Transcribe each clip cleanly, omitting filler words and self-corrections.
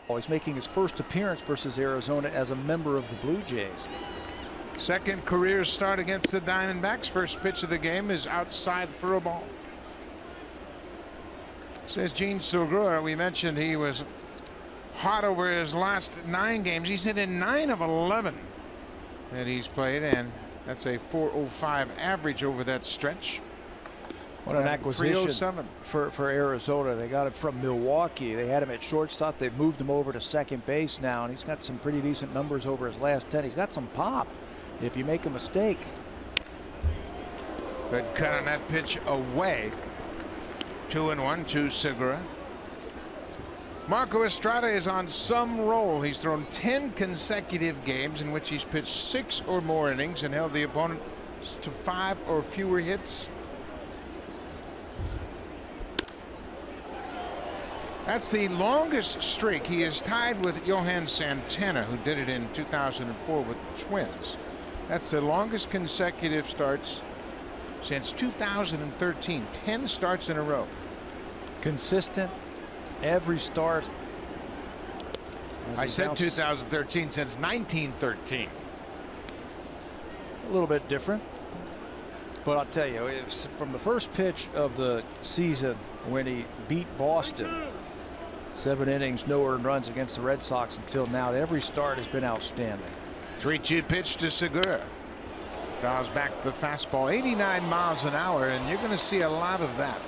He's making his first appearance versus Arizona as a member of the Blue Jays. Second career start against the Diamondbacks. First pitch of the game is outside for a ball. Says Gene Segura. We mentioned he was hot over his last 9 games. He's hit in 9 of 11 that he's played, and that's a .405 average over that stretch. What an acquisition for Arizona. They got him from Milwaukee. They had him at shortstop. They've moved him over to second base now, and he's got some pretty decent numbers over his last 10. He's got some pop if you make a mistake. Good cut on that pitch away. 2-1 to Segura. Marco Estrada is on some roll. He's thrown 10 consecutive games in which he's pitched 6 or more innings and held the opponent to 5 or fewer hits. That's the longest streak. He is tied with Johan Santana, who did it in 2004 with the Twins. That's the longest consecutive starts since 2013. 10 starts in a row. Consistent every start. I said 2013, since 1913. A little bit different. But I'll tell you, it's from the first pitch of the season when he beat Boston, 7 innings, no earned runs against the Red Sox until now, every start has been outstanding. 3-2 pitch to Segura. Fouls back the fastball, 89 miles an hour, and you're going to see a lot of that.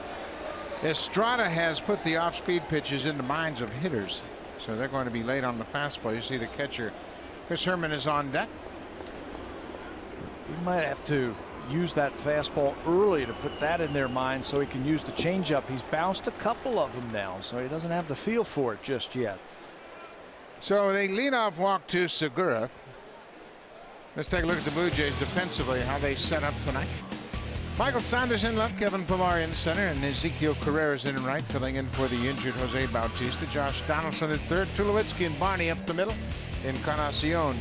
Estrada has put the off-speed pitches in the minds of hitters, so they're going to be late on the fastball. You see the catcher, Chris Herman, is on deck. You might have to use that fastball early to put that in their mind so he can use the changeup. He's bounced a couple of them now, so he doesn't have the feel for it just yet. So they lead off walk to Segura. Let's take a look at the Blue Jays defensively, how they set up tonight. Michael Sanders in left, Kevin Pillar in center, and Ezekiel Carreras in right, filling in for the injured Jose Bautista. Josh Donaldson at third, Tulowitzki and Barney up the middle. Encarnacion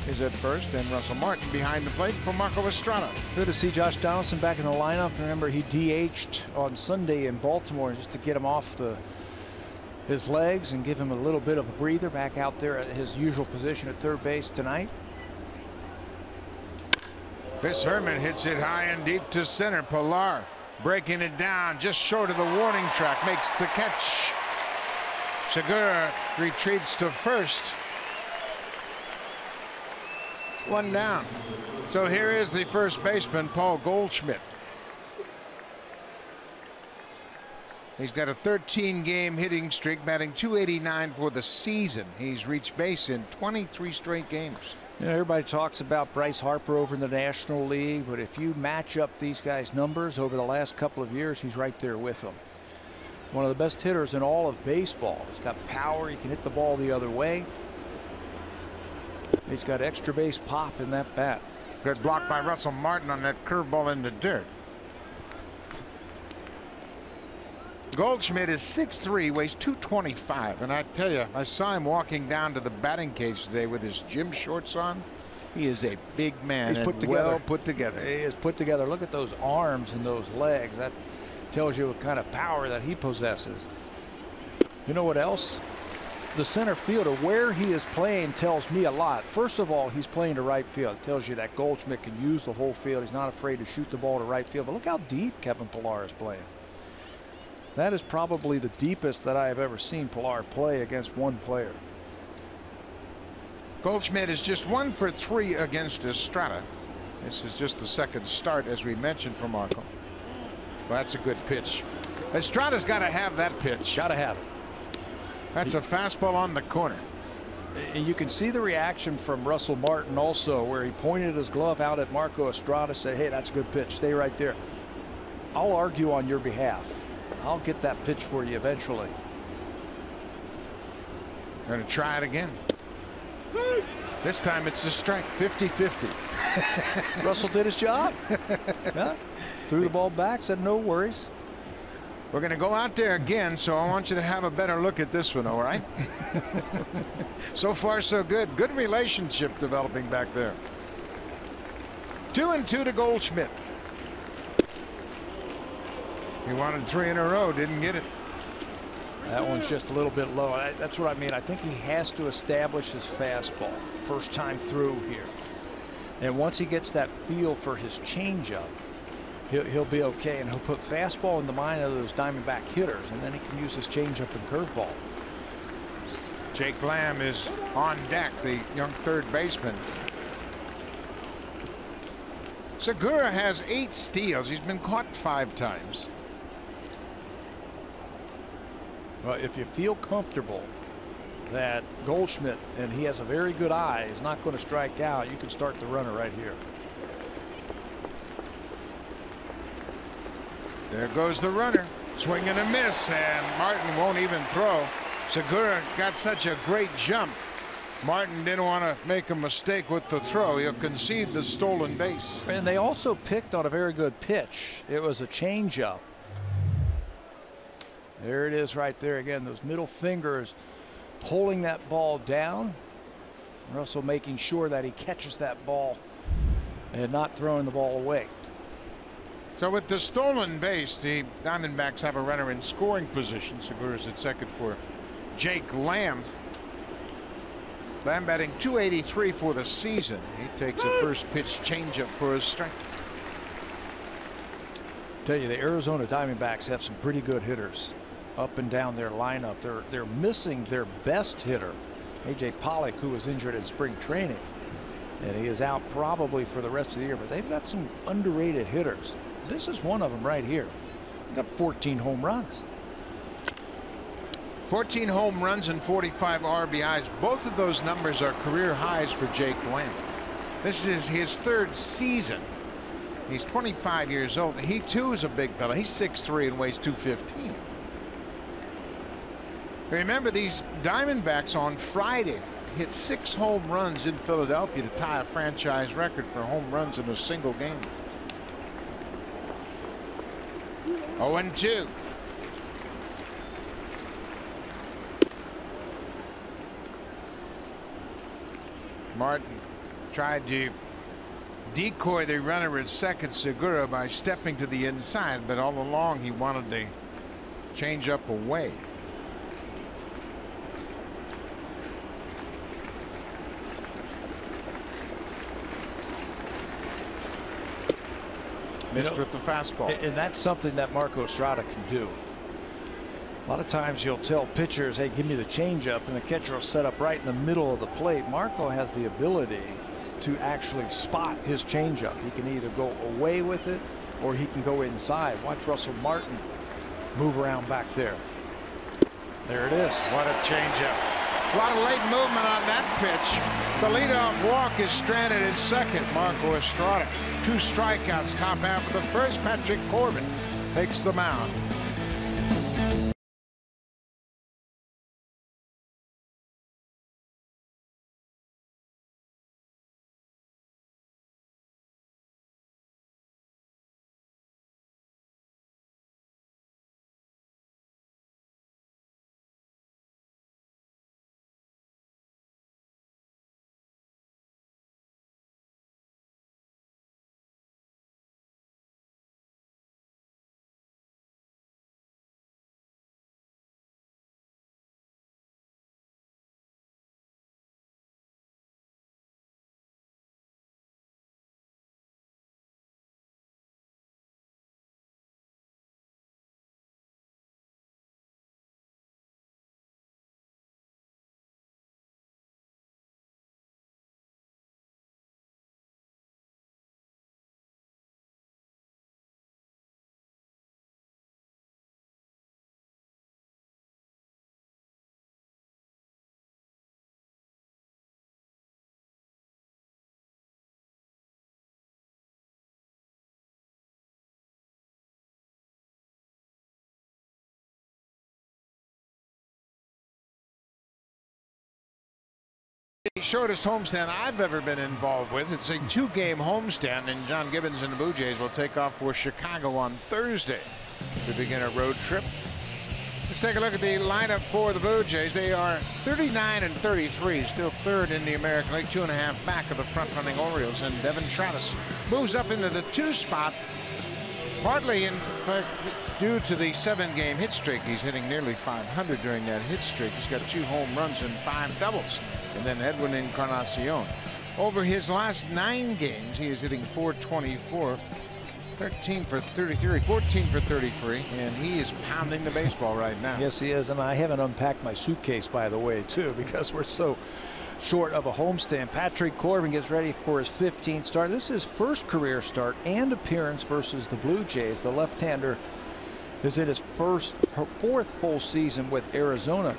is at first, and Russell Martin behind the plate for Marco Estrada. Good to see Josh Donaldson back in the lineup. Remember, he DH'd on Sunday in Baltimore just to get him off his legs and give him a little bit of a breather. Back out there at his usual position at third base tonight. Chris Herman hits it high and deep to center. Pillar breaking it down just short of the warning track, makes the catch. Segura retreats to first. 1 down. So here is the first baseman, Paul Goldschmidt. He's got a 13-game hitting streak, batting .289 for the season. He's reached base in 23 straight games. You know, everybody talks about Bryce Harper over in the National League, but if you match up these guys' numbers over the last couple of years, he's right there with them. One of the best hitters in all of baseball. He's got power. He can hit the ball the other way. He's got extra base pop in that bat. Good block by Russell Martin on that curveball in the dirt. Goldschmidt is 6'3", weighs 225, and I tell you, I saw him walking down to the batting cage today with his gym shorts on. He is a big man. He's put together. Well put together. He is put together. Look at those arms and those legs. That tells you what kind of power that he possesses. You know what else? The center fielder, where he is playing, tells me a lot. First of all, he's playing to right field. It tells you that Goldschmidt can use the whole field. He's not afraid to shoot the ball to right field. But look how deep Kevin Pillar is playing. That is probably the deepest that I have ever seen Pillar play against one player. Goldschmidt is just 1 for 3 against Estrada. This is just the second start, as we mentioned, for Marco. Well, that's a good pitch. Estrada's got to have that pitch. Got to have it. That's a fastball on the corner. And you can see the reaction from Russell Martin also, where he pointed his glove out at Marco Estrada, said, hey, that's a good pitch. Stay right there. I'll argue on your behalf. I'll get that pitch for you eventually. Going to try it again. This time it's a strike. 50-50. Russell did his job. Yeah. Threw the ball back, said no worries. We're going to go out there again, so I want you to have a better look at this one, all right? So far, so good. Good relationship developing back there. 2-2 to Goldschmidt. He wanted 3 in a row, didn't get it. That one's just a little bit low. That's what I mean. I think he has to establish his fastball first time through here. And once he gets that feel for his changeup, he'll be okay, and he'll put fastball in the mind of those Diamondback hitters, and then he can use his changeup and curveball. Jake Lamb is on deck, the young third baseman. Segura has 8 steals. He's been caught 5 times. Well, if you feel comfortable that Goldschmidt, and he has a very good eye, is not going to strike out, you can start the runner right here. There goes the runner. Swing and a miss, and Martin won't even throw. Segura got such a great jump. Martin didn't want to make a mistake with the throw. He'll concede the stolen base. And they also picked on a very good pitch. It was a changeup. There it is right there again. Those middle fingers holding that ball down. Russell making sure that he catches that ball and not throwing the ball away. So with the stolen base, the Diamondbacks have a runner in scoring position. Segura's at second for Jake Lamb. Lamb batting .283 for the season. He takes a first pitch changeup for his strike. Tell you, the Arizona Diamondbacks have some pretty good hitters up and down their lineup. They're missing their best hitter, A.J. Pollock, who was injured in spring training, and he is out probably for the rest of the year. But they've got some underrated hitters. This is one of them right here. Got 14 home runs. 14 home runs and 45 RBIs. Both of those numbers are career highs for Jake Lamb. This is his 3rd season. He's 25 years old. He too is a big fella. He's 6'3" and weighs 215. Remember, these Diamondbacks on Friday hit 6 home runs in Philadelphia to tie a franchise record for home runs in a single game. 0-2. Martin tried to decoy the runner at second, Segura, by stepping to the inside, but all along he wanted to change up away. Missed with the fastball. And that's something that Marco Estrada can do. A lot of times you'll tell pitchers, hey, give me the changeup, and the catcher will set up right in the middle of the plate. Marco has the ability to actually spot his changeup. He can either go away with it or he can go inside. Watch Russell Martin move around back there. There it is. What a changeup. A lot of late movement on that pitch. The leadoff walk is stranded at second. Marco Estrada. 2 strikeouts top half of the first. Patrick Corbin takes the mound. The shortest homestand I've ever been involved with. It's a 2-game homestand, and John Gibbons and the Blue Jays will take off for Chicago on Thursday to begin a road trip. Let's take a look at the lineup for the Blue Jays. They are 39-33, still 3rd in the American League, 2.5 back of the front-running Orioles, and Devin Travis moves up into the 2 spot, partly in fact due to the 7-game hit streak. He's hitting nearly 500 during that hit streak. He's got 2 home runs and 5 doubles. And then Edwin Encarnacion. Over his last 9 games, he is hitting .424, 13 for 33, 14 for 33, and he is pounding the baseball right now. Yes, he is. And I haven't unpacked my suitcase, by the way, too, because we're so short of a homestand. Patrick Corbin gets ready for his 15th start. This is his first career start and appearance versus the Blue Jays. The left-hander is in his fourth full season with Arizona.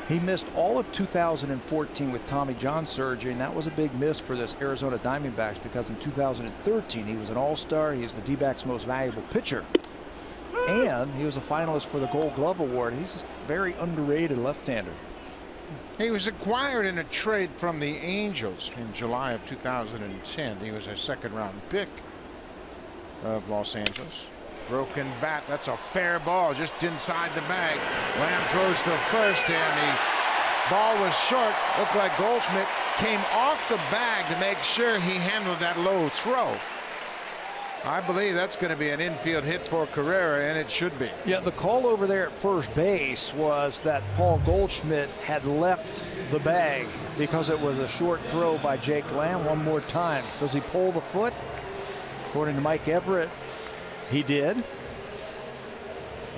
He missed all of 2014 with Tommy John surgery, and that was a big miss for this Arizona Diamondbacks because in 2013 he was an all-star. He is the D-backs' most valuable pitcher, and he was a finalist for the Gold Glove Award. He's a very underrated left-hander. He was acquired in a trade from the Angels in July of 2010. He was a 2nd-round pick of Los Angeles. Broken bat. That's a fair ball just inside the bag. Lamb throws to first, and the ball was short. Looked like Goldschmidt came off the bag to make sure he handled that low throw. I believe that's going to be an infield hit for Carrera, and it should be. Yeah, the call over there at first base was that Paul Goldschmidt had left the bag because it was a short throw by Jake Lamb. One more time. Does he pull the foot? According to Mike Everett, he did.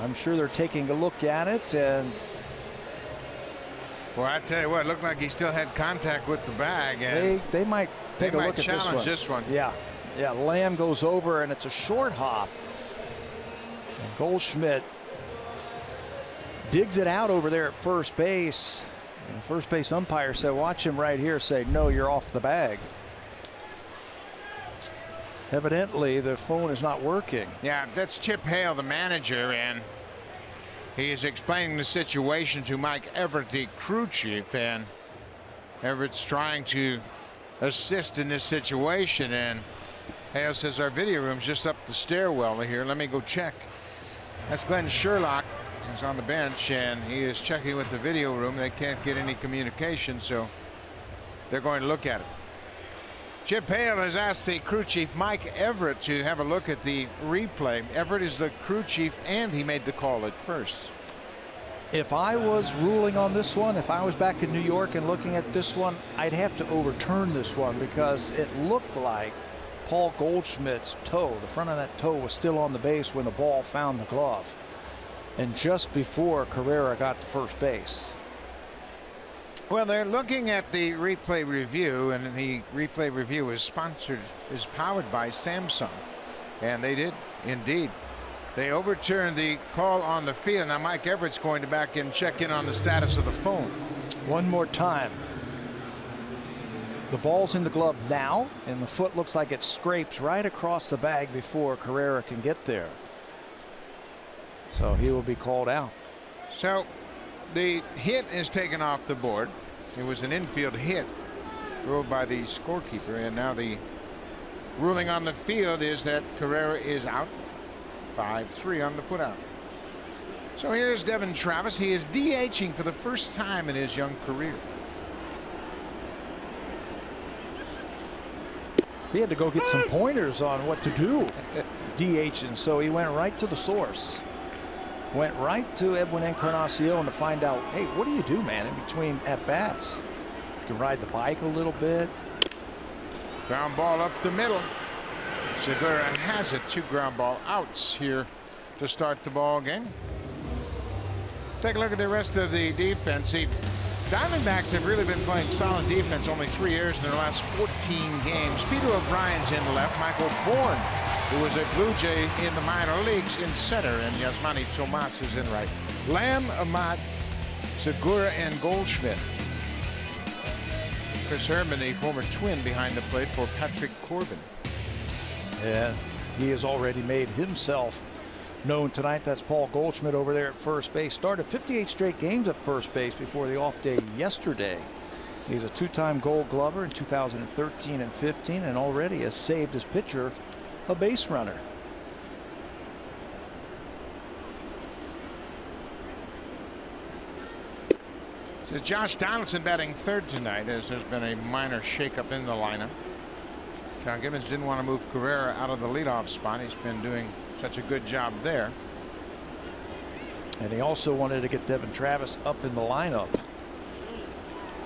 I'm sure they're taking a look at it, and well, I tell you what, it looked like he still had contact with the bag, and they might take a look at this one. Yeah, Lamb goes over, and it's a short hop. And Goldschmidt digs it out over there at first base. And the first base umpire said, watch him right here, say, no, you're off the bag. Evidently, the phone is not working. Yeah, that's Chip Hale, the manager, and he is explaining the situation to Mike Everett, the crew chief, and Everett's trying to assist in this situation, and Hale says our video room's just up the stairwell here. Let me go check. That's Glenn Sherlock. He's on the bench, and he is checking with the video room. They can't get any communication, so they're going to look at it. Chip Hale has asked the crew chief, Mike Everett, to have a look at the replay. Everett is the crew chief, and he made the call at first. If I was ruling on this one, if I was back in New York and looking at this one, I'd have to overturn this one because it looked like Paul Goldschmidt's toe, the front of that toe, was still on the base when the ball found the glove, and just before Carrera got to first base. Well, they're looking at the replay review, and the replay review is powered by Samsung, and they did indeed. They overturned the call on the field. Now Mike Everett's going to back in, check in on the status of the phone. One more time. The ball's in the glove now, and the foot looks like it scrapes right across the bag before Carrera can get there. So he will be called out. So the hit is taken off the board. It was an infield hit ruled by the scorekeeper, and now the ruling on the field is that Carrera is out. 5-3 on the putout. So here's Devin Travis. He is DHing for the first time in his young career. He had to go get some pointers on what to do DHing, so he went right to the source. Went right to Edwin Encarnacion to find out, hey, what do you do, man, in between at-bats? You can ride the bike a little bit. Ground ball up the middle. Segura has it. 2 ground ball outs here to start the ball game. Take a look at the rest of the defense. The Diamondbacks have really been playing solid defense. Only 3 errors in their last 14 games. Peter O'Brien's in left. Michael Bourne, who was a Blue Jay in the minor leagues, in center, and Yasmani Tomas is in right. Lamb, Ahmad, Segura, and Goldschmidt. Chris Herman, a former Twin, behind the plate for Patrick Corbin. Yeah, he has already made himself known tonight. That's Paul Goldschmidt over there at first base. Started 58 straight games at first base before the off day yesterday. He's a 2-time Gold Glover in 2013 and 15, and already has saved his pitcher a base runner. This is Josh Donaldson batting third tonight, as there's been a minor shakeup in the lineup. John Gibbons didn't want to move Carrera out of the leadoff spot. He's been doing such a good job there. And he also wanted to get Devin Travis up in the lineup.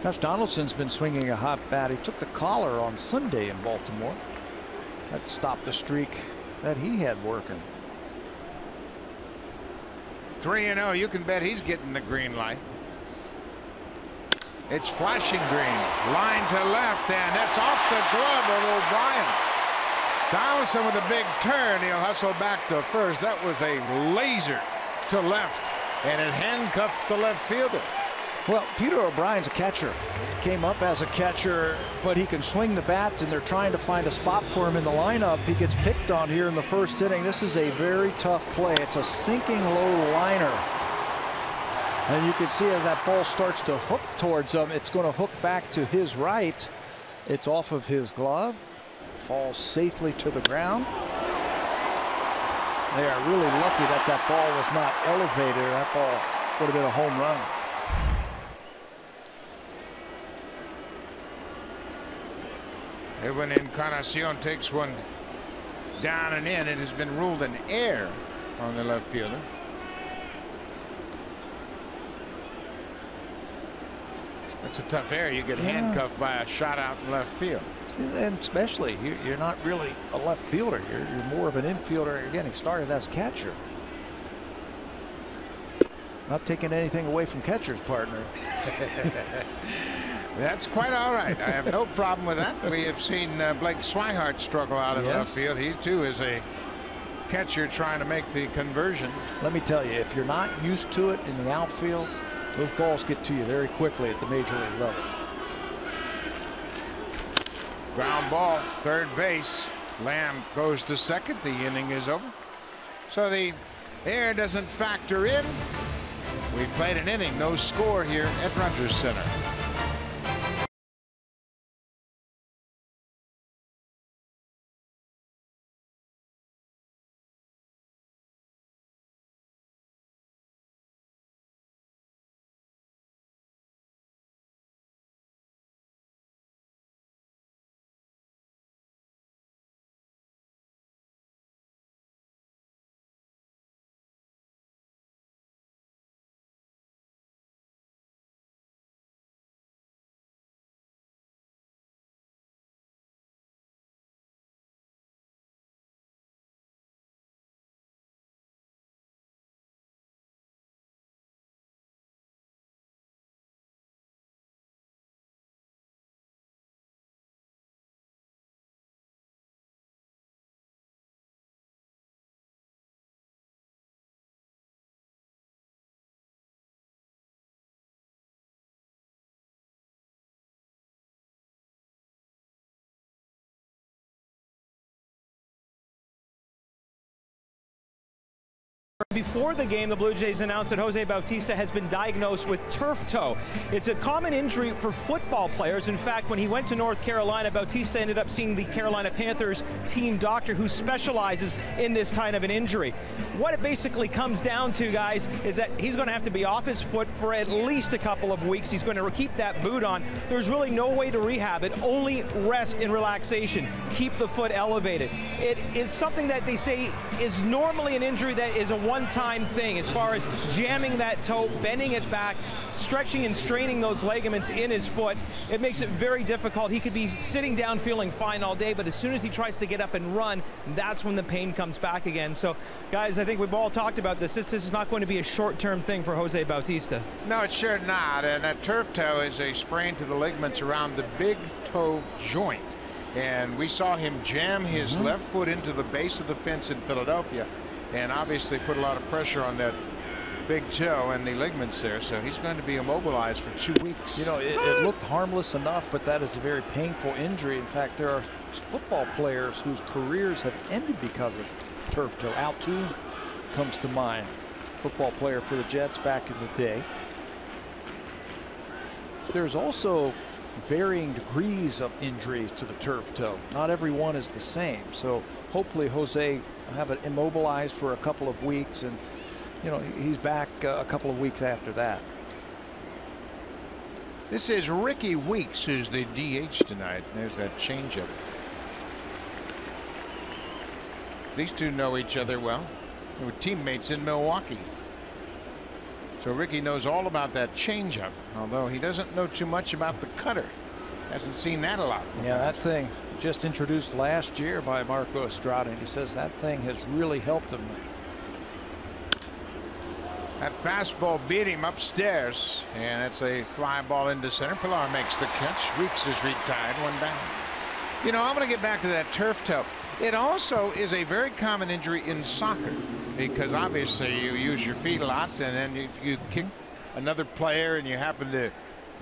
Josh Donaldson's been swinging a hot bat. He took the collar on Sunday in Baltimore. That stopped the streak that he had working. 3-0. You can bet he's getting the green light. It's flashing green. Line to left, and that's off the glove of O'Brien. Donaldson with a big turn. He'll hustle back to first. That was a laser to left, and it handcuffed the left fielder. Well, Peter O'Brien's a catcher. Came up as a catcher, but he can swing the bat, and they're trying to find a spot for him in the lineup. He gets picked on here in the first inning. This is a very tough play. It's a sinking low liner. And you can see as that ball starts to hook towards him, it's going to hook back to his right. It's off of his glove, falls safely to the ground. They are really lucky that that ball was not elevated. That ball would have been a home run. When Encarnacion takes one down and in, it has been ruled an error on the left fielder. That's a tough error. You get handcuffed by a shot out in left field. And especially, you're not really a left fielder. You're more of an infielder. Again, he started as catcher. Not taking anything away from catcher's partner. That's quite all right. I have no problem with that. We have seen Blake Swihart struggle out in left field. He too is a catcher trying to make the conversion. Let me tell you, if you're not used to it in the outfield, those balls get to you very quickly at the major league level. Ground ball, third base. Lamb goes to second. The inning is over. So the air doesn't factor in. We played an inning, no score here at Rogers Center. Before the game, the Blue Jays announced that Jose Bautista has been diagnosed with turf toe. It's a common injury for football players. In fact, when he went to North Carolina, Bautista ended up seeing the Carolina Panthers team doctor who specializes in this kind of an injury. What it basically comes down to, guys, is that he's going to have to be off his foot for at least a couple of weeks. He's going to keep that boot on. There's really no way to rehab it, only rest and relaxation. Keep the foot elevated. It is something that they say is normally an injury that is a one-time thing as far as jamming that toe, bending it back, stretching and straining those ligaments in his foot. It makes it very difficult. He could be sitting down feeling fine all day, but as soon as he tries to get up and run, that's when the pain comes back again. So, guys, I think we've all talked about this. This is not going to be a short-term thing for Jose Bautista. No, it's sure not. And that turf toe is a sprain to the ligaments around the big toe joint. And we saw him jam his left foot into the base of the fence in Philadelphia, and obviously put a lot of pressure on that big toe and the ligaments there. So he's going to be immobilized for 2 weeks. You know, it looked harmless enough, but that is a very painful injury. In fact, there are football players whose careers have ended because of turf toe. Altoon comes to mind, football player for the Jets back in the day. There's also varying degrees of injuries to the turf toe. Not everyone is the same. So hopefully Jose will have it immobilized for a couple of weeks, and you know, he's back a couple of weeks after that. This is Ricky Weeks, who's the DH tonight. There's that changeup. These two know each other well. They were teammates in Milwaukee. So Ricky knows all about that changeup, although he doesn't know too much about the cutter. Hasn't seen that a lot. Yeah, that thing just introduced last year by Marco Estrada, and he says that thing has really helped him. That fastball beat him upstairs, and it's a fly ball into center. Pilar makes the catch. Weeks is retired, one down. You know, I'm going to get back to that turf toe. It also is a very common injury in soccer because obviously you use your feet a lot, and then if you kick another player and you happen to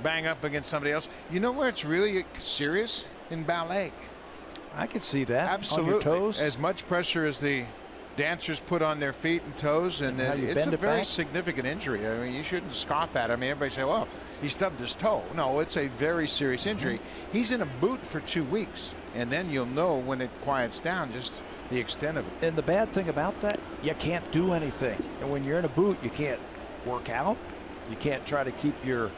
bang up against somebody else, you know where it's really serious? In ballet. I could see that. Absolutely. On your toes. As much pressure as the dancers put on their feet and toes, and it's a very significant injury. I mean, you shouldn't scoff at it. I mean, everybody say, well, he stubbed his toe. No, it's a very serious injury. He's in a boot for 2 weeks, and then you'll know when it quiets down just the extent of it. And the bad thing about that, you can't do anything. And when you're in a boot, you can't work out. You can't try to keep your,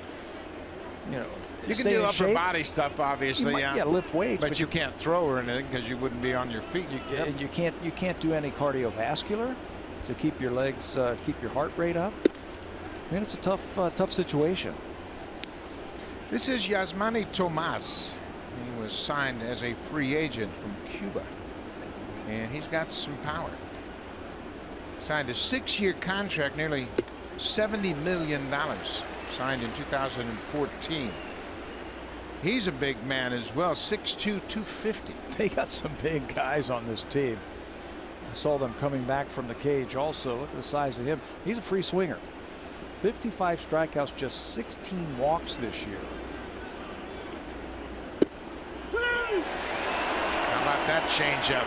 you know, you can do upper body stuff, obviously, yeah, lift weights, but you can't throw or anything because you wouldn't be on your feet. And you can't do any cardiovascular to keep your legs, keep your heart rate up. I mean, it's a tough situation. This is Yasmani Tomas. He was signed as a free agent from Cuba, and he's got some power. Signed a 6-year contract, nearly $70 million, signed in 2014. He's a big man as well, 6'2", 250. They got some big guys on this team. I saw them coming back from the cage also. Look at the size of him. He's a free swinger. 55 strikeouts, just 16 walks this year. How about that changeup?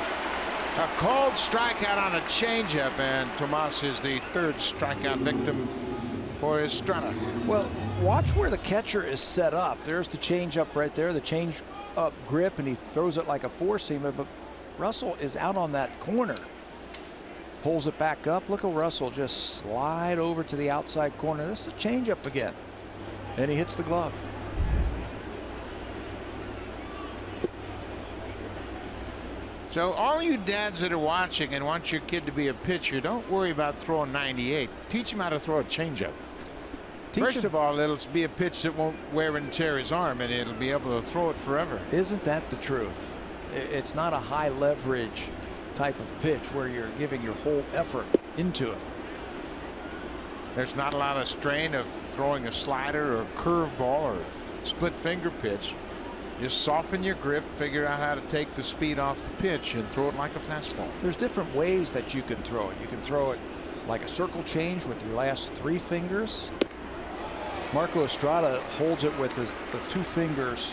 A cold strikeout on a changeup, and Tomas is the 3rd strikeout victim for Estrada. Well, watch where the catcher is set up. There's the changeup right there, the change up grip, and he throws it like a four-seamer, but Russell is out on that corner. Pulls it back up. Look at Russell just slide over to the outside corner. This is a changeup again. And he hits the glove. So all you dads that are watching and want your kid to be a pitcher, don't worry about throwing 98. Teach him how to throw a changeup. First of all, it'll be a pitch that won't wear and tear his arm, and it'll be able to throw it forever. Isn't that the truth? It's not a high leverage type of pitch where you're giving your whole effort into it. There's not a lot of strain of throwing a slider or a curveball or a split finger pitch. Just soften your grip, figure out how to take the speed off the pitch and throw it like a fastball. There's different ways that you can throw it. You can throw it like a circle change with your last 3 fingers. Marco Estrada holds it with the 2 fingers,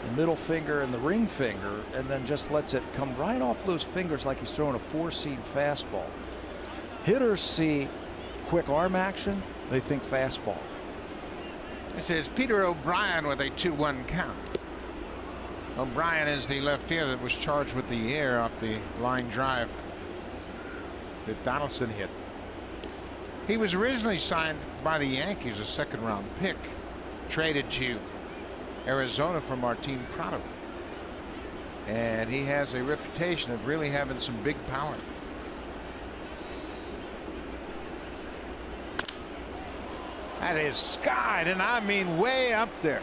the middle finger and the ring finger, and then just lets it come right off those fingers like he's throwing a 4-seam fastball. Hitters see quick arm action, they think fastball. This is Peter O'Brien with a 2-1 count. O'Brien is the left fielder that was charged with the air off the line drive that Donaldson hit. He was originally signed by the Yankees, a 2nd-round pick, traded to Arizona for Martin Prado, and he has a reputation of really having some big power. That is skied, and I mean way up there.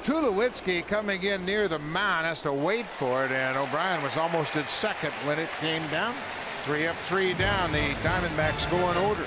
Tulowitzki coming in near the mound, has to wait for it, and O'Brien was almost at second when it came down. 3 up, 3 down. The Diamondbacks go in order.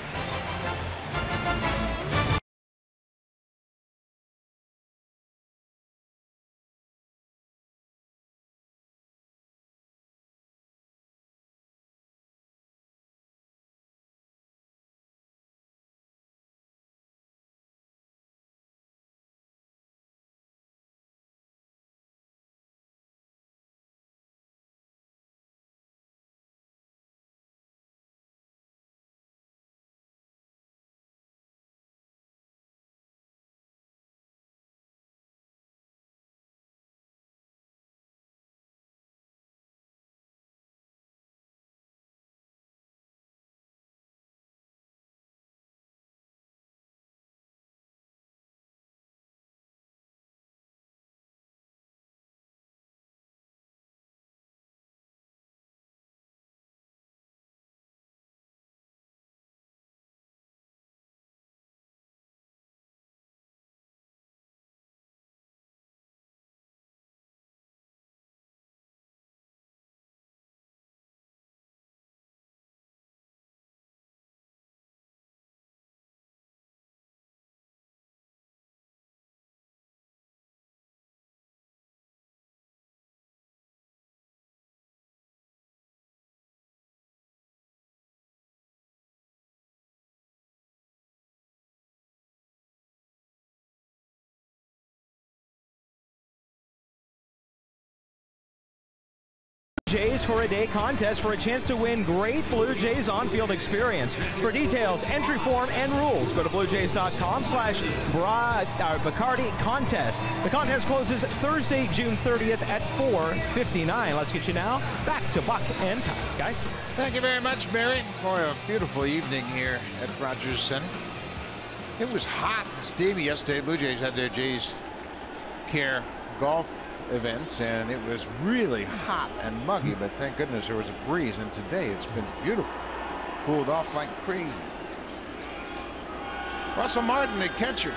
Jays for a Day contest for a chance to win great Blue Jays on-field experience. For details, entry form, and rules, go to bluejays.com/Bacardi contest. The contest closes Thursday, June 30th at 4:59. Let's get you now back to Buck and Pat. Guys. Thank you very much, Barry, for a beautiful evening here at Rogers Center. It was hot and steamy yesterday. Blue Jays had their Jays Care golf events, and it was really hot and muggy, but thank goodness there was a breeze, and today it's been beautiful. Cooled off like crazy. Russell Martin, the catcher,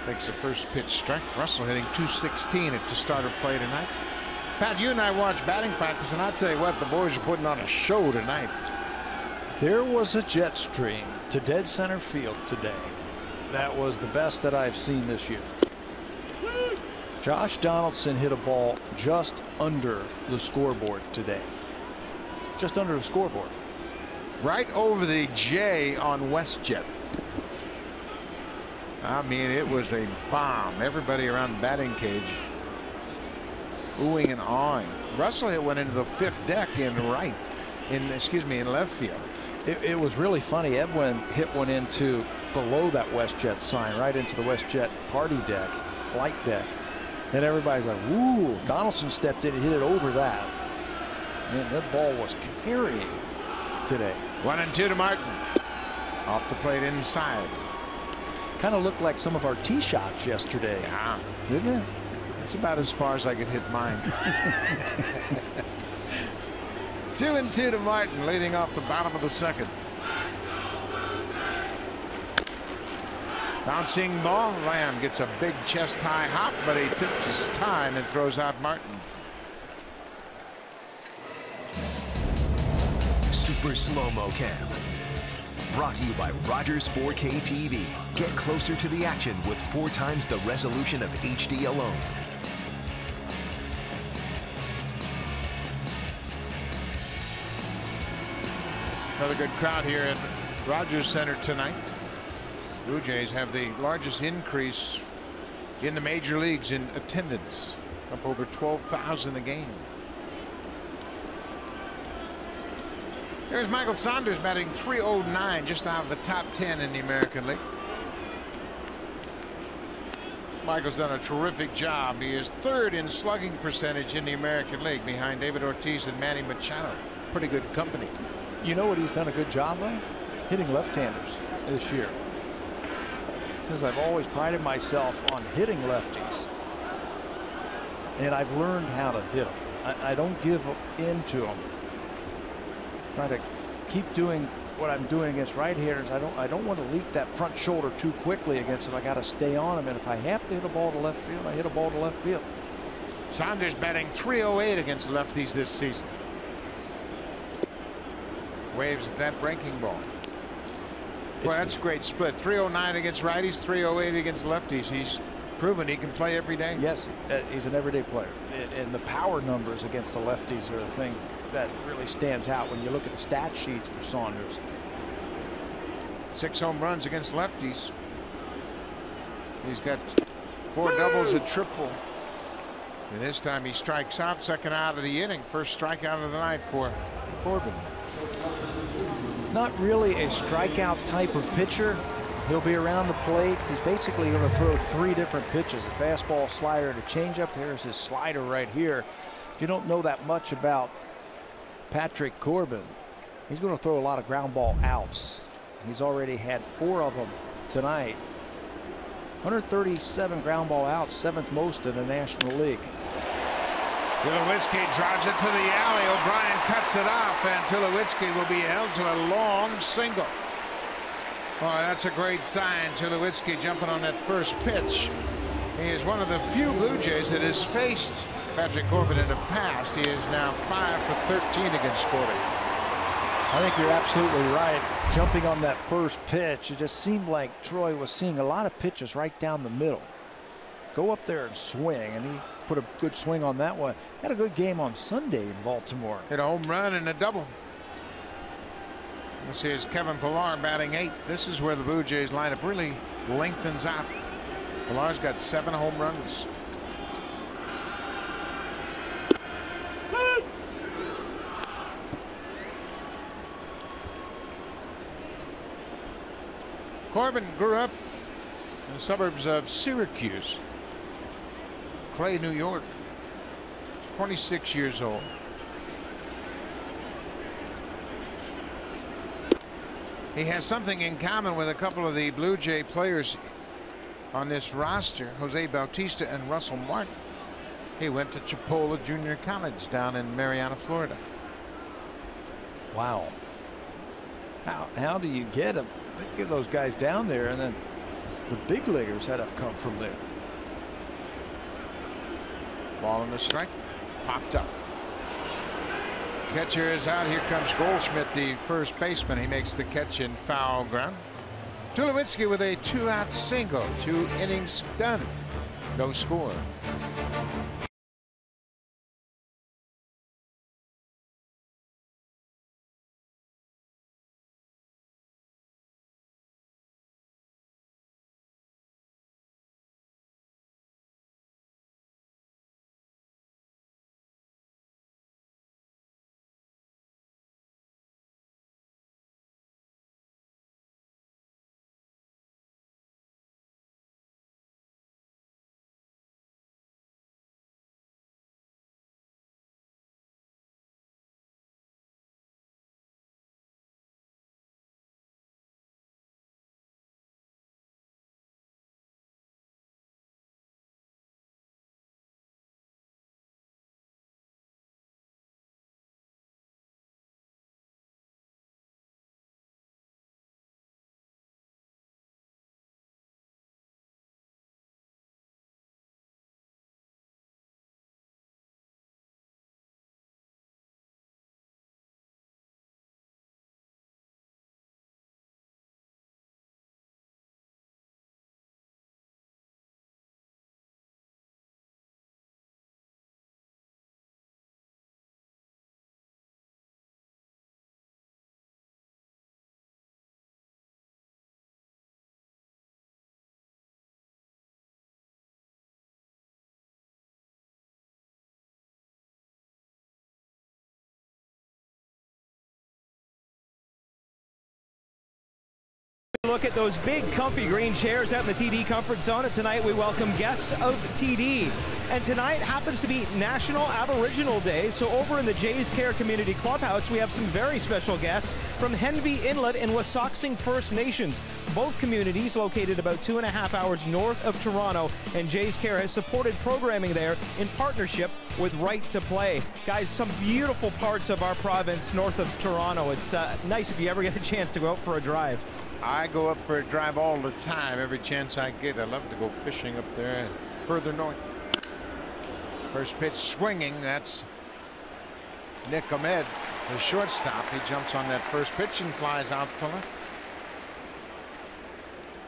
takes the first pitch strike. Russell hitting .216 at the start of play tonight. Pat, you and I watched batting practice, and I'll tell you what, the boys are putting on a show tonight. There was a jet stream to dead center field today. That was the best that I've seen this year. Josh Donaldson hit a ball just under the scoreboard today. Just under the scoreboard. Right over the J on WestJet. I mean, it was a bomb. Everybody around the batting cage oohing and awing. Russell hit one into the fifth deck in left field. It was really funny. Edwin hit one into below that WestJet sign, right into the WestJet party deck, flight deck. And everybody's like, "Ooh!" Donaldson stepped in and hit it over that. Man, that ball was carrying today. 1-2 to Martin. Off the plate inside. Kind of looked like some of our tee shots yesterday. Yeah, didn't it? it's about as far as I could hit mine. 2-2 to Martin, leading off the bottom of the second. Bouncing ball. Lamb gets a big chest high hop, but he took his time and throws out Martin. Super Slow-Mo Cam. Brought to you by Rogers 4K TV. Get closer to the action with 4 times the resolution of HD alone. Another good crowd here at Rogers Center tonight. Blue Jays have the largest increase in the major leagues in attendance, up over 12,000 a game. There's Michael Saunders batting .309, just out of the top 10 in the American League. Michael's done a terrific job. He is 3rd in slugging percentage in the American League, behind David Ortiz and Manny Machado. Pretty good company. You know what he's done a good job of? Hitting left-handers this year. Since I've always prided myself on hitting lefties, and I've learned how to hit them. I don't give in to them. Try to keep doing what I'm doing against right-handers. I don't want to leak that front shoulder too quickly against them. I got to stay on them, and if I have to hit a ball to left field, I hit a ball to left field. Saunders batting .308 against lefties this season. Waves that breaking ball. Boy, that's a great split. .309 against righties, .308 against lefties. He's proven he can play every day. Yes, he's an everyday player. And the power numbers against the lefties are the thing that really stands out when you look at the stat sheets for Saunders. 6 home runs against lefties. He's got 4 doubles, a triple. And this time he strikes out, second out of the inning. First strikeout of the night for Corbin. Not really a strikeout type of pitcher. He'll be around the plate. He's basically going to throw 3 different pitches: a fastball, slider, and a changeup. Here's his slider right here. If you don't know that much about Patrick Corbin, he's going to throw a lot of ground ball outs. He's already had 4 of them tonight. 137 ground ball outs, 7th most in the National League. Tulowitzki drives it to the alley. O'Brien cuts it off, and Tulowitzki will be held to a long single. Oh, that's a great sign. Tulowitzki jumping on that first pitch. He is one of the few Blue Jays that has faced Patrick Corbin in the past. He is now 5 for 13 against Corbin. I think you're absolutely right. Jumping on that first pitch, it just seemed like Troy was seeing a lot of pitches right down the middle. Go up there and swing, and he put a good swing on that one. Had a good game on Sunday in Baltimore. Hit a home run and a double. This is Kevin Pillar batting 8. This is where the Blue Jays lineup really lengthens out. Pillar's got 7 home runs. Corbin grew up in the suburbs of Syracuse, Clay, New York. 26 years old. He has something in common with a couple of the Blue Jay players on this roster, Jose Bautista and Russell Martin. He went to Chipola Junior College down in Marianna, Florida. Wow. How do you get them? Get those guys down there, and then the big leaguers had to come from there. Ball in the strike, popped up. Catcher is out. Here comes Goldschmidt, the first baseman. He makes the catch in foul ground. Tulowitzki with a 2-out single. 2 innings done. No score. Look at those big comfy green chairs out in the TD Comfort Zone, and tonight we welcome guests of TD. And tonight happens to be National Aboriginal Day, so over in the Jays Care Community Clubhouse we have some very special guests from Henvey Inlet and Wasauksing First Nations, both communities located about 2.5 hours north of Toronto, and Jays Care has supported programming there in partnership with Right to Play. Guys, some beautiful parts of our province north of Toronto. It's nice if you ever get a chance to go out for a drive. I go up for a drive all the time, every chance I get. I love to go fishing up there further north. First pitch swinging. That's Nick Ahmed, the shortstop. He jumps on that first pitch and flies out to left.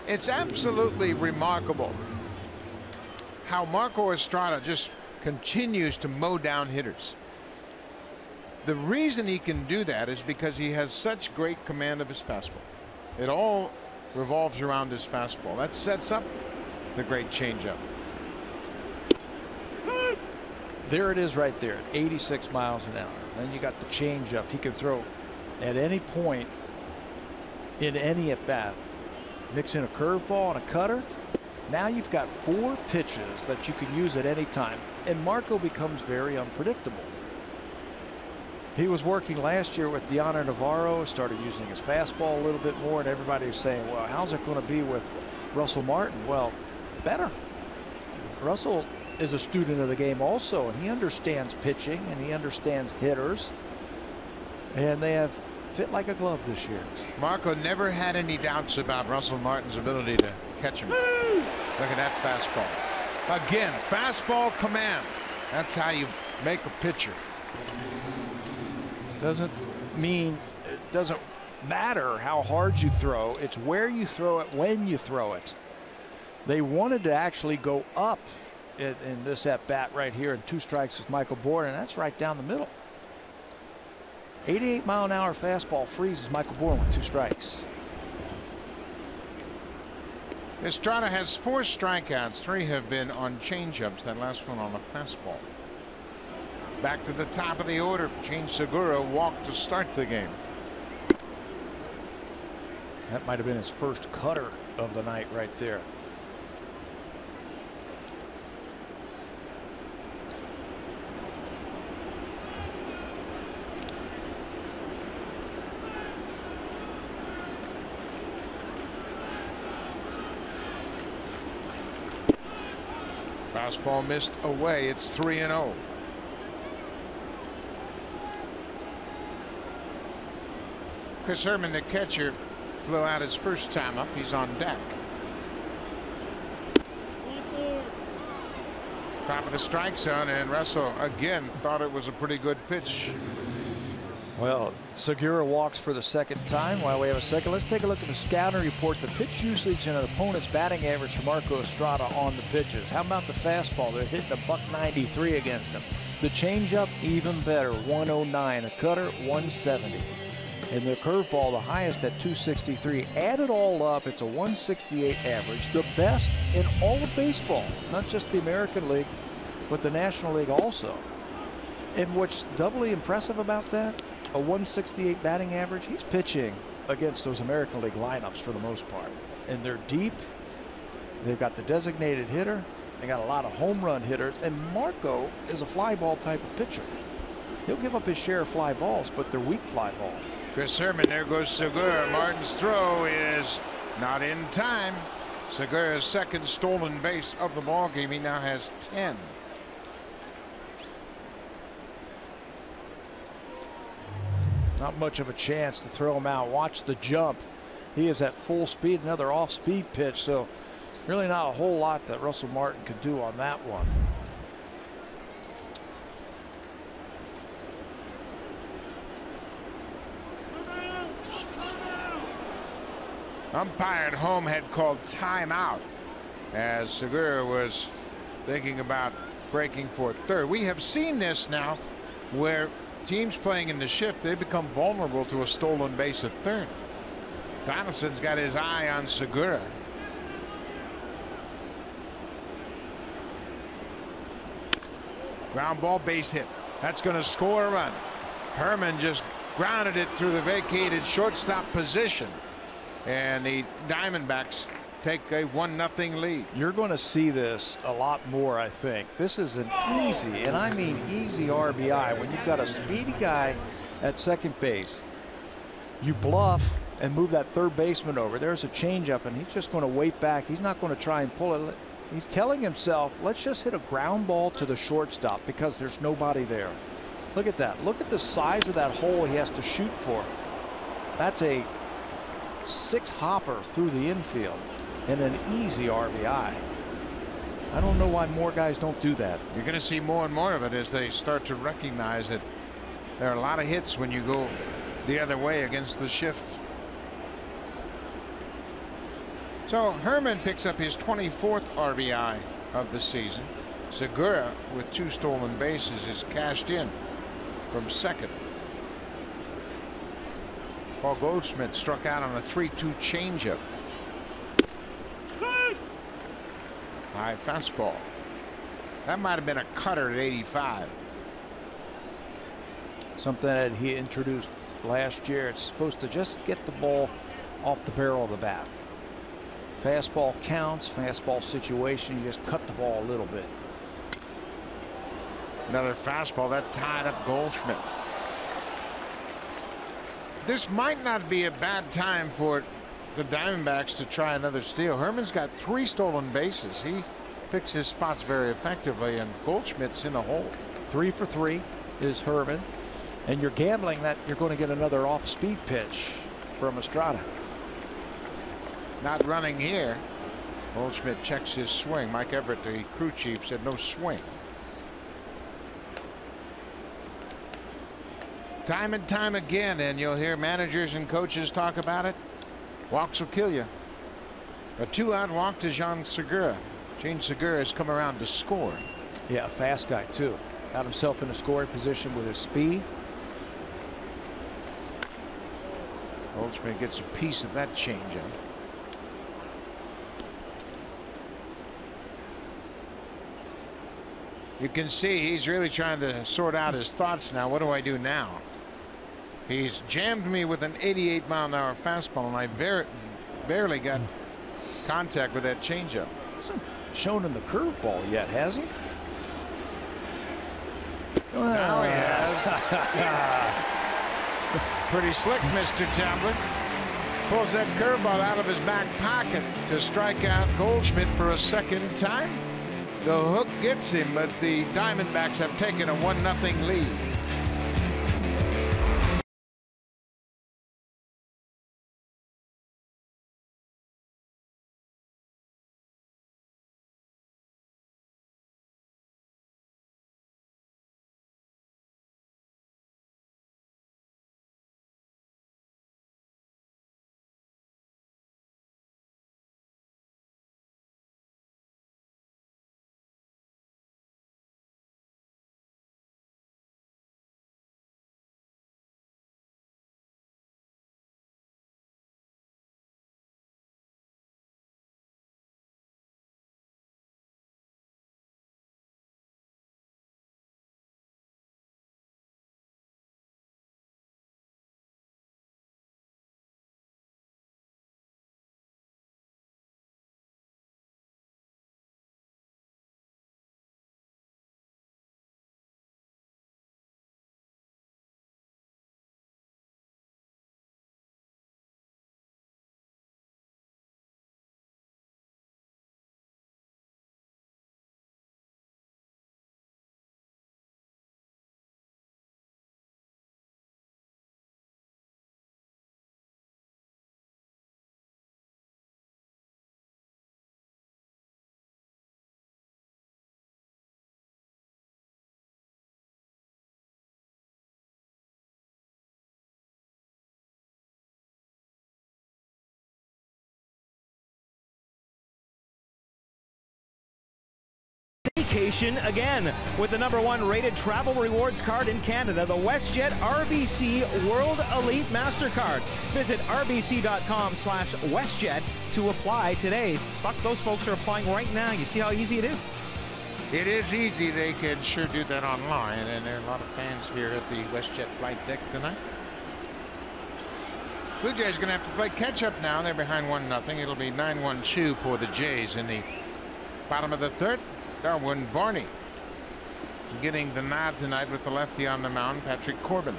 It's absolutely remarkable how Marco Estrada just continues to mow down hitters. The reason he can do that is because he has such great command of his fastball. It all revolves around his fastball. That sets up the great changeup. There it is right there, 86 miles an hour. Then you got the changeup. He can throw at any point in any at bat. Mix in a curveball and a cutter. Now you've got 4 pitches that you can use at any time, and Marco becomes very unpredictable. He was working last year with Deoner Navarro, started using his fastball a little bit more, and everybody was saying, well, how's it going to be with Russell Martin? Well, better. Russell is a student of the game also, and he understands pitching and he understands hitters, and they have fit like a glove this year. Marco never had any doubts about Russell Martin's ability to catch him. Look at that fastball. Again, fastball command. That's how you make a pitcher. Doesn't mean it doesn't matter how hard you throw. It's where you throw it, when you throw it. They wanted to actually go up in this at bat right here, and 2 strikes with Michael Bourne, and that's right down the middle. 88-mile-an-hour fastball freezes Michael Bourne with 2 strikes. Estrada has 4 strikeouts. 3 have been on changeups. That last one on a fastball. Back to the top of the order. Shane Segura walked to start the game. That might have been his first cutter of the night right there. Fastball missed away. It's 3-0. Chris Herman, the catcher, flew out his first time up. He's on deck. Top of the strike zone, and Russell again thought it was a pretty good pitch. Well, Segura walks for the second time. While we have a second, let's take a look at the scouting report. The pitch usage and an opponent's batting average for Marco Estrada on the pitches. How about the fastball? They're hitting a .193 against him. The changeup, even better, 109. A cutter, 170. And the curveball, the highest at 263. Add it all up, it's a 168 average. The best in all of baseball, not just the American League, but the National League also. And what's doubly impressive about that, a 168 batting average, he's pitching against those American League lineups for the most part. And they're deep. They've got the designated hitter. They got a lot of home run hitters. And Marco is a fly ball type of pitcher. He'll give up his share of fly balls, but they're weak fly balls. Chris Herman, there goes Segura. Martin's throw is not in time. Segura's second stolen base of the ball game. He now has 10. Not much of a chance to throw him out. Watch the jump. He is at full speed. Another off-speed pitch. So really not a whole lot that Russell Martin could do on that one. Umpire at home had called timeout as Segura was thinking about breaking for third. We have seen this now where teams playing in the shift, they become vulnerable to a stolen base at third. Donaldson's got his eye on Segura. Ground ball, base hit. That's going to score a run. Herman just grounded it through the vacated shortstop position. And the Diamondbacks take a 1-0 lead. You're going to see this a lot more, I think. This is an easy, and I mean easy RBI. When you've got a speedy guy at second base, you bluff and move that third baseman over. There's a changeup, and he's just going to wait back. He's not going to try and pull it. He's telling himself, let's just hit a ground ball to the shortstop because there's nobody there. Look at that. Look at the size of that hole he has to shoot for. That's a 6-hopper through the infield and an easy RBI. I don't know why more guys don't do that. You're going to see more and more of it as they start to recognize that there are a lot of hits when you go the other way against the shift. So Herman picks up his 24th RBI of the season. Segura with 2 stolen bases is cashed in from second. Paul Goldschmidt struck out on a 3-2 changeup. High fastball. That might have been a cutter at 85. Something that he introduced last year. It's supposed to just get the ball off the barrel of the bat. Fastball counts, fastball situation, you just cut the ball a little bit. Another fastball that tied up Goldschmidt. This might not be a bad time for the Diamondbacks to try another steal. Herman's got 3 stolen bases. He picks his spots very effectively, and Goldschmidt's in a hole. 3 for 3 is Herman, and you're gambling that you're going to get another off-speed pitch from Estrada. Not running here. Goldschmidt checks his swing. Mike Everett, the crew chief, said no swing. Time and time again, and you'll hear managers and coaches talk about it. Walks will kill you. A 2-out walk to Jean Segura. Jean Segura has come around to score. Yeah, a fast guy too. Got himself in a scoring position with his speed. Goldschmidt gets a piece of that changeup. You can see he's really trying to sort out his thoughts now. What do I do now? He's jammed me with an 88-mile-an-hour fastball, and I barely got contact with that changeup. Hasn't shown in the curveball yet, has he? Now he has. Pretty slick, Mr. Tablet. Pulls that curveball out of his back pocket to strike out Goldschmidt for a second time. The hook gets him, but the Diamondbacks have taken a 1-0 lead. Vacation again with the #1 rated travel rewards card in Canada, the WestJet RBC World Elite MasterCard. Visit rbc.com/WestJet to apply today. Fuck, those folks are applying right now. You see how easy it is? It is easy. They can sure do that online, and there are a lot of fans here at the WestJet flight deck tonight. Blue Jays going to have to play catch up now. They're behind 1-0. It'll be 9-1-2 for the Jays in the bottom of the third. Darwin Barney getting the nod tonight with the lefty on the mound. Patrick Corbin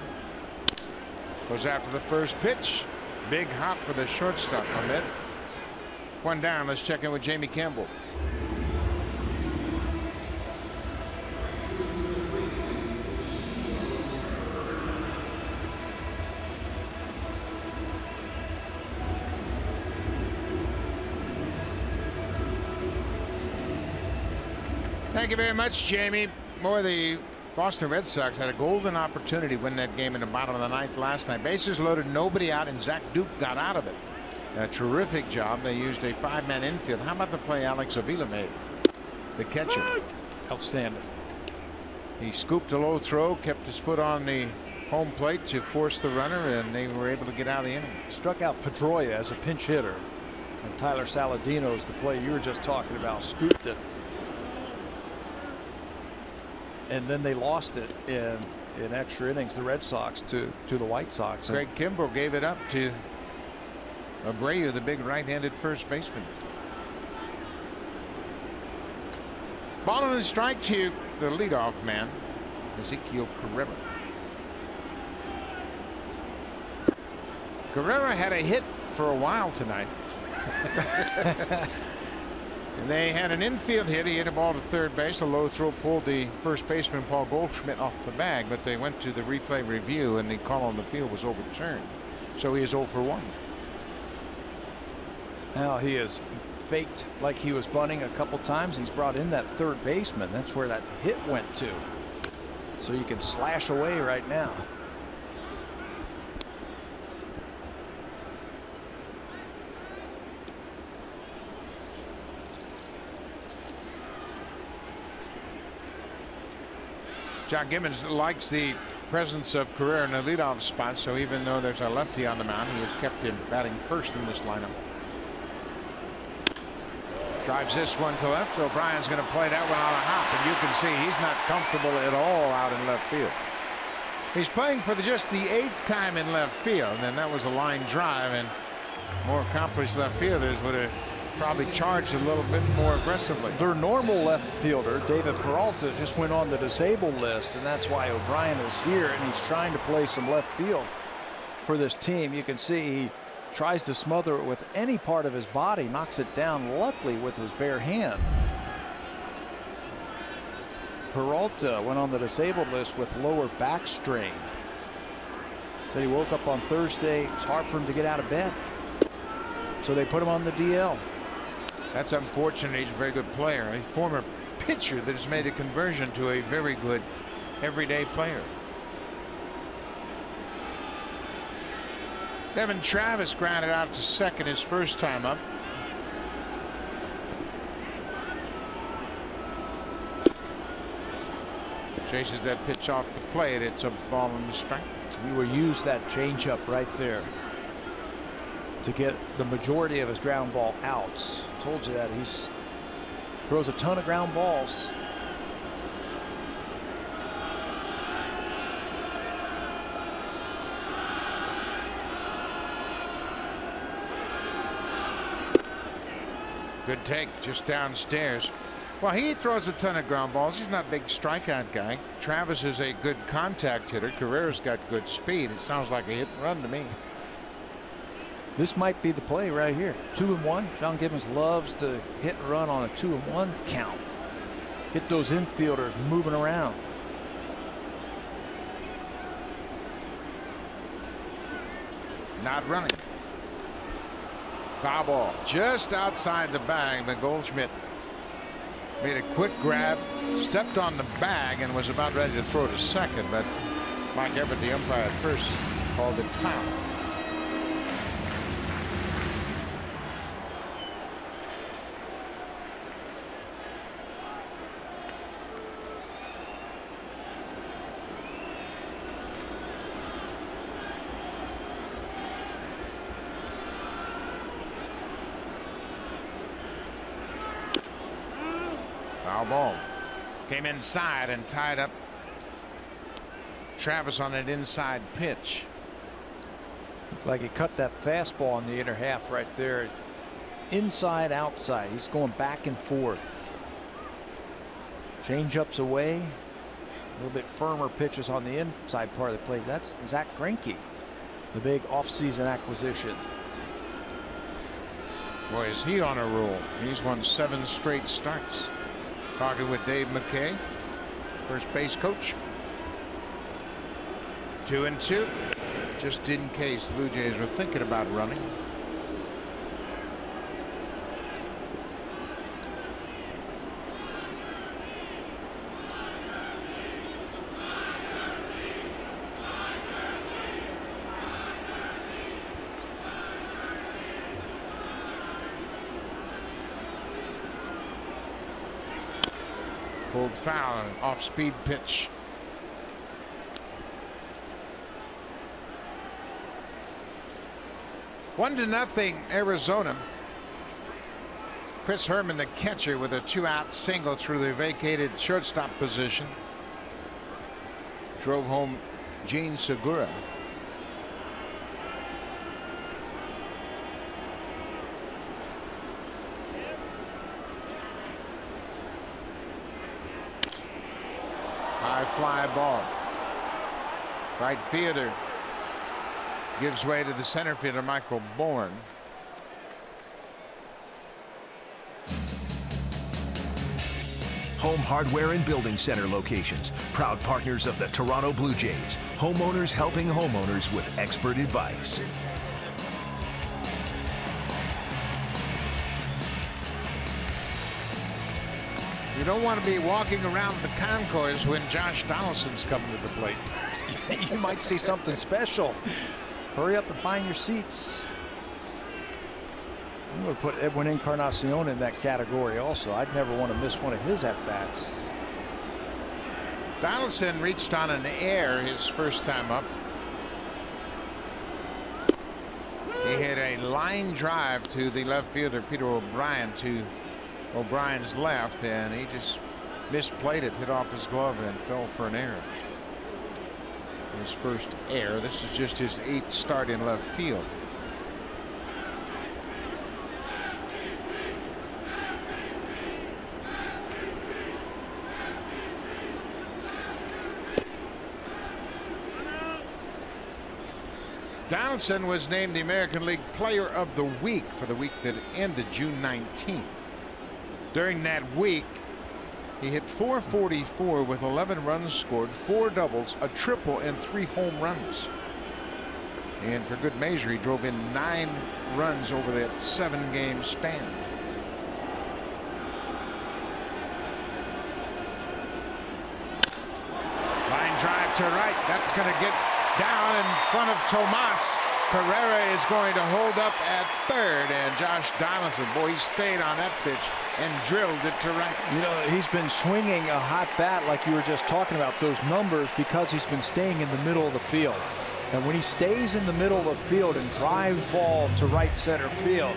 goes after the first pitch. Big hop for the shortstop. Ahmed. One down. Let's check in with Jamie Campbell. Thank you very much, Jamie. The Boston Red Sox had a golden opportunity to win that game in the bottom of the ninth last night. Bases loaded, nobody out, and Zach Duke got out of it. A terrific job. They used a 5-man infield. How about the play Alex Avila made? The catcher. Outstanding. He scooped a low throw, kept his foot on the home plate to force the runner, and they were able to get out of the inning. Struck out Pedroia as a pinch hitter. And Tyler Saladino's the play you were just talking about. Scooped it. And then they lost it in extra innings, the Red Sox to the White Sox. Greg Kimbrell gave it up to Abreu, the big right-handed first baseman. Ball and a strike to the leadoff man, Ezekiel Carrera. Carrera had a hit for a while tonight. And they had an infield hit. He hit a ball to third base. A low throw pulled the first baseman Paul Goldschmidt off the bag, but they went to the replay review and the call on the field was overturned. So he is 0 for 1. Now he has faked like he was bunting a couple times. He's brought in that third baseman. That's where that hit went to. So you can slash away right now. John Gibbons likes the presence of Carrera in the leadoff spot, so even though there's a lefty on the mound, he has kept him batting first in this lineup. Drives this one to left. O'Brien's going to play that one on a hop, and you can see he's not comfortable at all out in left field. He's playing for just the 8th time in left field, and that was a line drive, and more accomplished left fielders would have probably charged a little bit more aggressively. Their normal left fielder, David Peralta, just went on the disabled list, and that's why O'Brien is here, and he's trying to play some left field for this team. You can see he tries to smother it with any part of his body, knocks it down luckily with his bare hand. Peralta went on the disabled list with lower back strain. Said he woke up on Thursday. It was hard for him to get out of bed, so they put him on the DL. That's unfortunate. He's a very good player, a former pitcher that has made a conversion to a very good everyday player. Devin Travis grounded out to second his first time up. Chases that pitch off the plate. It's a ball on the strike. He will use that changeup right there to get the majority of his ground ball outs. Told you that. He throws a ton of ground balls. Good take just downstairs. Well, he throws a ton of ground balls. He's not a big strikeout guy. Travis is a good contact hitter. Carrera's got good speed. It sounds like a hit and run to me. This might be the play right here. 2-1. John Gibbons loves to hit and run on a 2-1 count. Get those infielders moving around. Not running. Foul ball just outside the bag, but Goldschmidt made a quick grab, stepped on the bag, and was about ready to throw to second, but Mike Everett, the umpire at first, called it foul. Foul ball. Came inside and tied up Travis on an inside pitch. Looked like he cut that fastball in the inner half right there. Inside, outside. He's going back and forth. Change-ups away. A little bit firmer pitches on the inside part of the plate. That's Zach Greinke, the big offseason acquisition. Boy, is he on a roll. He's won 7 straight starts. Talking with Dave McKay, first base coach. 2-2. Just in case the Blue Jays were thinking about running. Pulled foul, an off-speed pitch. One to nothing, Arizona. Chris Herman, the catcher, with a 2-out single through the vacated shortstop position. Drove home Gene Segura. High fly ball. Right fielder gives way to the center fielder, Michael Bourne. Home Hardware and Building Center locations, proud partners of the Toronto Blue Jays. Homeowners helping homeowners with expert advice. You don't want to be walking around the concourse when Josh Donaldson's coming to the plate. You might see something special. Hurry up and find your seats. I'm going to put Edwin Encarnacion in that category also. I'd never want to miss one of his at-bats. Donaldson reached on an air his first time up. He hit a line drive to the left fielder, Peter O'Brien, to O'Brien's left, and he just misplayed it, hit off his glove, and fell for an error. his first air. This is just his 8th start in left field. Donaldson was named the American League Player of the Week for the week that ended June 19th. During that week, he hit .444 with 11 runs scored, 4 doubles, a triple, and 3 home runs. And for good measure, he drove in 9 runs over that 7-game span. Line drive to right. That's going to get down in front of Tomas. Carrera is going to hold up at third, and Josh Donaldson, boy, he stayed on that pitch and drilled it to right. You know, he's been swinging a hot bat like you were just talking about, those numbers, because he's been staying in the middle of the field. And when he stays in the middle of the field and drives ball to right center field,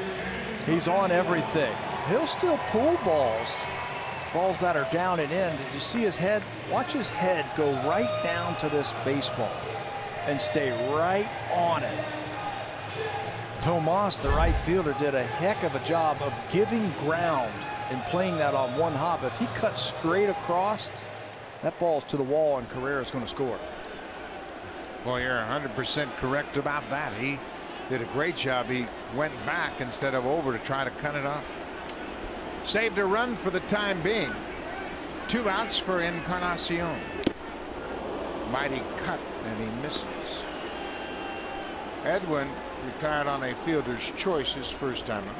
he's on everything. He'll still pull balls that are down and in. Did you see his head? Watch his head go right down to this baseball and stay right on it. Tomas, the right fielder, did a heck of a job of giving ground and playing that on one hop. If he cuts straight across, that ball's to the wall and Carrera's going to score. Well, you're 100% correct about that. He did a great job. He went back instead of over to try to cut it off. Saved a run for the time being. 2 outs for Encarnacion. Mighty cut, and he misses. Edwin retired on a fielder's choice his first time up.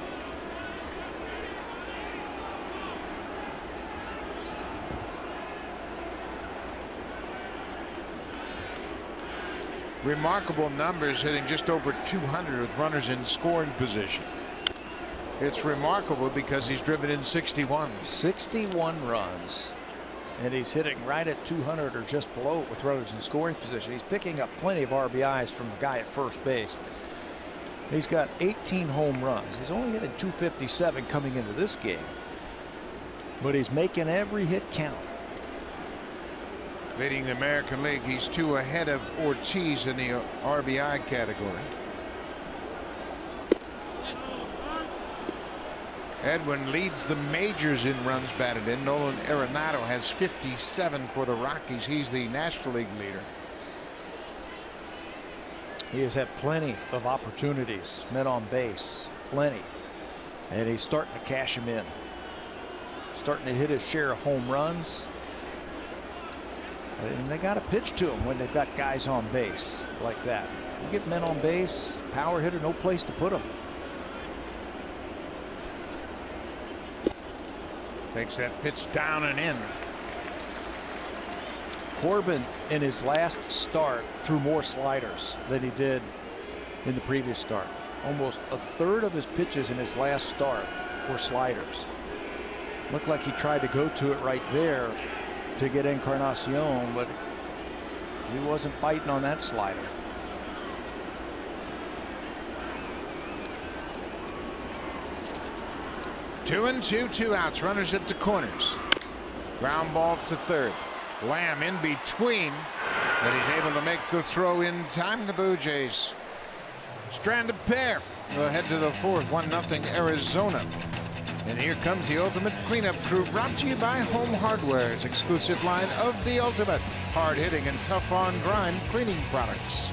Remarkable numbers, hitting just over 200 with runners in scoring position. It's remarkable because he's driven in 61. 61 runs. And he's hitting right at 200 or just below it with runners in scoring position. He's picking up plenty of RBIs from the guy at first base. He's got 18 home runs. He's only hitting .257 coming into this game, but he's making every hit count. Leading the American League, he's 2 ahead of Ortiz in the RBI category. Edwin leads the majors in runs batted in. Nolan Arenado has 57 for the Rockies. He's the National League leader. He has had plenty of opportunities, men on base, plenty, and he's starting to cash them in. Starting to hit his share of home runs, and they got to pitch to him when they've got guys on base like that. You get men on base, power hitter, no place to put them. Takes that pitch down and in. Corbin in his last start threw more sliders than he did in the previous start. Almost a third of his pitches in his last start were sliders. Looked like he tried to go to it right there to get Encarnacion, but he wasn't biting on that slider. Two and two, 2 outs. Runners at the corners. Ground ball to third. Lamb in between, but he's able to make the throw in time. The Blue Jays stranded pair. We'll head to the 4th, 1-0 Arizona. And here comes the ultimate cleanup crew, brought to you by Home Hardware's exclusive line of the ultimate hard-hitting and tough-on-grime cleaning products.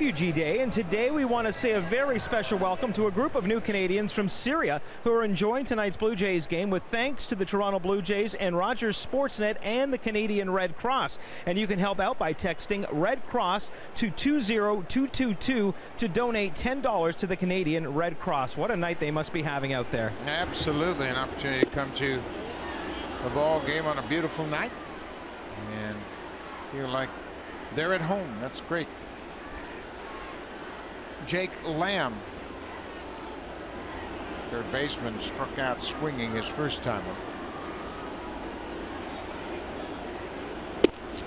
Refugee Day, and today we want to say a very special welcome to a group of new Canadians from Syria who are enjoying tonight's Blue Jays game with thanks to the Toronto Blue Jays and Rogers Sportsnet and the Canadian Red Cross. And you can help out by texting Red Cross to 20222 to donate $10 to the Canadian Red Cross. What a night they must be having out there. Absolutely, an opportunity to come to a ball game on a beautiful night and feel like they're at home. That's great. Jake Lamb, third baseman, struck out swinging his first timer.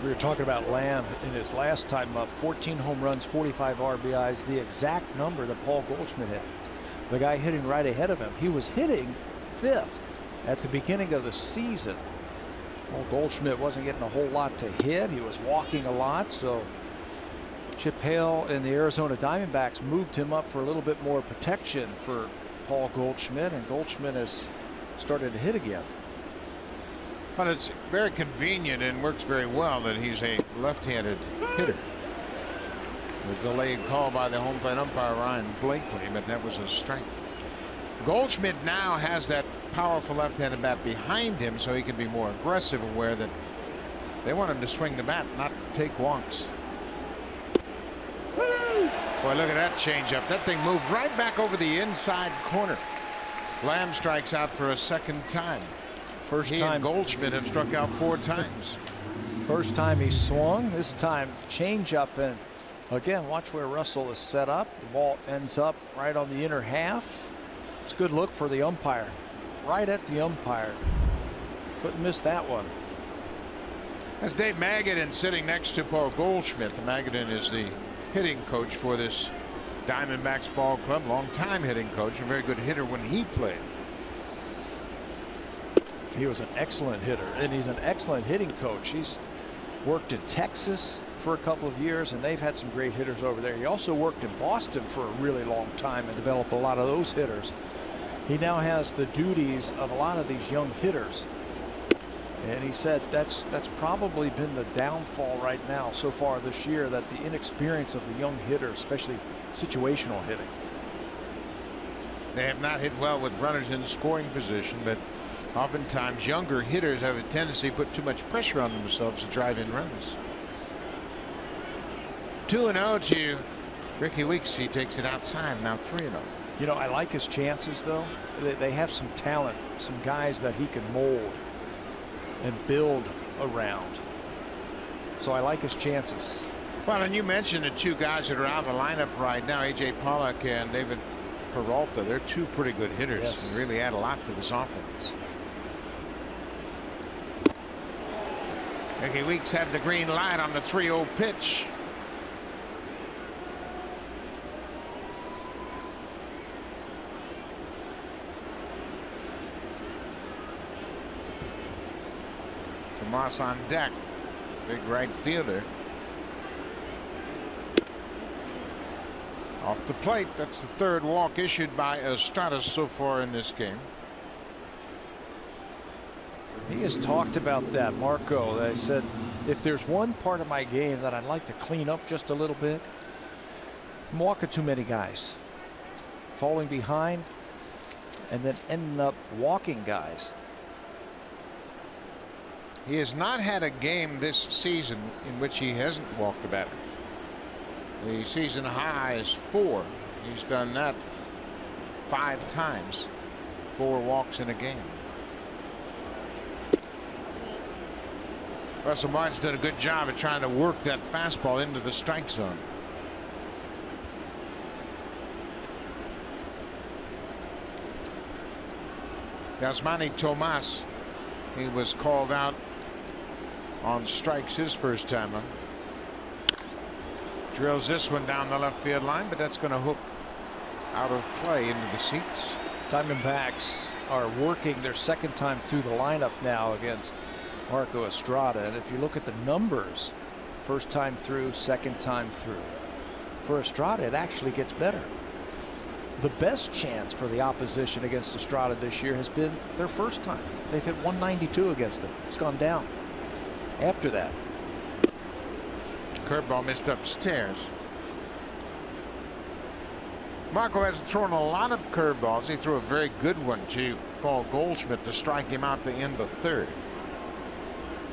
We were talking about Lamb in his last time up. 14 home runs, 45 RBIs, the exact number that Paul Goldschmidt hit. The guy hitting right ahead of him. He was hitting 5th at the beginning of the season. Paul Goldschmidt wasn't getting a whole lot to hit. He was walking a lot, so Chip Hale and the Arizona Diamondbacks moved him up for a little bit more protection for Paul Goldschmidt, and Goldschmidt has started to hit again. But it's very convenient and works very well that he's a left-handed hitter. The delayed call by the home plate umpire Ryan Blakely, but that was a strike. Goldschmidt now has that powerful left-handed bat behind him, so he can be more aggressive, aware that they want him to swing the bat, not take walks. Boy, look at that changeup. That thing moved right back over the inside corner. Lamb strikes out for a second time. He and Goldschmidt have struck out 4 times. First time he swung, this time changeup, and again, watch where Russell is set up. The ball ends up right on the inner half. It's a good look for the umpire. Right at the umpire. Couldn't miss that one. That's Dave Magadan sitting next to Paul Goldschmidt. The Magadan is the hitting coach for this Diamondbacks ball club. Long-time hitting coach, a very good hitter when he played. He was an excellent hitter, and he's an excellent hitting coach. He's worked in Texas for a couple of years, and they've had some great hitters over there. He also worked in Boston for a really long time and developed a lot of those hitters. He now has the duties of a lot of these young hitters, and he said that's probably been the downfall right now so far this year, that the inexperience of the young hitters, especially situational hitting. They have not hit well with runners in scoring position, but oftentimes younger hitters have a tendency to put too much pressure on themselves to drive in runs. 2-0 to Ricky Weeks. He takes it outside, now 3-0. You know, I like his chances, though. They have some talent, some guys that he can mold and build around. So I like his chances. Well, and you mentioned the 2 guys that are out of the lineup right now, A.J. Pollock and David Peralta. They're 2 pretty good hitters, yes, and really add a lot to this offense. Ricky Weeks had the green light on the 3-0 pitch. Tomas on deck, big right fielder. Off the plate, that's the 3rd walk issued by Estrada so far in this game. He has talked about that, Marco. They said, if there's one part of my game that I'd like to clean up just a little bit, I'm walking too many guys, falling behind, and then ending up walking guys. He has not had a game this season in which he hasn't walked a batter. The season high is 4. He's done that 5 times. 4 walks in a game. Russell Martin's done a good job of trying to work that fastball into the strike zone. Yasmani Tomas, he was called out on strikes his first time up. Drills this one down the left field line, but that's going to hook out of play into the seats. Diamondbacks are working their 2nd time through the lineup now against Marco Estrada, and if you look at the numbers, 1st time through, 2nd time through, for Estrada it actually gets better. The best chance for the opposition against Estrada this year has been their 1st time. They've hit 192 against him. It's gone down after that. Curveball missed upstairs. Marco has thrown a lot of curveballs. He threw a very good one to Paul Goldschmidt to strike him out to end the third.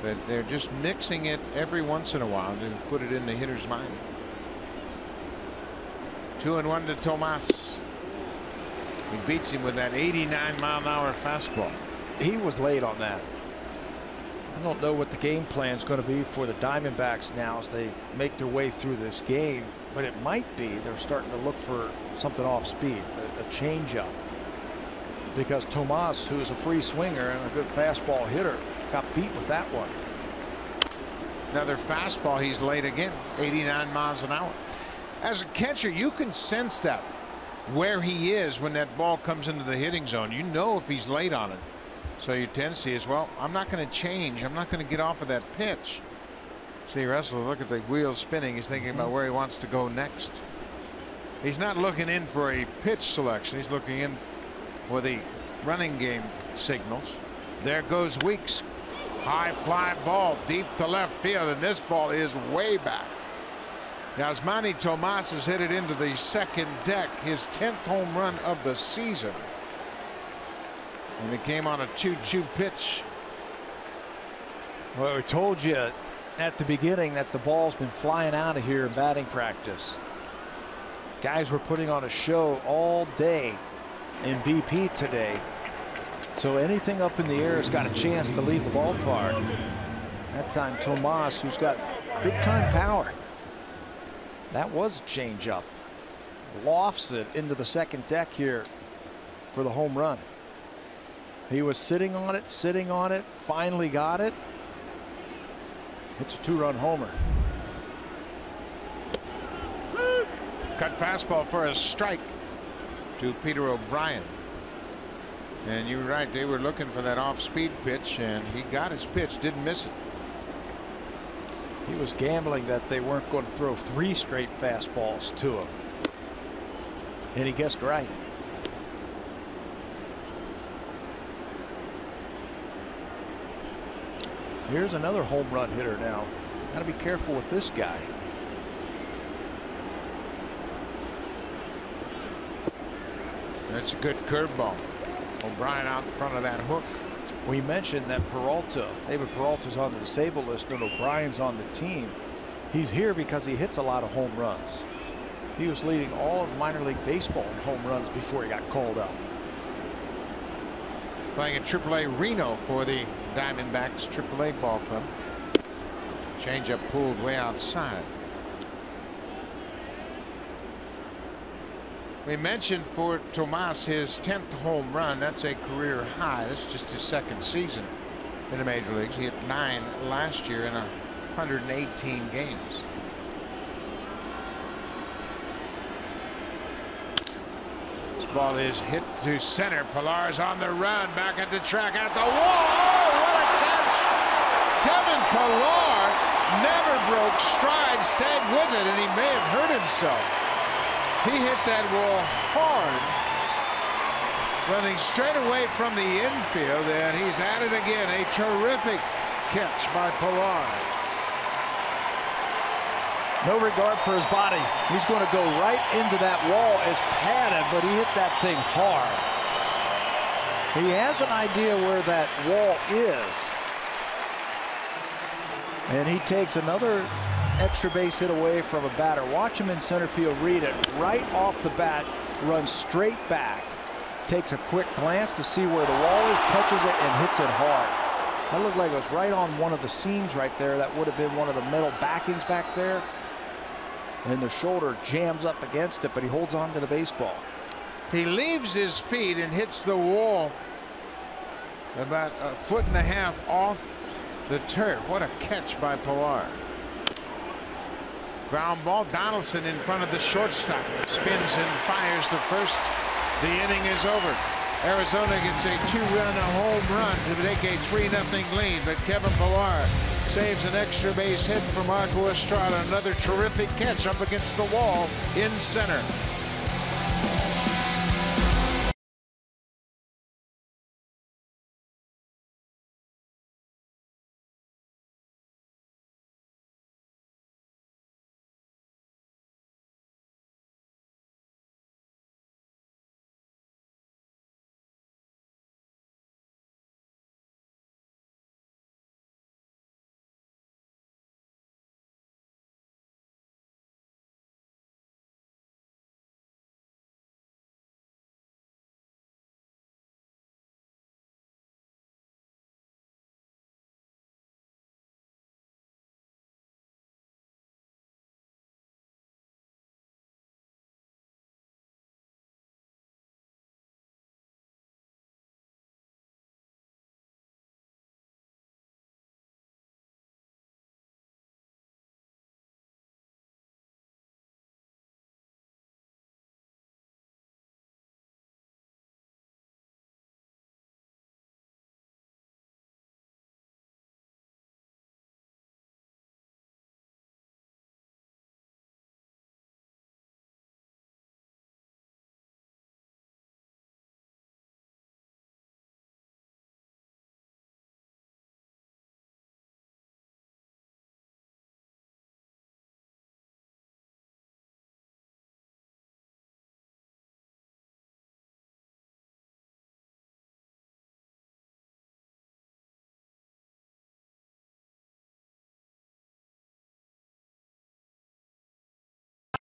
But they're just mixing it every once in a while to put it in the hitter's mind. 2-1 to Tomas. He beats him with that 89-mile-an-hour fastball. He was late on that. I don't know what the game plan is going to be for the Diamondbacks now as they make their way through this game, but it might be they're starting to look for something off speed, a changeup, because Tomas, who's a free swinger and a good fastball hitter, got beat with that one. Another fastball. He's late again. 89 miles an hour. As a catcher, you can sense that where he is when that ball comes into the hitting zone. You know if he's late on it. So your tendency is, well, I'm not going to change. I'm not going to get off of that pitch. See Russell, look at the wheels spinning. He's thinking about where he wants to go next. He's not looking in for a pitch selection. He's looking in for the running game signals. There goes Weeks. High fly ball deep to left field, and this ball is way back. Yasmani Tomas has hit it into the second deck, his 10th home run of the season. And it came on a 2-2 pitch. Well, we told you at the beginning that the ball's been flying out of here in batting practice. Guys were putting on a show all day in BP today. So anything up in the air has got a chance to leave the ballpark. That time Tomas, who's got big time power. That was a changeup. Lofts it into the second deck here for the home run. He was sitting on it, finally got it. It's a 2-run homer. Cut fastball for a strike to Peter O'Brien. And you're right, they were looking for that off-speed pitch, and he got his pitch, didn't miss it. He was gambling that they weren't going to throw 3 straight fastballs to him. And he guessed right. Here's another home run hitter now. Got to be careful with this guy. That's a good curveball. O'Brien out in front of that hook. We mentioned that David Peralta's on the disabled list, and O'Brien's on the team. He's here because he hits a lot of home runs. He was leading all of minor league baseball in home runs before he got called up. Playing at AAA Reno for the Diamondbacks AAA ball club. Changeup pulled way outside. We mentioned for Tomas his 10th home run. That's a career high. That's just his second season in the major leagues. He hit 9 last year in 118 games. This ball is hit to center. Pillar's on the run, back at the track, at the wall. Oh, what a catch! Kevin Pillar never broke stride, stayed with it, and he may have hurt himself. He hit that wall hard, running straight away from the infield, and he's at it again. A terrific catch by Pillar. No regard for his body. He's going to go right into that wall. It's padded, but he hit that thing hard. He has an idea where that wall is. And he takes another extra base hit away from a batter. Watch him in center field read it right off the bat, runs straight back, takes a quick glance to see where the wall is, catches it, and hits it hard. That looked like it was right on one of the seams right there. That would have been one of the metal backings back there. And the shoulder jams up against it, but he holds on to the baseball. He leaves his feet and hits the wall about 1.5 feet off the turf. What a catch by Pillar. Ground ball. Donaldson in front of the shortstop. Spins and fires to first. The inning is over. Arizona gets a 2-run home run to take a 3-0 lead, but Kevin Pillar saves an extra base hit for Marco Estrada. Another terrific catch up against the wall in center.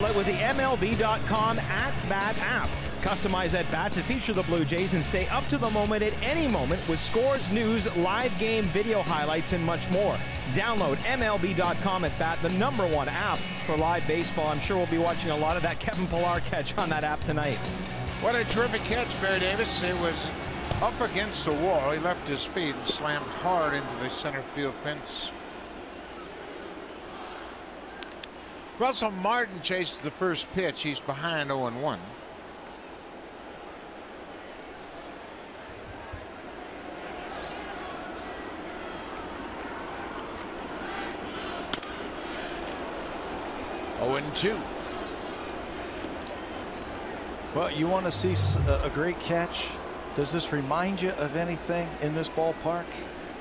With the MLB.com at-bat app. Customize at-bats to feature the Blue Jays and stay up to the moment at any moment with scores, news, live game video highlights, and much more. Download MLB.com at-bat, the #1 app for live baseball. I'm sure we'll be watching a lot of that Kevin Pillar catch on that app tonight. What a terrific catch, Barry Davis. It was up against the wall. He left his feet and slammed hard into the center field fence. Russell Martin chases the first pitch. He's behind 0-1. Well, you want to see a great catch? Does this remind you of anything in this ballpark?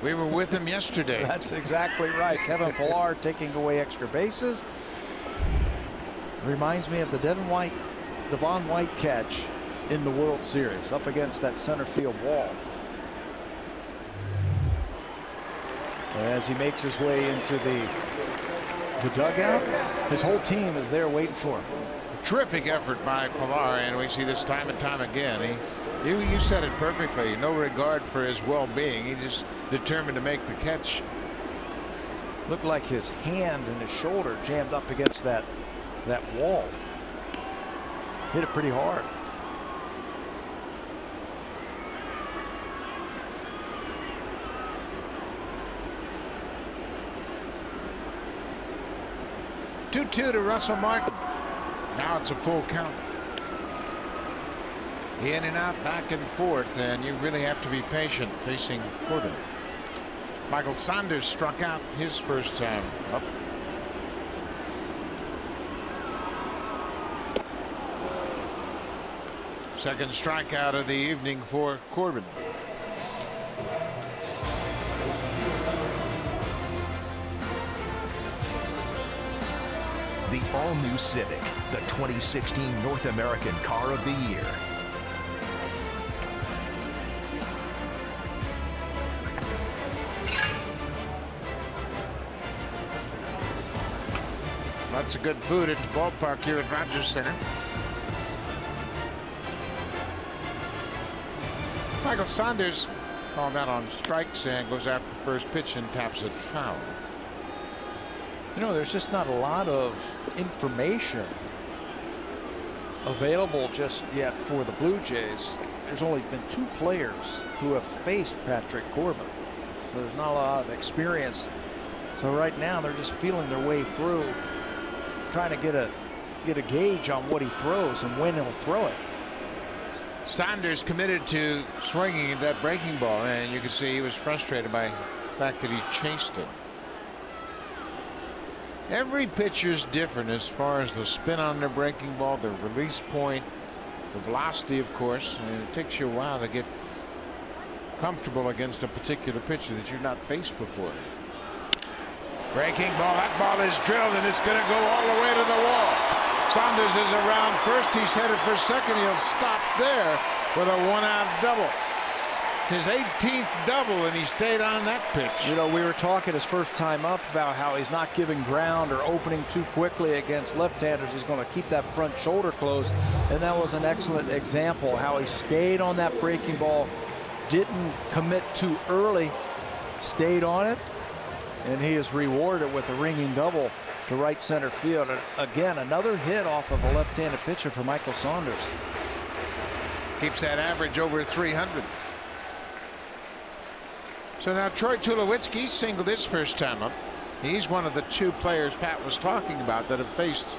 We were with him yesterday. That's exactly right. Kevin Pillar taking away extra bases. Reminds me of the Devon White catch in the World Series up against that center field wall. As he makes his way into the dugout, his whole team is there waiting for him. Terrific effort by Pillar, and we see this time and time again. You said it perfectly. No regard for his well-being. He just determined to make the catch. Looked like his hand and his shoulder jammed up against that wall. Hit it pretty hard. Two to Russell Martin. Now it's a full count. In and out, back and forth, and you really have to be patient facing Corbin. Michael Saunders struck out his first time up. Second strikeout of the evening for Corbin. The all-new Civic, the 2016 North American Car of the Year. Lots of good food at the ballpark here at Rogers Center. Michael Saunders called out on strikes and goes after the first pitch and taps it foul. You know, there's just not a lot of information available just yet for the Blue Jays. There's only been 2 players who have faced Patrick Corbin, so there's not a lot of experience. So right now they're just feeling their way through, trying to get a gauge on what he throws and when he'll throw it. Saunders committed to swinging that breaking ball, and you can see he was frustrated by the fact that he chased it. Every pitcher's different as far as the spin on their breaking ball, the release point, the velocity, of course, and it takes you a while to get comfortable against a particular pitcher that you've not faced before. Breaking ball. That ball is drilled, and it's going to go all the way to the wall. Saunders is around first. He's headed for second. He'll stop there with a 1-out double. His 18th double, and he stayed on that pitch. You know, we were talking his first time up about how he's not giving ground or opening too quickly against left-handers. He's going to keep that front shoulder closed, and that was an excellent example how he stayed on that breaking ball, didn't commit too early, stayed on it, and he is rewarded with a ringing double to right center field. And again, another hit off of a left-handed pitcher for Michael Saunders. Keeps that average over 300. So now Troy Tulowitzki singled his first time up. He's one of the 2 players Pat was talking about that have faced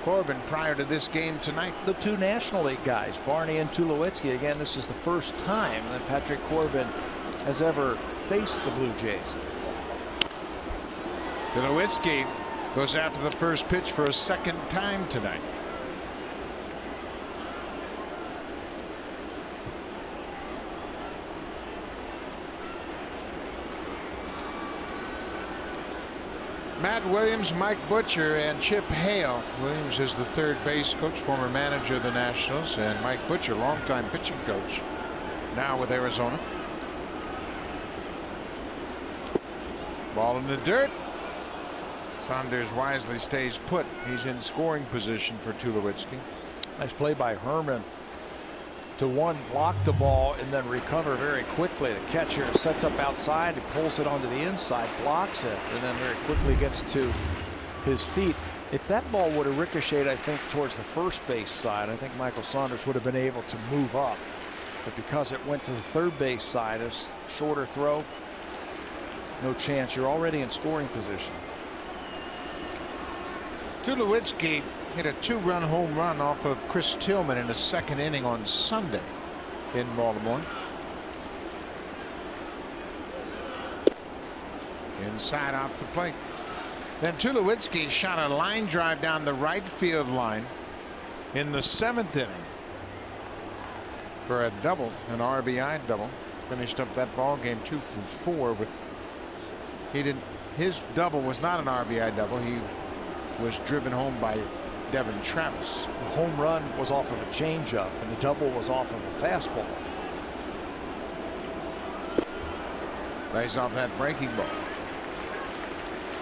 Corbin prior to this game tonight. The 2 National League guys, Barney and Tulowitzki. Again, this is the first time that Patrick Corbin has ever faced the Blue Jays. Tulowitzki goes after the first pitch for a second time tonight. Matt Williams, Mike Butcher, and Chip Hale. Williams is the third base coach, former manager of the Nationals, and Mike Butcher, longtime pitching coach, now with Arizona. Ball in the dirt. Saunders wisely stays put. He's in scoring position for Tulowitzki. Nice play by Herman to block the ball and then recover very quickly. The catcher sets up outside, he pulls it onto the inside, blocks it, and then very quickly gets to his feet. If that ball would have ricocheted, I think, towards the first base side, I think Michael Saunders would have been able to move up. But because it went to the third base side, a shorter throw, no chance. You're already in scoring position. Tulowitzki hit a 2-run home run off of Chris Tillman in the second inning on Sunday in Baltimore. Inside off the plate. Then Tulowitzki shot a line drive down the right field line in the 7th inning for a double, an RBI double. Finished up that ball game 2 for 4 with his double was not an RBI double. He was driven home by Devin Travis. The home run was off of a changeup and the double was off of a fastball. Lays off that breaking ball.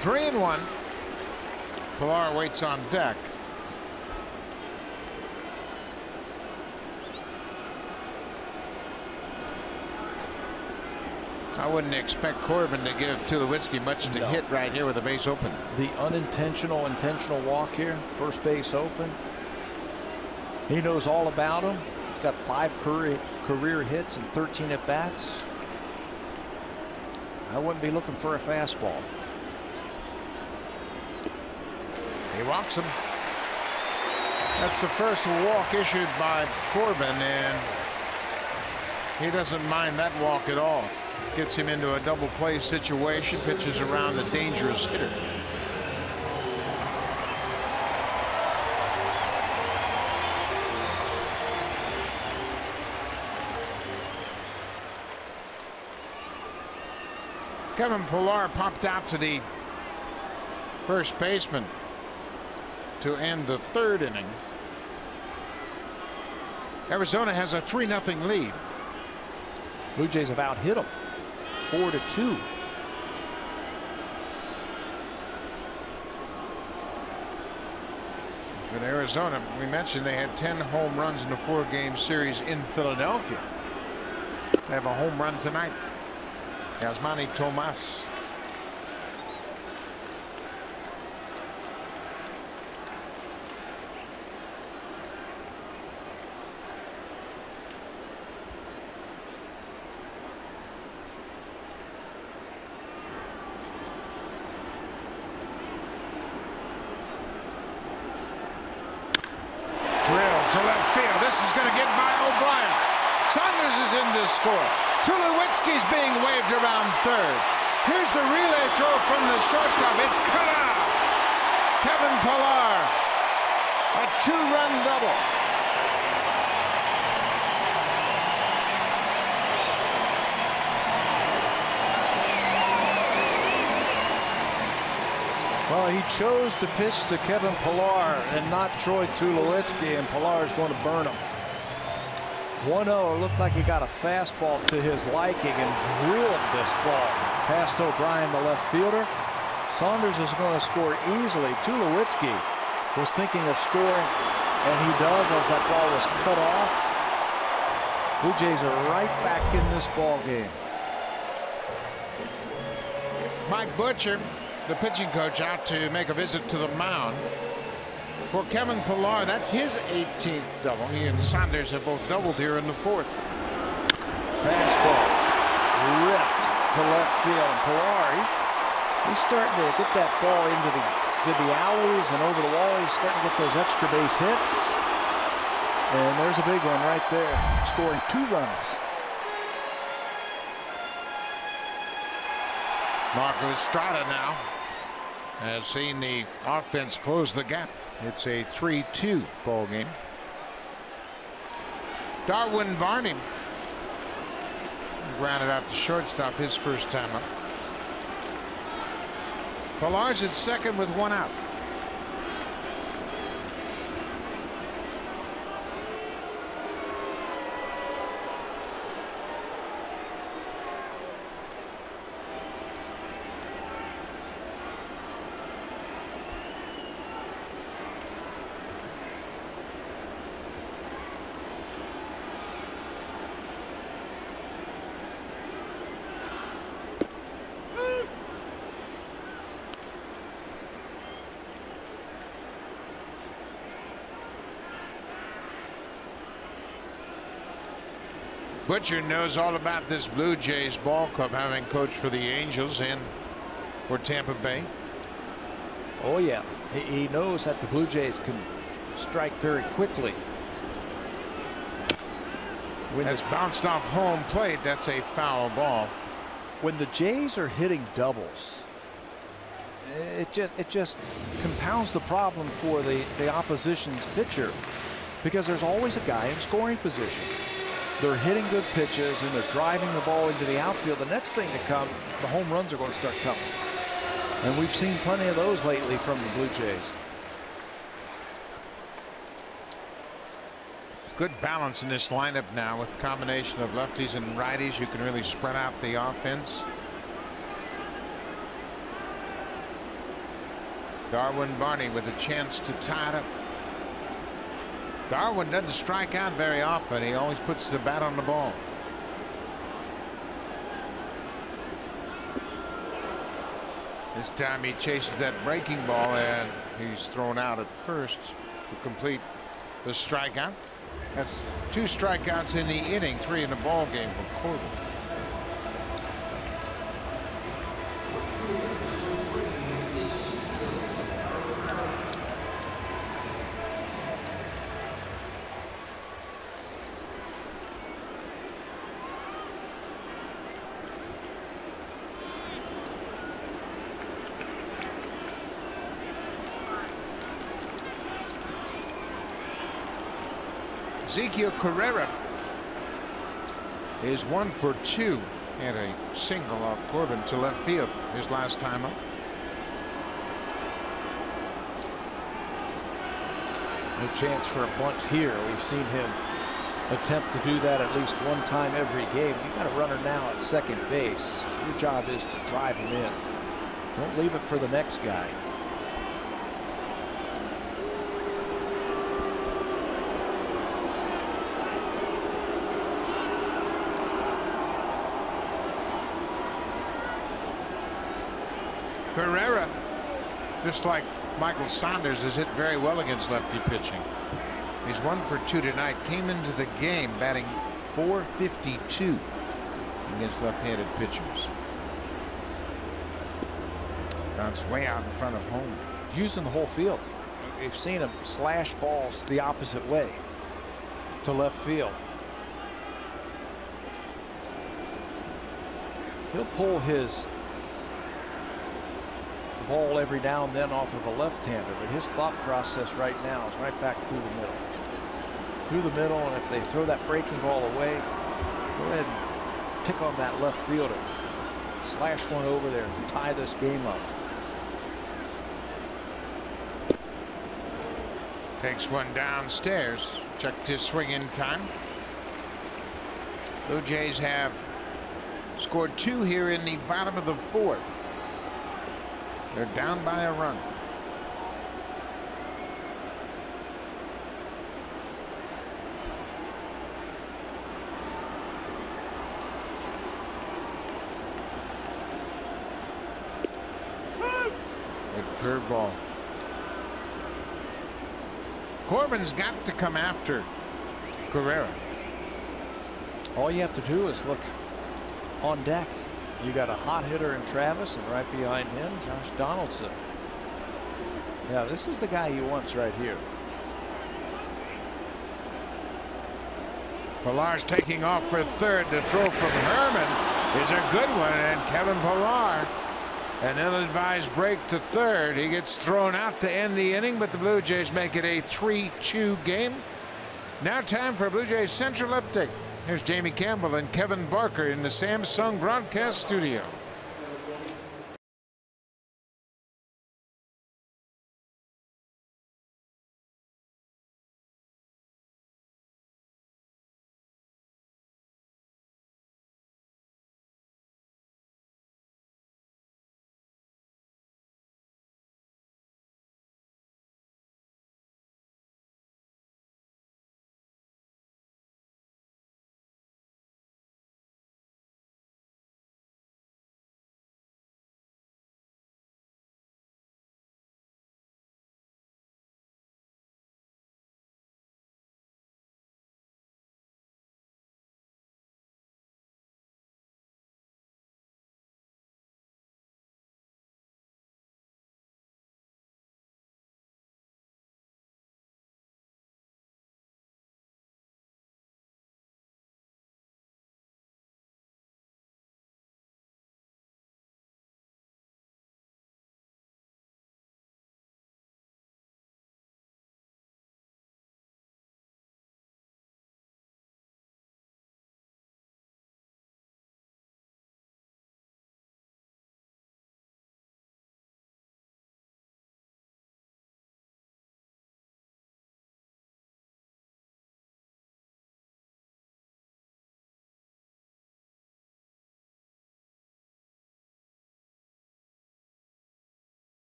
3-1. Pilar waits on deck. I wouldn't expect Corbin to give Tulowitzki much to hit right here with the base open. The intentional walk here, first base open. He knows all about him. He's got 5 career hits and 13 at bats. I wouldn't be looking for a fastball. He walks him. That's the first walk issued by Corbin, and he doesn't mind that walk at all. Gets him into a double play situation, pitches around the dangerous hitter. Kevin Pilar popped out to the first baseman to end the 3rd inning. Arizona has a 3-0 lead. Blue Jays have out hit them 4-2. But Arizona, we mentioned they had 10 home runs in a 4-game series in Philadelphia. They have a home run tonight. Yasmani Tomas. To left field. This is going to get by O'Brien. Saunders is in to score. Tulowitzki's being waved around third. Here's the relay throw from the shortstop. It's cut out. Kevin Pilar, a 2-run double. Well, he chose to pitch to Kevin Pilar and not Troy Tulowitzki, and Pilar is going to burn him. 1-0. Looked like he got a fastball to his liking and drilled this ball past O'Brien, the left fielder. Saunders is going to score easily. Tulowitzki was thinking of scoring, and he does as that ball was cut off. Blue Jays are right back in this ball game. Mike Butcher, the pitching coach, out to make a visit to the mound. For Kevin Pilar, that's his 18th double. He and Saunders have both doubled here in the 4th. Fastball ripped to left field. And Pilar, he's starting to get that ball into the alleys and over the wall. He's starting to get those extra base hits. And there's a big one right there, scoring 2 runs. Marco Estrada now has seen the offense close the gap. It's a 3-2 ball game. Darwin Barney grounded out to shortstop his first time up. Pilar's at second with 1 out. Butcher knows all about this Blue Jays ball club, having coached for the Angels and for Tampa Bay. Oh yeah, he knows that the Blue Jays can strike very quickly. That's bounced off home plate. That's a foul ball. When the Jays are hitting doubles, it just compounds the problem for the opposition's pitcher, because there's always a guy in scoring position. They're hitting good pitches and they're driving the ball into the outfield. The next thing to come, the home runs are going to start coming. And we've seen plenty of those lately from the Blue Jays. Good balance in this lineup now with a combination of lefties and righties. You can really spread out the offense. Darwin Barney with a chance to tie it up. Darwin doesn't strike out very often. He always puts the bat on the ball. This time he chases that breaking ball and he's thrown out at first to complete the strikeout. That's 2 strikeouts in the inning, 3 in the ball game for Corbin. Ezekiel Carrera is 1 for 2. He had a single off Corbin to left field his last time up. No chance for a bunt here. We've seen him attempt to do that at least one time every game. You got a runner now at second base. Your job is to drive him in. Don't leave it for the next guy. Carrera, just like Michael Saunders, has hit very well against lefty pitching. He's 1 for 2 tonight. Came into the game batting .452 against left-handed pitchers. Bounced way out in front of home. Using the whole field. We've seen him slash balls the opposite way to left field. He'll pull his ball every now and then off of a left-hander, but his thought process right now is right back through the middle. Through the middle, and if they throw that breaking ball away, go ahead and pick on that left fielder. Slash one over there to tie this game up. Takes one downstairs. Checked his swing in time. Blue Jays have scored 2 here in the bottom of the 4th. They're down by a run. Good curveball. Corbin's got to come after Carrera. All you have to do is look on deck. You got a hot hitter in Travis, and right behind him, Josh Donaldson. Yeah, this is the guy he wants right here. Pillar's taking off for third. The throw from Herman is a good one, and Kevin Pillar, an ill-advised break to third. He gets thrown out to end the inning, but the Blue Jays make it a 3-2 game. Now time for Blue Jays Central Update. Here's Jamie Campbell and Kevin Barker in the Samsung broadcast studio.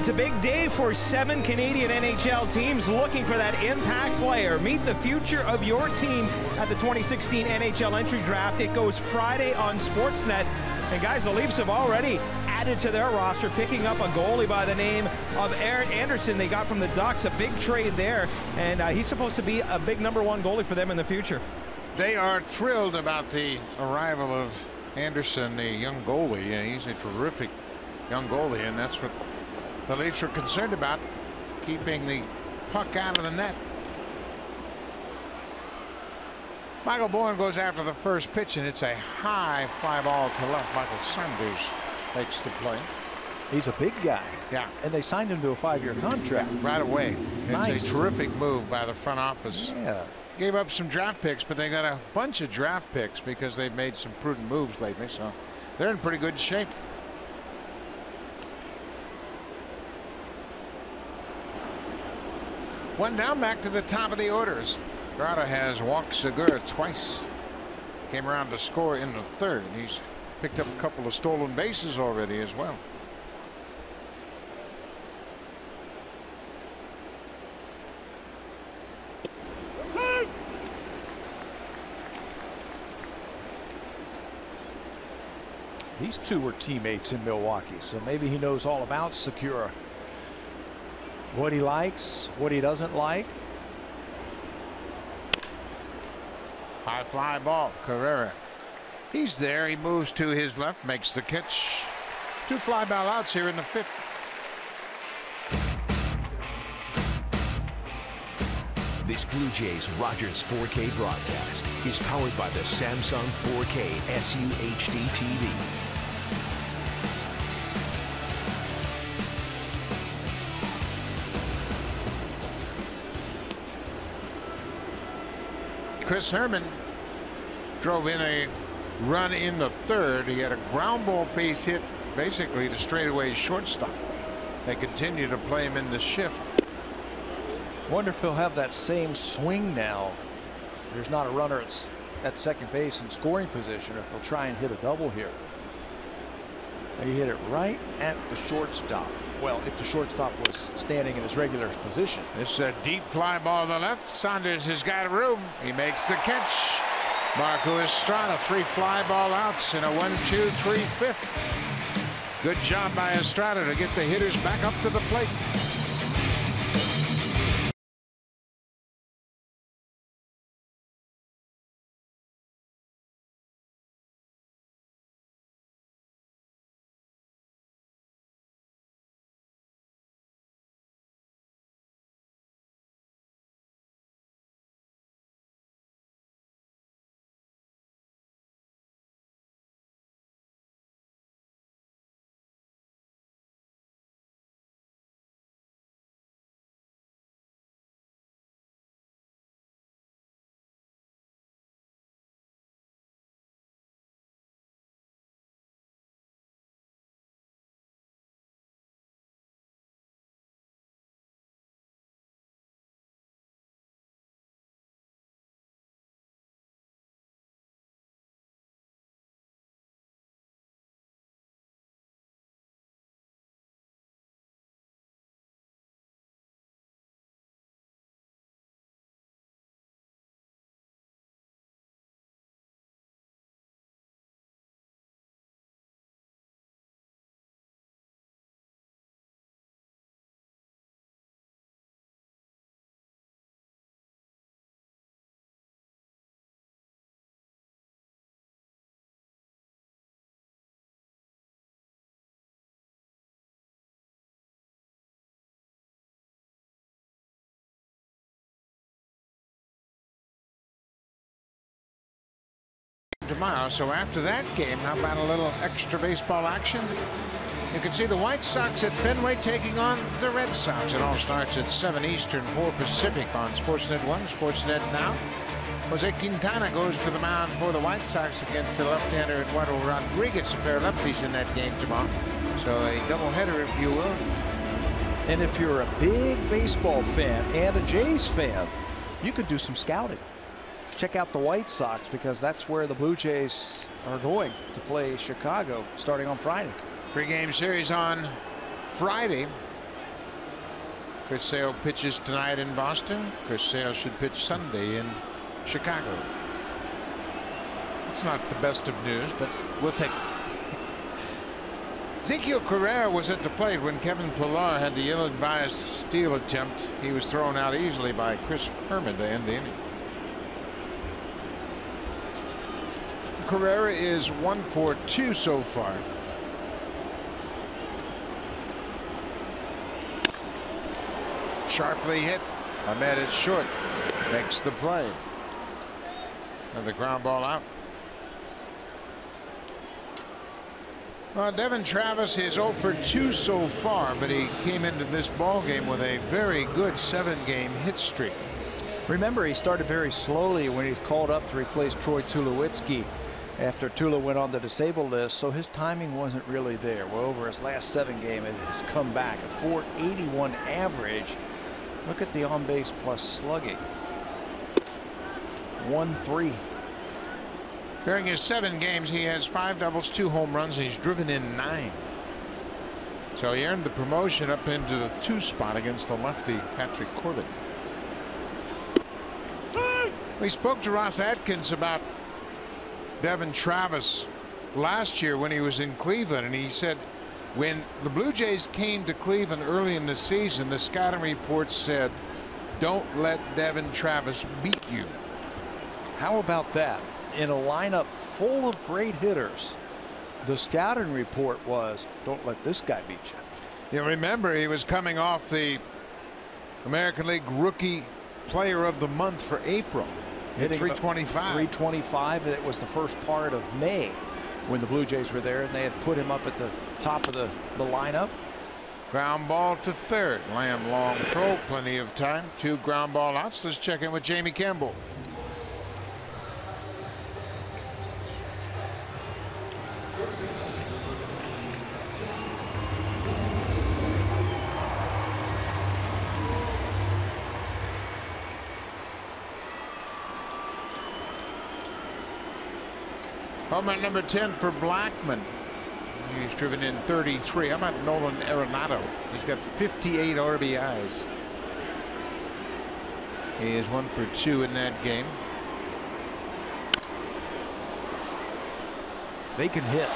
It's a big day for 7 Canadian NHL teams looking for that impact player. Meet the future of your team at the 2016 NHL entry draft. It goes Friday on Sportsnet. And guys, the Leafs have already added to their roster, picking up a goalie by the name of Aaron Anderson they got from the Ducks. A big trade there, and he's supposed to be a big #1 goalie for them in the future. They are thrilled about the arrival of Anderson, the young goalie. He's a terrific young goalie, and that's what the Leafs are concerned about, keeping the puck out of the net. Michael Bourne goes after the first pitch, and it's a high fly ball to left. Michael Sanders makes the play. He's a big guy. Yeah. And they signed him to a 5-year contract. Right away. Nice. It's a terrific move by the front office. Yeah. Gave up some draft picks, but they got a bunch of draft picks because they've made some prudent moves lately, so they're in pretty good shape. One down, back to the top of the orders. Grada has walked Segura twice. Came around to score in the third. He's picked up a couple of stolen bases already as well. These two were teammates in Milwaukee, so maybe he knows all about Segura. What he likes, what he doesn't like. High fly ball. Carrera. He's there. He moves to his left, makes the catch. 2 fly ball outs here in the 5th. This Blue Jays Rogers 4K broadcast is powered by the Samsung 4K SUHD TV. Chris Herman drove in a run in the 3rd. He had a ground ball base hit basically to straightaway shortstop. They continue to play him in the shift. Wonder if he'll have that same swing now. There's not a runner at second base in scoring position, or if he'll try and hit a double here. And he hit it right at the shortstop. Well, if the shortstop was standing in his regular position. This is a deep fly ball to the left. Saunders has got room. He makes the catch. Marco Estrada, 3 fly ball outs in a 1-2-3 5th. Good job by Estrada to get the hitters back up to the plate. Tomorrow, so after that game, how about a little extra baseball action? You can see the White Sox at Fenway taking on the Red Sox. It all starts at 7 Eastern, 4 Pacific on Sportsnet 1, Sportsnet Now. Jose Quintana goes to the mound for the White Sox against the left-hander Eduardo Rodriguez. A pair of lefties in that game tomorrow. So a doubleheader, if you will. And if you're a big baseball fan and a Jays fan, you could do some scouting. Check out the White Sox, because that's where the Blue Jays are going to play Chicago starting on Friday. 3-game series on Friday. Chris Sale pitches tonight in Boston. Chris Sale should pitch Sunday in Chicago. It's not the best of news, but we'll take it. Ezekiel Carrera was at the plate when Kevin Pillar had the ill-advised steal attempt. He was thrown out easily by Chris Herman to end the inning. Carrera is 1 for 2 so far. Sharply hit. Ahmed is short. Makes the play. And the ground ball out. Well, Devin Travis is 0 for 2 so far, but he came into this ball game with a very good 7-game hit streak. Remember, he started very slowly when he was called up to replace Troy Tulowitzki after Tula went on the disabled list, so his timing wasn't really there. Well, over his last 7 games, it has come back. A 481 average. Look at the on-base plus slugging. 1-3. During his 7 games, he has 5 doubles, 2 home runs, and he's driven in 9. So he earned the promotion up into the 2 spot against the lefty Patrick Corbin. We spoke to Ross Atkins about Devin Travis last year when he was in Cleveland, and he said when the Blue Jays came to Cleveland early in the season, the scouting report said, don't let Devin Travis beat you. How about that? In a lineup full of great hitters, the scouting report was, don't let this guy beat you. You remember, he was coming off the American League Rookie Player of the Month for April. Hitting 325. 325. It was the first part of May when the Blue Jays were there, and they had put him up at the top of the lineup. Ground ball to third. Lamb long throw. Plenty of time. 2 ground ball outs. Let's check in with Jamie Campbell. Home run number 10 for Blackman. He's driven in 33. How about Nolan Arenado? He's got 58 RBIs. He is 1 for 2 in that game. They can hit.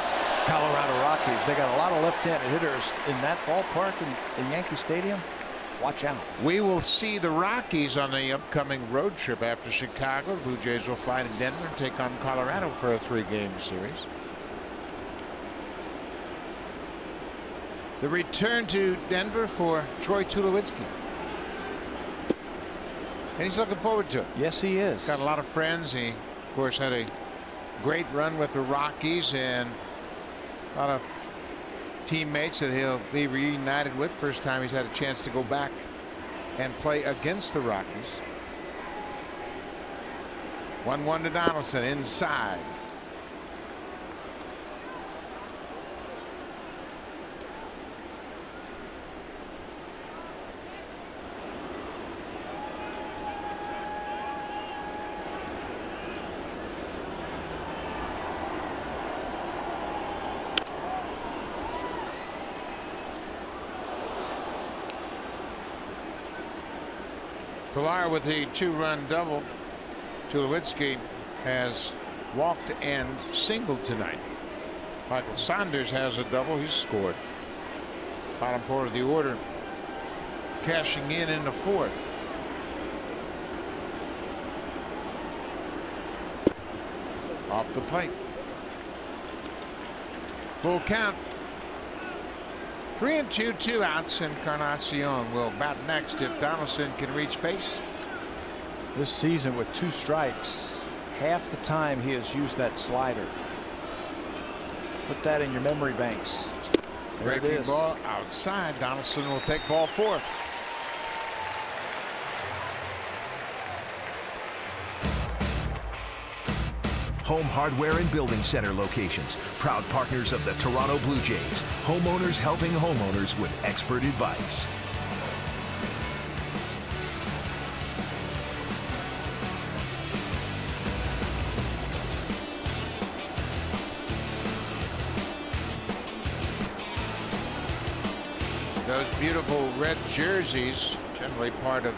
Colorado Rockies. They got a lot of left-handed hitters in that ballpark in Yankee Stadium. Watch out. We will see the Rockies on the upcoming road trip after Chicago. Blue Jays will fly to Denver and take on Colorado for a 3-game series. The return to Denver for Troy Tulowitzki. And he's looking forward to it. Yes, he is. He's got a lot of friends. He, of course, had a great run with the Rockies and a lot of teammates that he'll be reunited with. First time he's had a chance to go back and play against the Rockies. 1-1 to Donaldson inside. Pillar with a 2-run double. Tulowitzki has walked and singled tonight. Michael Saunders has a double. He's scored. Bottom part of the order. Cashing in the 4th. Off the plate. Full count. 3-2, 2 outs, and Encarnacion will bat next if Donaldson can reach base. This season with 2 strikes, half the time he has used that slider. Put that in your memory banks. There it Breaking is. ball outside. Donaldson will take ball 4. Home Hardware and Building Center locations. Proud partners of the Toronto Blue Jays. Homeowners helping homeowners with expert advice. Those beautiful red jerseys, generally part of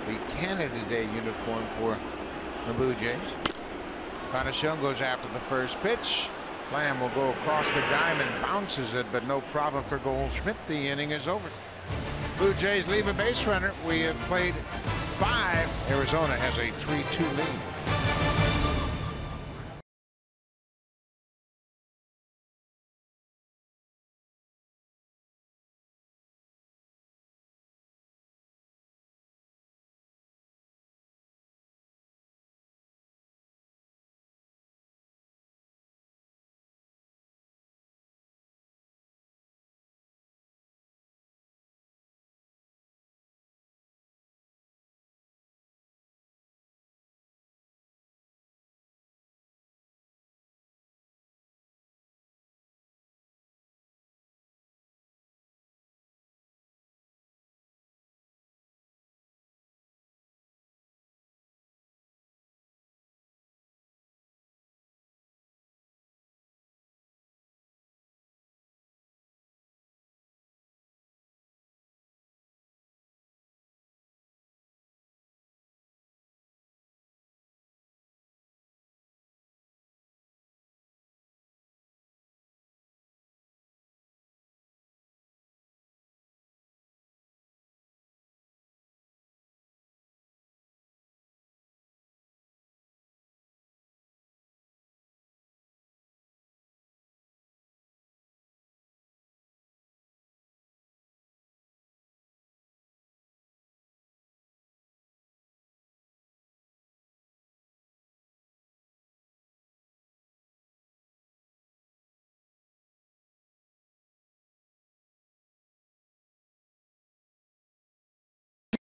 the Canada Day uniform for the Blue Jays. Conachon goes after the first pitch. Lamb will go across the diamond, bounces it, but no problem for Goldschmidt. The inning is over. Blue Jays leave a base runner. We have played 5. Arizona has a 3-2 lead.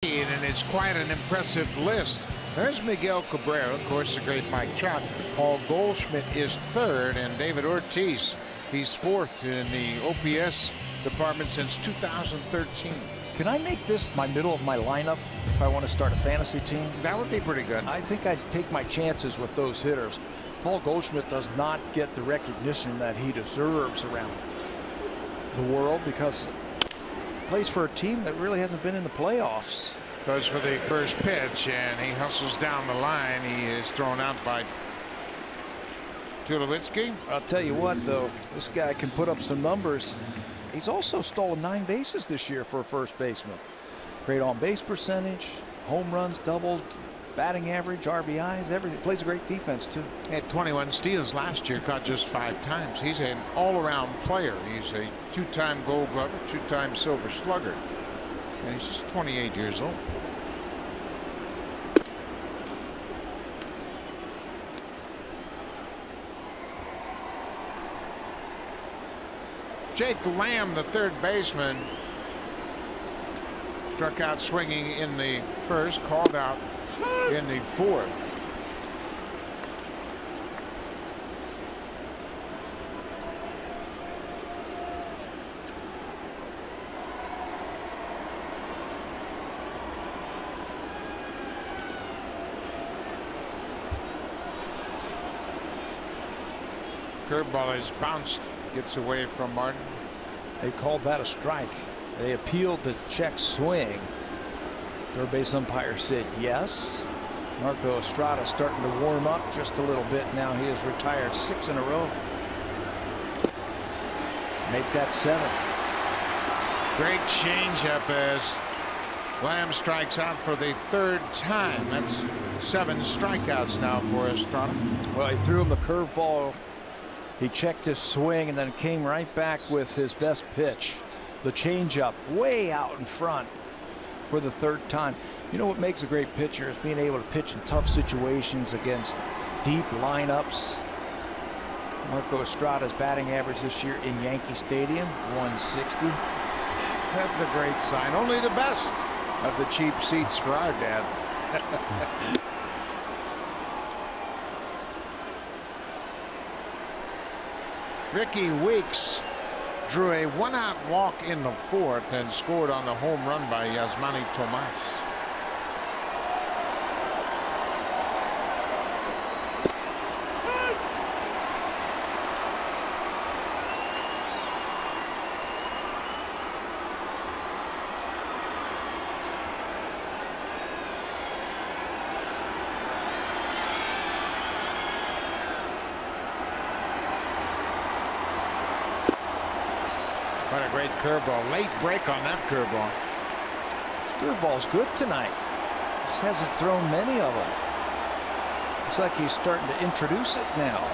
And it's quite an impressive list. There's Miguel Cabrera, of course, the great Mike Trout. Paul Goldschmidt is 3rd, and David Ortiz, he's 4th in the OPS department since 2013. Can I make this my middle of my lineup if I want to start a fantasy team? That would be pretty good. I think I'd take my chances with those hitters. Paul Goldschmidt does not get the recognition that he deserves around the world because he plays for a team that really hasn't been in the playoffs. Goes for the first pitch, and he hustles down the line. He is thrown out by Tulowitzki. I'll tell you what, though, this guy can put up some numbers. He's also stolen 9 bases this year for a first baseman. Great on-base percentage, home runs, doubles, batting average, RBIs, everything. Plays a great defense, too. He had 21 steals last year, caught just 5 times. He's an all-around player. He's a 2-time Gold Glover, 2-time Silver Slugger. And he's just 28 years old. Jake Lamb, the 3rd baseman, struck out swinging in the first, called out in the 4th. Curveball is bounced, gets away from Martin. They called that a strike. They appealed the check swing. Third base umpire said yes. Marco Estrada starting to warm up just a little bit now. He has retired 6 in a row. Make that 7. Great changeup as Lamb strikes out for the 3rd time. That's 7 strikeouts now for Estrada. Well, he threw him the curveball. He checked his swing and then came right back with his best pitch. The changeup way out in front for the 3rd time. You know what makes a great pitcher is being able to pitch in tough situations against deep lineups. Marco Estrada's batting average this year in Yankee Stadium, 160. That's a great sign. Only the best of the cheap seats for our dad. Ricky Weeks drew a 1-out walk in the 4th and scored on the home run by Yasmani Tomas. What a great curveball. Late break on that curveball. Curveball's good tonight. Just hasn't thrown many of them. Looks like he's starting to introduce it now.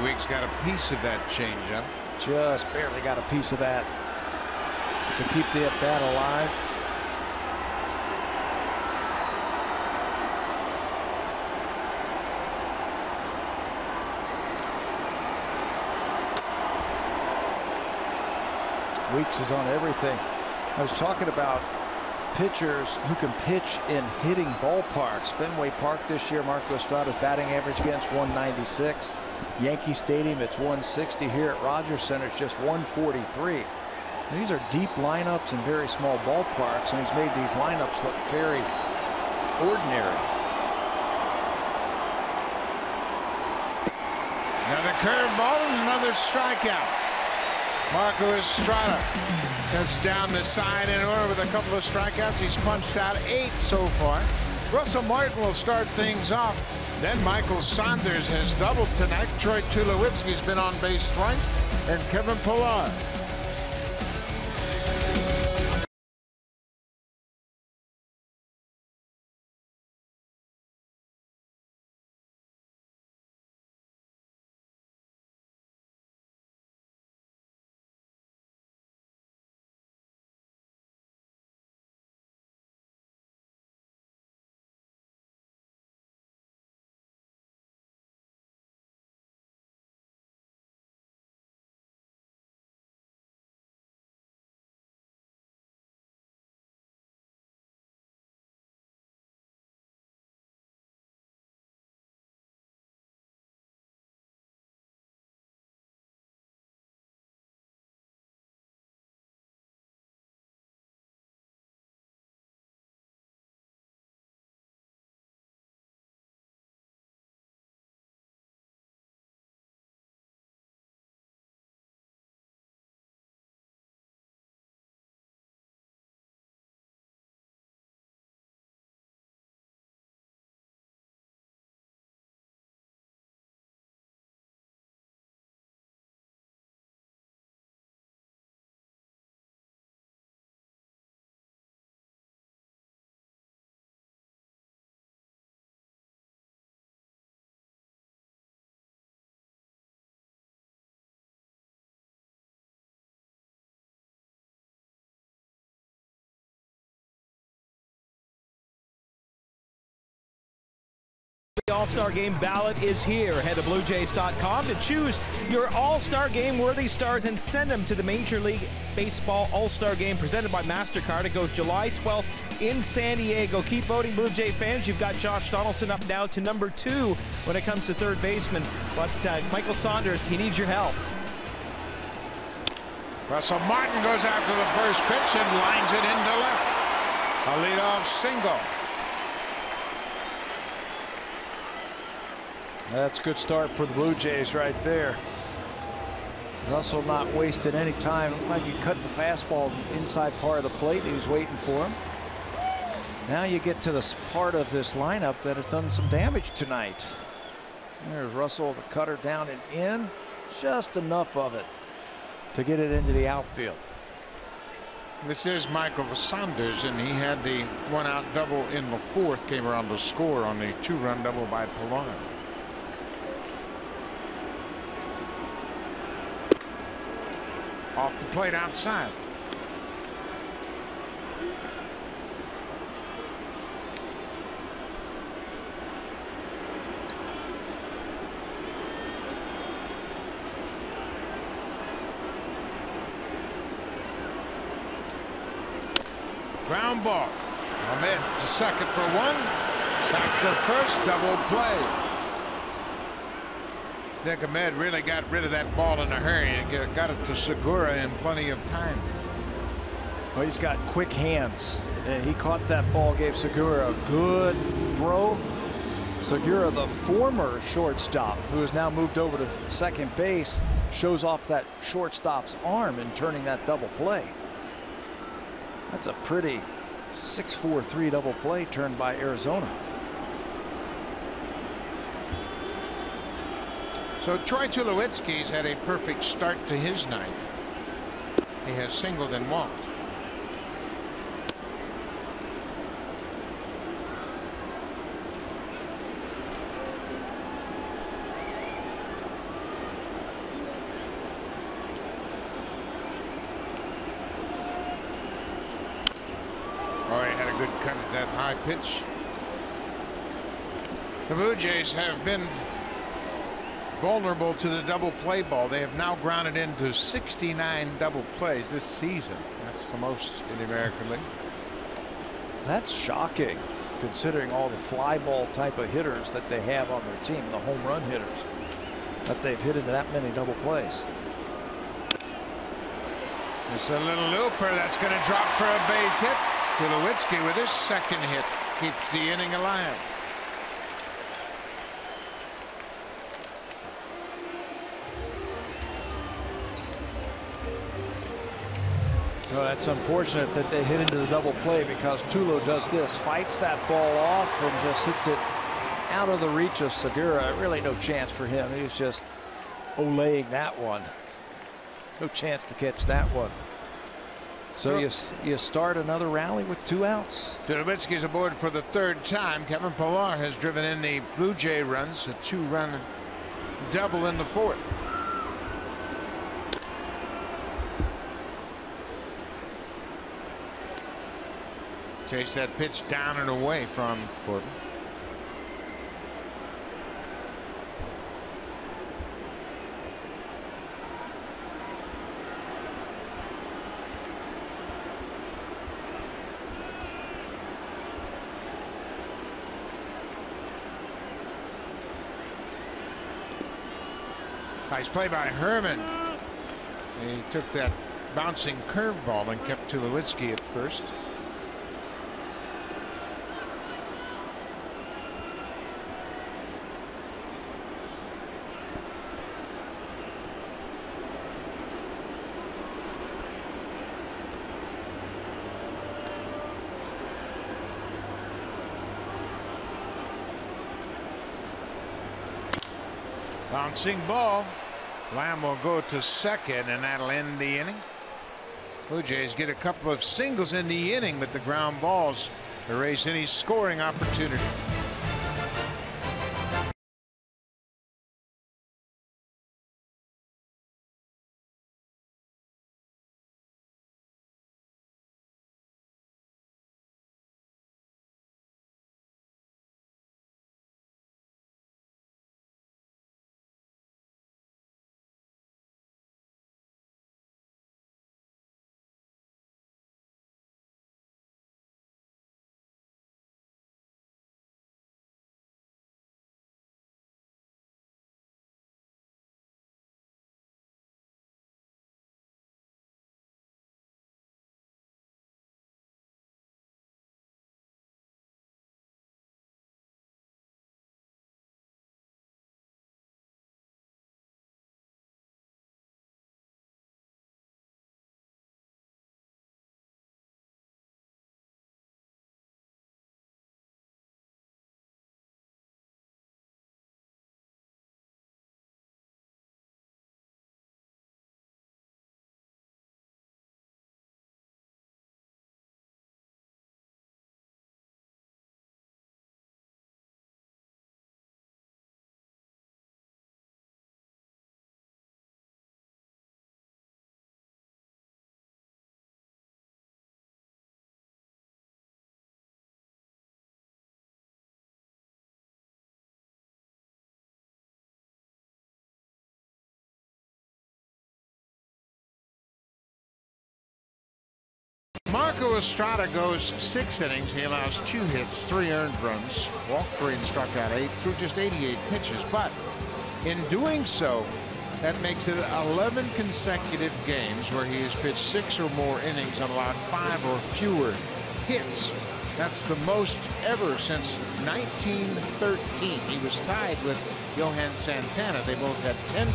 Weeks got a piece of that changeup. Just barely got a piece of that to keep the at bat alive. Weeks is on everything. I was talking about pitchers who can pitch in hitting ballparks. Fenway Park this year, Marco Estrada's batting average against 196. Yankee Stadium, it's 160. Here at Rogers Center, it's just 143. These are deep lineups in very small ballparks, and he's made these lineups look very ordinary. Another curveball and another strikeout. Marco Estrada sets down the side in order with a couple of strikeouts. He's punched out 8 so far. Russell Martin will start things off. Then Michael Saunders has doubled tonight. Troy Tulowitzki's been on base twice, and Kevin Pillar. The All-Star Game ballot is here. Head to BlueJays.com to choose your All-Star Game worthy stars and send them to the Major League Baseball All-Star Game presented by MasterCard. It goes July 12th in San Diego. Keep voting, Blue Jay fans. You've got Josh Donaldson up now to number 2 when it comes to third baseman. But Michael Saunders, he needs your help. Russell Martin goes after the first pitch and lines it into left. A leadoff single. That's a good start for the Blue Jays right there. Russell not wasting any time. Looked like he cut the fastball inside part of the plate. He was waiting for him. Now you get to this part of this lineup that has done some damage tonight. There's Russell, the cutter down and in. Just enough of it to get it into the outfield. This is Michael Saunders, and he had the one-out double in the 4th. Came around to score on the 2-run double by Pillar. Off the plate outside. Ground ball. Ahmed to second for 1. Back to first, double play. Nick Ahmed really got rid of that ball in a hurry and got it to Segura in plenty of time. Well, he's got quick hands. And he caught that ball, gave Segura a good throw. Segura, the former shortstop, who has now moved over to second base, shows off that shortstop's arm in turning that double play. That's a pretty 6-4-3 double play turned by Arizona. So Troy Tulowitzki's had a perfect start to his night. He has singled and walked. Oh, he had a good cut at that high pitch. The Blue Jays have been vulnerable to the double play ball. They have now grounded into 69 double plays this season. That's the most in the American League. That's shocking, considering all the fly ball type of hitters that they have on their team, the home run hitters, that they've hit into that many double plays. It's a little looper that's going to drop for a base hit. Tulowitzki with his second hit keeps the inning alive. Well, that's unfortunate that they hit into the double play, because Tulo does this, fights that ball off and just hits it out of the reach of Segura. Really no chance for him. He was just olaying that one. No chance to catch that one. So you start another rally with 2 outs. Tulowitzki's aboard for the 3rd time. Kevin Pillar has driven in the Blue Jay runs, a 2-run double in the 4th. Chase that pitch down and away from Gordon. Nice play by Herman. He took that bouncing curveball and kept Tulowitzki at first. Bouncing ball. Lamb will go to second, and that'll end the inning. Blue Jays get a couple of singles in the inning, but the ground balls erase any scoring opportunity. Marco Estrada goes 6 innings. He allows 2 hits, 3 earned runs, walked 3 and struck out 8 through just 88 pitches. But in doing so, that makes it 11 consecutive games where he has pitched 6 or more innings and allowed 5 or fewer hits. That's the most ever since 1913. He was tied with Johan Santana. They both had 10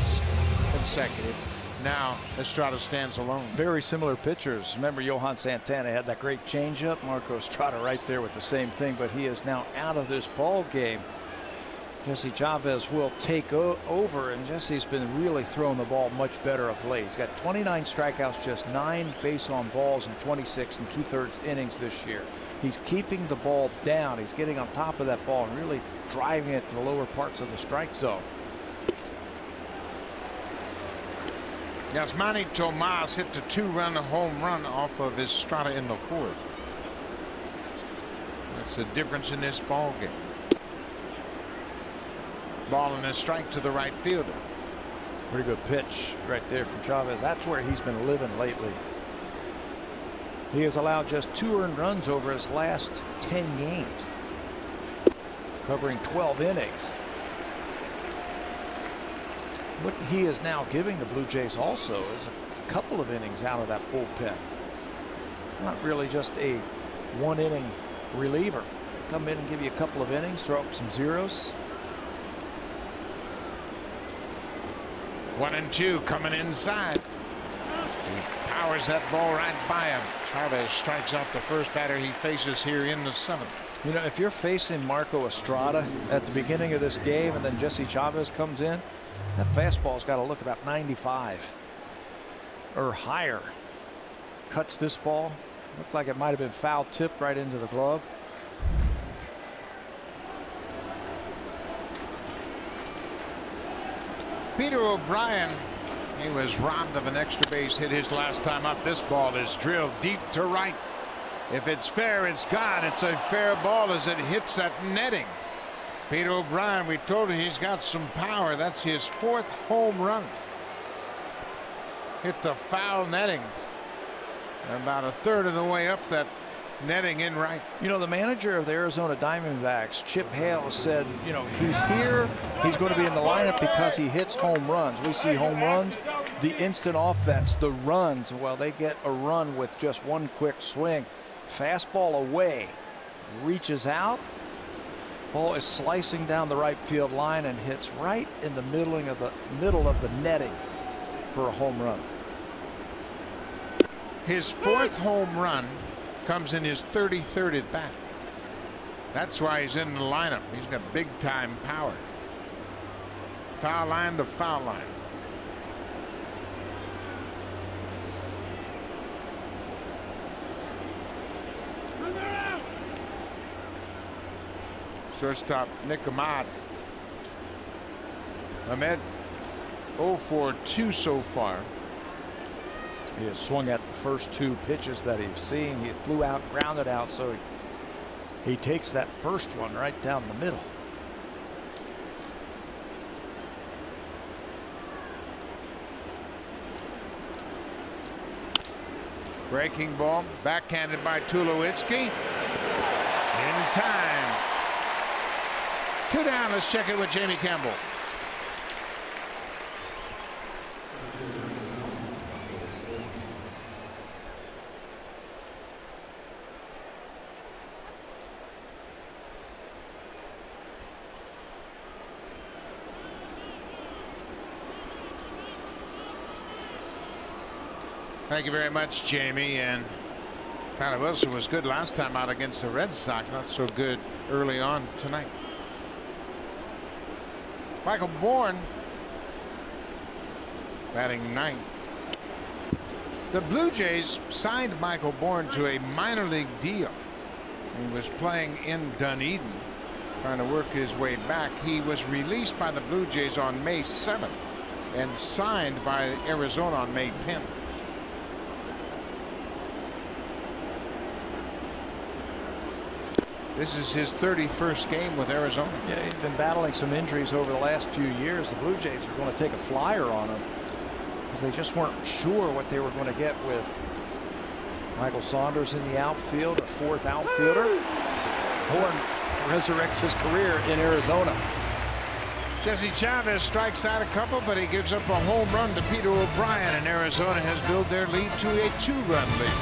consecutive. Now Estrada stands alone. Very similar pitchers. Remember, Johan Santana had that great changeup. Marco Estrada right there with the same thing, but he is now out of this ball game. Jesse Chavez will take over, and Jesse's been really throwing the ball much better of late. He's got 29 strikeouts, just 9 base on balls in 26 and 2/3 innings this year. He's keeping the ball down. He's getting on top of that ball and really driving it to the lower parts of the strike zone. Yasmani Tomas hit the 2-run home run off of Estrada in the 4th. That's the difference in this ball game. Ball and a strike to the right fielder. Pretty good pitch right there from Chavez. That's where he's been living lately. He has allowed just 2 earned runs over his last 10 games, covering 12 innings. What he is now giving the Blue Jays also is a couple of innings out of that bullpen. Not really just a 1-inning reliever. Come in and give you a couple of innings, throw up some zeros. 1-2 coming inside. He powers that ball right by him. Chavez strikes out the first batter he faces here in the 7th. You know, if you're facing Marco Estrada at the beginning of this game and then Jesse Chavez comes in, that fastball's got to look about 95 or higher. Cuts this ball. Looked like it might have been foul tipped right into the glove. Peter O'Brien, he was robbed of an extra base hit his last time up. This ball is drilled deep to right. If it's fair, it's gone. It's a fair ball as it hits that netting. Peter O'Brien, we told you he's got some power. That's his 4th home run. Hit the foul netting. About a 1/3 of the way up that netting in right. You know, the manager of the Arizona Diamondbacks, Chip Hale, said, you know, he's here. He's going to be in the lineup because he hits home runs. We see home runs, the instant offense, the runs. Well, they get a run with just one quick swing. Fastball away, reaches out. Ball is slicing down the right field line and hits right in the middle of the netting for a home run. His 4th home run comes in his 33rd at bat. That's why he's in the lineup. He's got big time power. Foul line to foul line. Shortstop Nick Ahmed 0 for 2 so far. He has swung at the first 2 pitches that he's seen. He flew out, grounded out, so he takes that first one right down the middle. Breaking ball, backhanded by Tulowitzki. In time. 2 down. Let's check it with Jamie Campbell. Thank you very much, Jamie. And Tyler Wilson was good last time out against the Red Sox. Not so good early on tonight. Michael Bourne batting 9th. The Blue Jays signed Michael Bourne to a minor league deal. He was playing in Dunedin, trying to work his way back. He was released by the Blue Jays on May 7th and signed by Arizona on May 10th. This is his 31st game with Arizona. Yeah, he's been battling some injuries over the last few years. The Blue Jays are going to take a flyer on him because they just weren't sure what they were going to get with Michael Saunders in the outfield, a 4th outfielder. Bourne resurrects his career in Arizona. Jesse Chavez strikes out a couple, but he gives up a home run to Peter O'Brien, and Arizona has built their lead to a 2-run lead.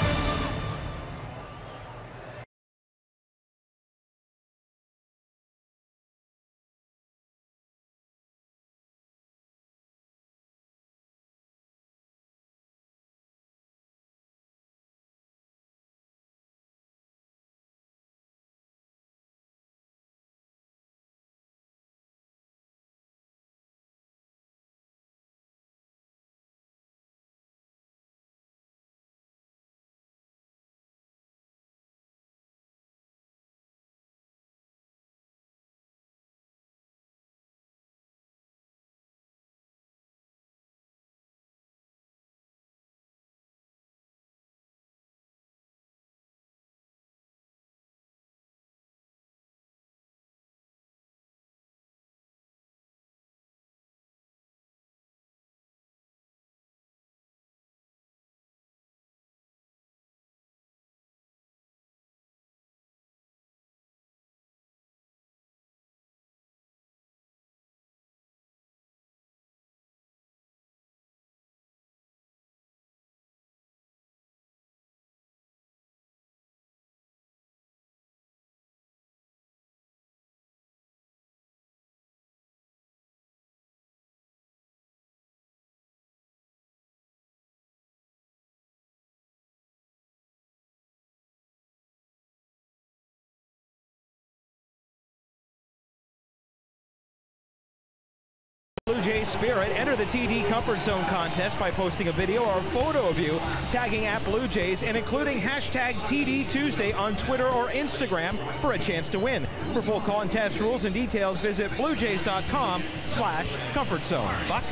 Jays spirit, enter the TD Comfort Zone contest by posting a video or a photo of you, tagging @BlueJays and including hashtag TD Tuesday on Twitter or Instagram for a chance to win. For full contest rules and details, visit bluejays.com/comfort zone. Buck?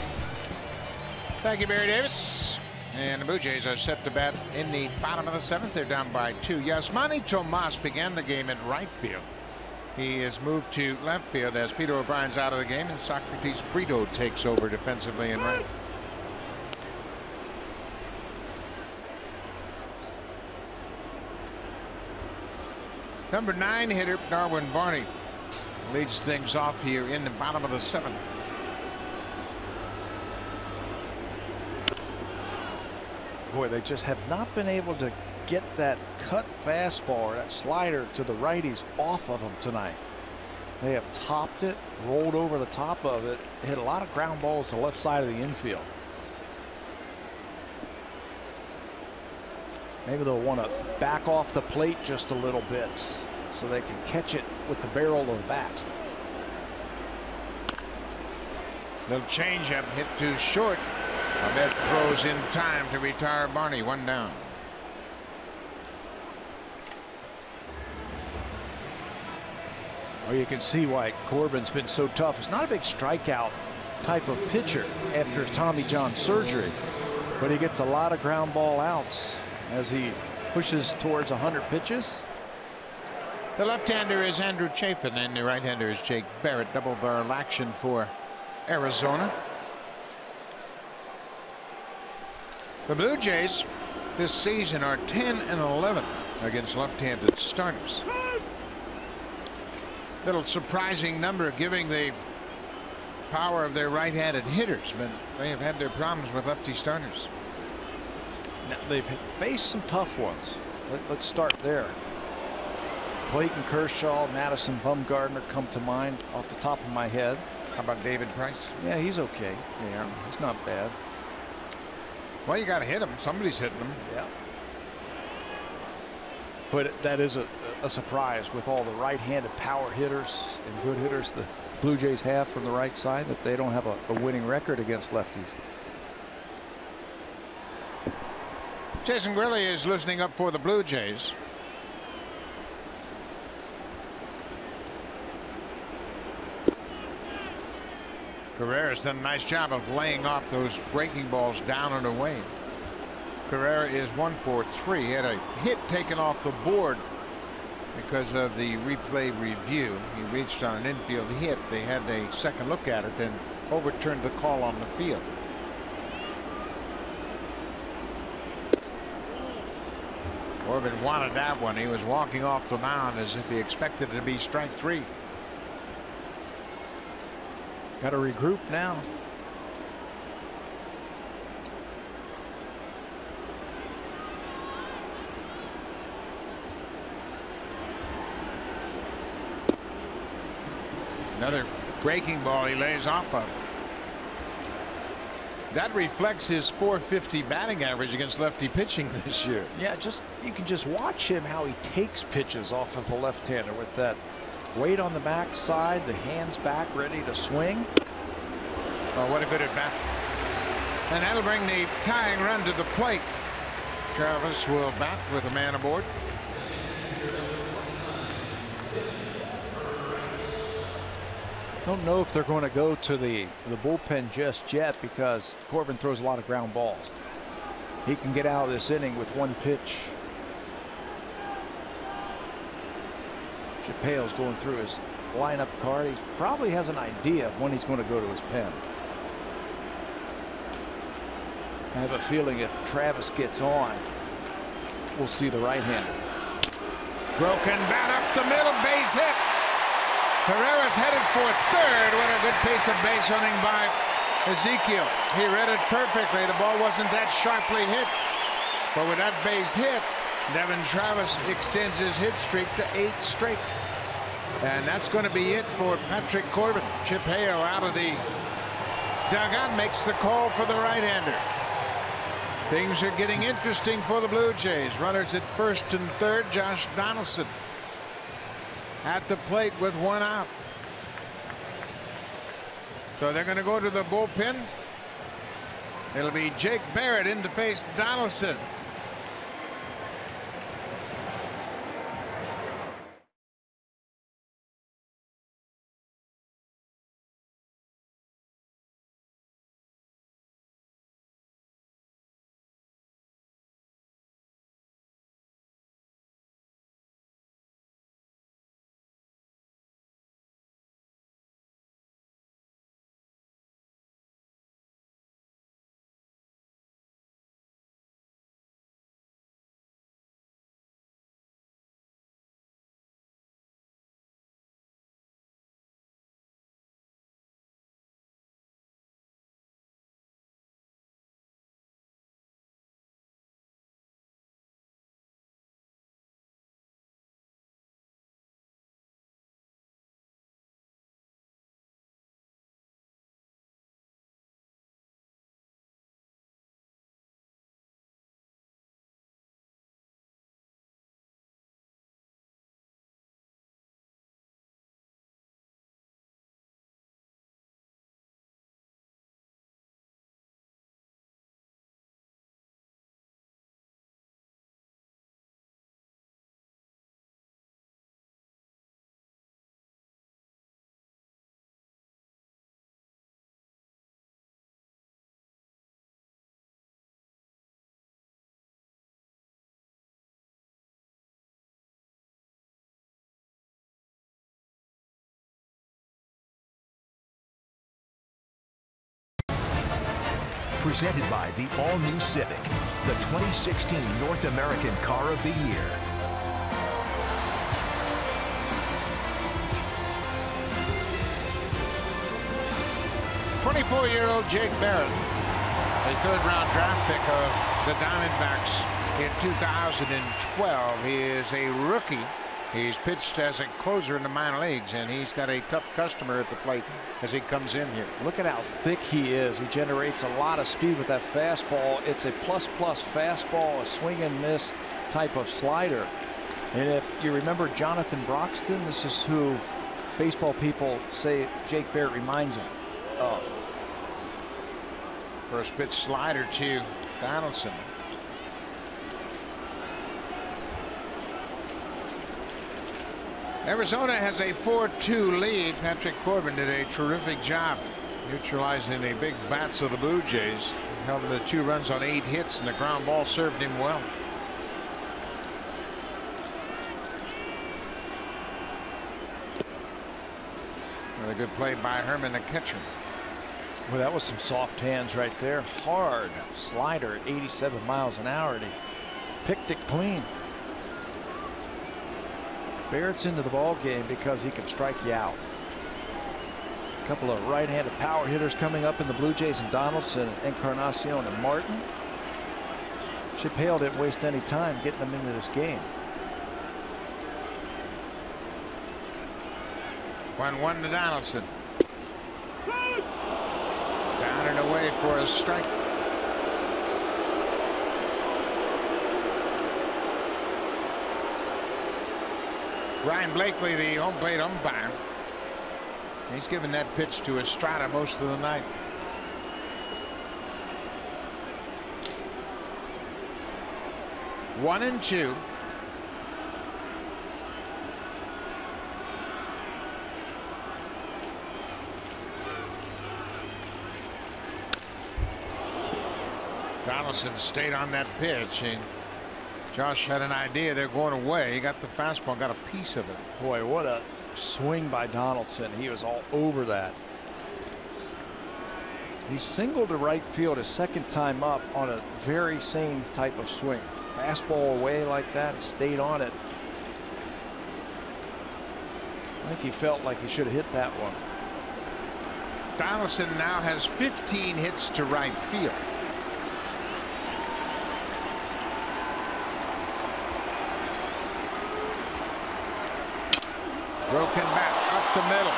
Thank you, Barry Davis. And the Blue Jays are set to bat in the bottom of the 7th. They're down by 2. Yasmani Tomas began the game at right field. He is moved to left field as Peter O'Brien's out of the game and Socrates Brito takes over defensively in right. Number 9 hitter Darwin Barney leads things off here in the bottom of the 7th. Boy, they just have not been able to get that cut fastball or that slider to the righties off of them tonight. They have topped it, rolled over the top of it, hit a lot of ground balls to the left side of the infield. Maybe they'll want to back off the plate just a little bit so they can catch it with the barrel of the bat. Little changeup hit too short. Ahmed throws in time to retire Barney. 1 down. Well, you can see why Corbin's been so tough. It's not a big strikeout type of pitcher after his Tommy John surgery, but he gets a lot of ground ball outs as he pushes towards 100 pitches. The left-hander is Andrew Chafin and the right-hander is Jake Barrett. Double barrel action for Arizona. The Blue Jays this season are 10-11 against left-handed starters. Little surprising number giving the power of their right-handed hitters, but they have had their problems with lefty starters. Now, they've faced some tough ones. Let's start there. Clayton Kershaw, Madison Bumgarner come to mind off the top of my head. How about David Price? Yeah, he's okay. Yeah, he's not bad. Well, you got to hit him. Somebody's hitting him. Yeah. But that is a surprise with all the right-handed power hitters and good hitters the Blue Jays have from the right side that they don't have a winning record against lefties. Jason Grilli is loosening up for the Blue Jays. Carrera's done a nice job of laying off those breaking balls down and away. Carrera is 1 for 3. He had a hit taken off the board because of the replay review. He reached on an infield hit. They had a second look at it and overturned the call on the field. Corbin wanted that one. He was walking off the mound as if he expected it to be strike 3. Got to regroup now. Another breaking ball he lays off of. That reflects his .450 batting average against lefty pitching this year. Yeah, you can just watch him how he takes pitches off of the left-hander with that weight on the back side, the hands back ready to swing. Oh, what a good at bat. And that'll bring the tying run to the plate. Travis will bat with a man aboard. Don't know if they're going to go to the bullpen just yet because Corbin throws a lot of ground balls. He can get out of this inning with 1 pitch. Chappelle's going through his lineup card. He probably has an idea of when he's going to go to his pen. I have a feeling if Travis gets on, we'll see the right-hander. Broken bat up the middle, base hit. Carrera's headed for third. What a good piece of base running by Ezekiel. He read it perfectly. The ball wasn't that sharply hit. But with that base hit, Devin Travis extends his hit streak to 8 straight. And that's going to be it for Patrick Corbin. Chip Hale out of the dugout makes the call for the right-hander. Things are getting interesting for the Blue Jays. Runners at first and third. Josh Donaldson at the plate with 1 out. So they're going to go to the bullpen. It'll be Jake Barrett in to face Donaldson. Presented by the all-new Civic, the 2016 North American Car of the Year. '24-year-old Jake Barrett, a third-round draft pick of the Diamondbacks in 2012. He is a rookie. He's pitched as a closer in the minor leagues, and he's got a tough customer at the plate as he comes in here. Look at how thick he is. He generates a lot of speed with that fastball. It's a plus-plus fastball, a swing and miss type of slider. And if you remember Jonathan Broxton, this is who baseball people say Jake Barrett reminds him of. First pitch slider to Donaldson. Arizona has a 4-2 lead. Patrick Corbin did a terrific job neutralizing the big bats of the Blue Jays. Held them to 2 runs on 8 hits, and the ground ball served him well. Another good play by Herman, the catcher. Well, that was some soft hands right there. Hard slider at 87 miles an hour, and he picked it clean. Barrett's into the ball game because he can strike you out. A couple of right-handed power hitters coming up in the Blue Jays, and Donaldson, Encarnacion, and Martin. Chip Hale didn't waste any time getting them into this game. 1-1 to Donaldson. Down and away for a strike. Ryan Blakely, the home plate umpire. He's given that pitch to Estrada most of the night. One and two. Donaldson stayed on that pitch, and Josh had an idea they're going away. He got the fastball, got a piece of it. Boy, what a swing by Donaldson. He was all over that. He singled to right field his second time up on a very same type of swing. Fastball away like that, he stayed on it. I think he felt like he should have hit that one. Donaldson now has 15 hits to right field. Broken bat up the middle.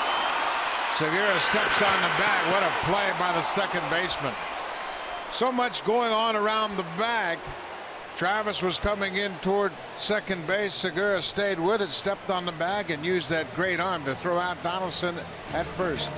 Segura steps on the bag. What a play by the second baseman. So much going on around the bag. Travis was coming in toward second base. Segura stayed with it, stepped on the bag, and used that great arm to throw out Donaldson at first.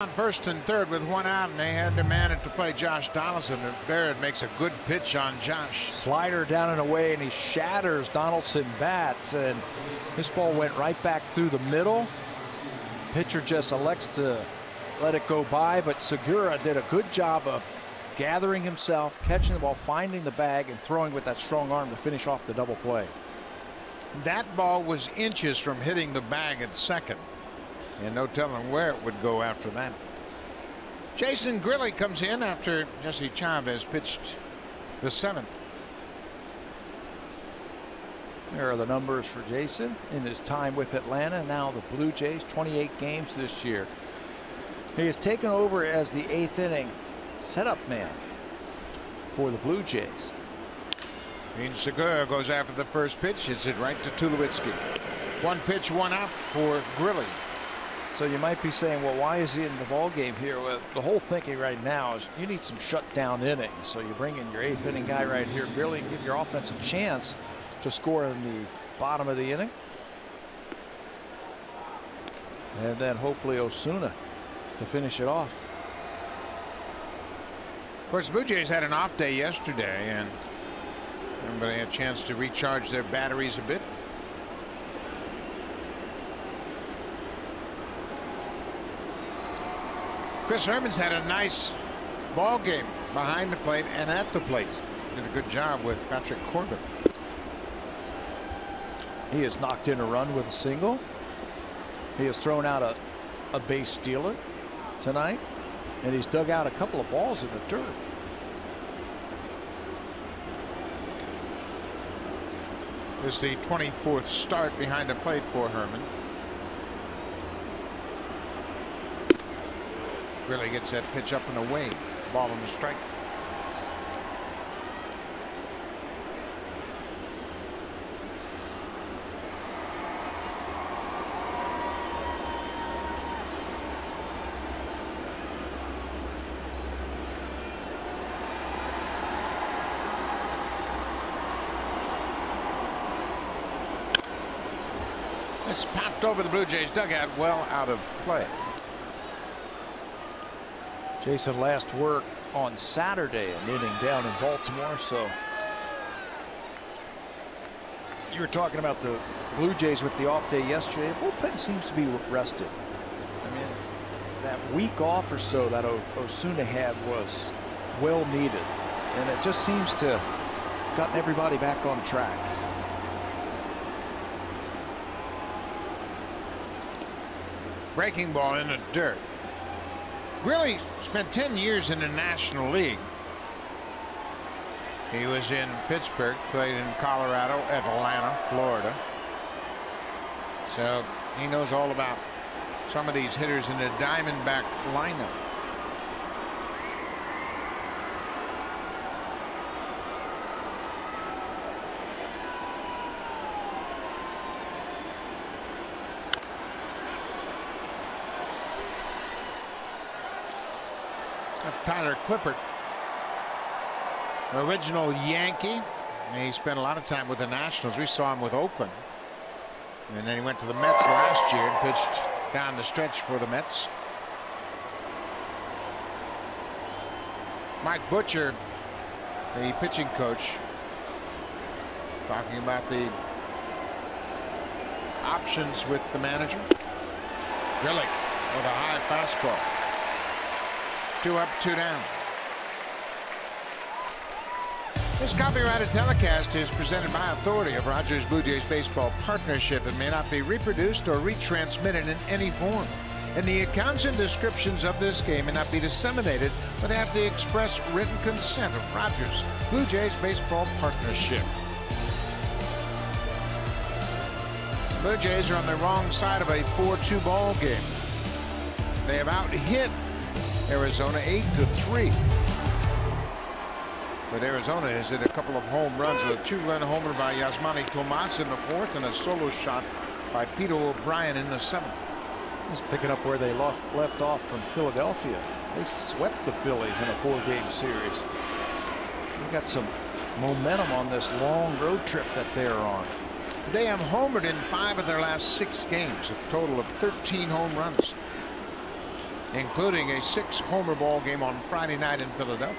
On first and third with one out, and they had to man it to play Josh Donaldson. And Barrett makes a good pitch on Josh. Slider down and away, and he shatters Donaldson bats, and this ball went right back through the middle. Pitcher just elects to let it go by, but Segura did a good job of gathering himself, catching the ball, finding the bag, and throwing with that strong arm to finish off the double play. That ball was inches from hitting the bag at second, and no telling where it would go after that. Jason Grilli comes in after Jesse Chavez pitched the seventh. There are the numbers for Jason in his time with Atlanta. Now the Blue Jays, 28 games this year. He has taken over as the eighth inning setup man for the Blue Jays. Dean Segura goes after the first pitch, hits it right to Tulowitzki. One pitch, one out for Grilli. So you might be saying, well, why is he in the ball game here? Well, the whole thinking right now is you need some shutdown innings. So you bring in your eighth inning guy right here, Grilli, and give your offense a chance to score in the bottom of the inning. And then hopefully Osuna to finish it off. Of course, the Blue Jays had an off day yesterday, and everybody had a chance to recharge their batteries a bit. Chris Herman's had a nice ball game behind the plate and at the plate. Did a good job with Patrick Corbin. He has knocked in a run with a single. He has thrown out a base stealer tonight, and he's dug out a couple of balls in the dirt. This is the 24th start behind the plate for Herman. Really gets that pitch up and away. Ball on the strike. This popped over the Blue Jays dugout, well out of play. Jason last worked on Saturday, an inning down in Baltimore. So you were talking about the Blue Jays with the off day yesterday. The bullpen seems to be rested. I mean, that week off or so that Osuna had was well needed, and it just seems to have gotten everybody back on track. Breaking ball in the dirt. Grilli spent 10 years in the National League. He was in Pittsburgh, played in Colorado, Atlanta, Florida. So he knows all about some of these hitters in the Diamondback lineup. Tyler Clippert, original Yankee. He spent a lot of time with the Nationals. We saw him with Oakland, and then he went to the Mets last year and pitched down the stretch for the Mets. Mike Butcher, the pitching coach, talking about the options with the manager. Grilli with a high fastball. 2 up, 2 down. This copyrighted telecast is presented by authority of Rogers Blue Jays Baseball Partnership and may not be reproduced or retransmitted in any form. And the accounts and descriptions of this game may not be disseminated without the express written consent of Rogers Blue Jays Baseball Partnership. The Blue Jays are on the wrong side of a 4-2 ball game. They have out-hit Arizona 8-3. But Arizona has hit a couple of home runs with a 2-run homer by Yasmani Tomas in the 4th and a solo shot by Peter O'Brien in the 7th. Just picking up where they left off from Philadelphia. They swept the Phillies in a 4-game series. They got some momentum on this long road trip that they're on. They have homered in 5 of their last 6 games, a total of 13 home runs. including a 6-homer ball game on Friday night in Philadelphia.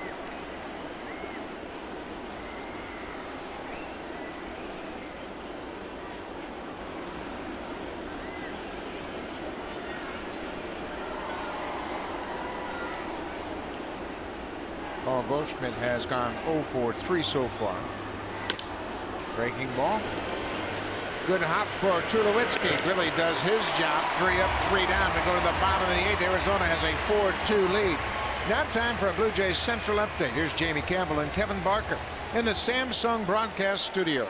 Paul Goldschmidt has gone 0 for 3 so far. Breaking ball. Good hop for Tulowitzki. Really does his job. 3 up, 3 down to go to the bottom of the 8th. Arizona has a 4-2 lead. Now time for a Blue Jays Central update. Here's Jamie Campbell and Kevin Barker in the Samsung broadcast studio.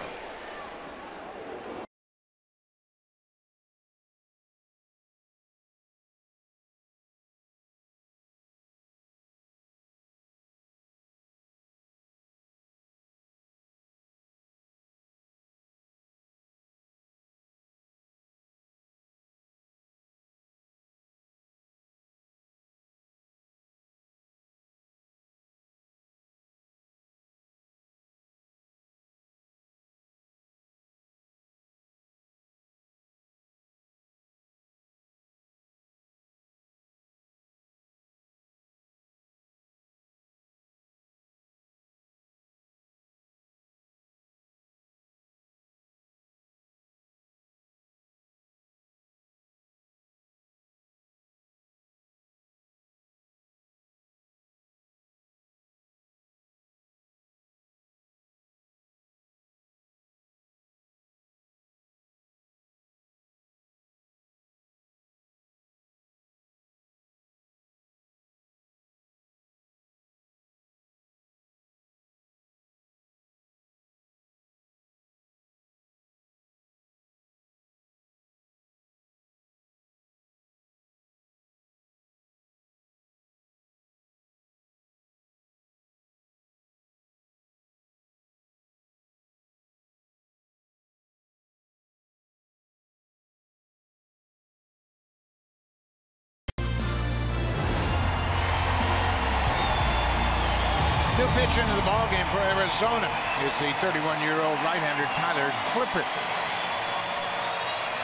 New pitcher into the ballgame for Arizona is the 31-year-old right-hander Tyler Clippard.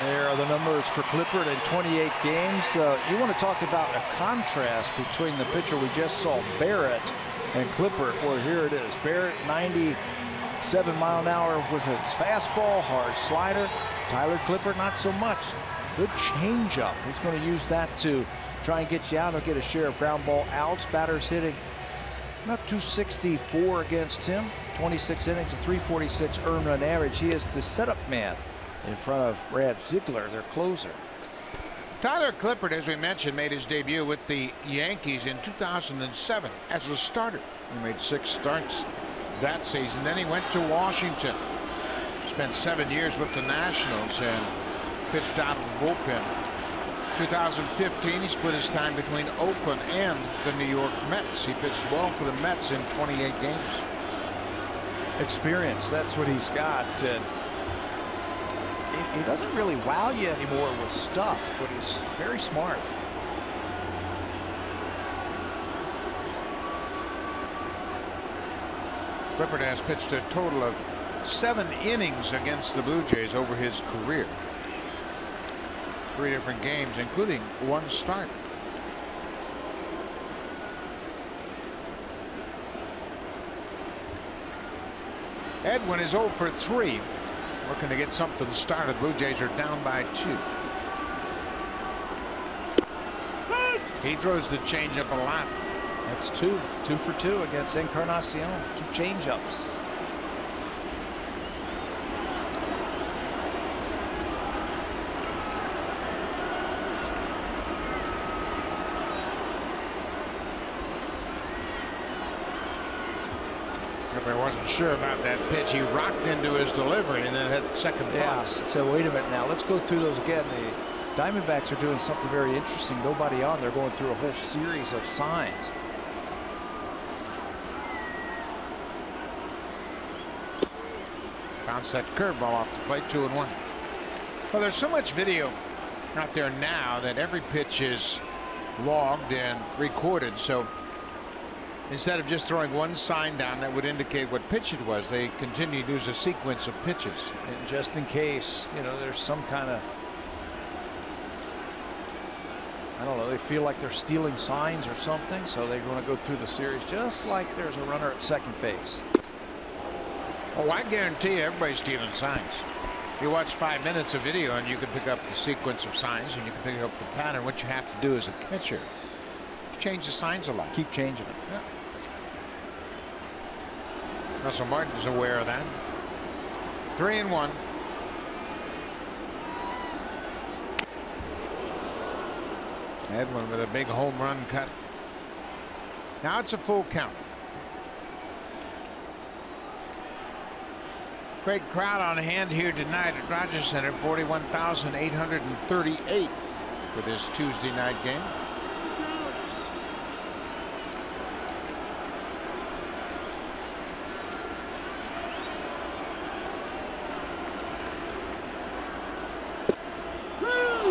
There are the numbers for Clippard in 28 games. You want to talk about a contrast between the pitcher we just saw, Barrett, and Clippard. Well, here it is. Barrett, 97 mile an hour with his fastball, hard slider. Tyler Clippard, not so much. Good changeup. He's going to use that to try and get you out. He'll get a share of ground ball outs. Batters hitting about 264 against him. 26 innings, a 346 earned run average. He is the setup man in front of Brad Ziegler, their closer. Tyler Clippard, as we mentioned, made his debut with the Yankees in 2007 as a starter. He made 6 starts that season. Then he went to Washington. Spent 7 years with the Nationals and pitched out of the bullpen. 2015, he split his time between Oakland and the New York Mets. He pitched well for the Mets in 28 games. Experience, that's what he's got. He doesn't really wow you anymore with stuff, but he's very smart. Clippard has pitched a total of 7 innings against the Blue Jays over his career. 3 different games, including 1 start. Edwin is 0 for 3. Looking to get something started. Blue Jays are down by 2. He throws the changeup a lot. That's 2 for 2 against Encarnacion. 2 changeups. I wasn't sure about that pitch. He rocked into his delivery and then had second thoughts. So wait a minute now. Let's go through those again. The Diamondbacks are doing something very interesting. Nobody on. They're going through a whole series of signs. Bounce that curveball off the plate. 2-1. Well, there's so much video out there now that every pitch is logged and recorded. So instead of just throwing one sign down that would indicate what pitch it was, they continue to use a sequence of pitches. And just in case, you know, there's some kind of, I I don't know, they feel like they're stealing signs or something, so they want to go through the series just like there's a runner at second base. Oh, I guarantee you everybody's stealing signs. You watch 5 minutes of video and you can pick up the sequence of signs and you can pick up the pattern. What you have to do as a catcher, change the signs a lot. Keep changing them. Yeah. Russell Martin's aware of that. 3-1. Edwin with a big home run cut. Now it's a full count. Great crowd on hand here tonight at Rogers Center. 41,838 for this Tuesday night game.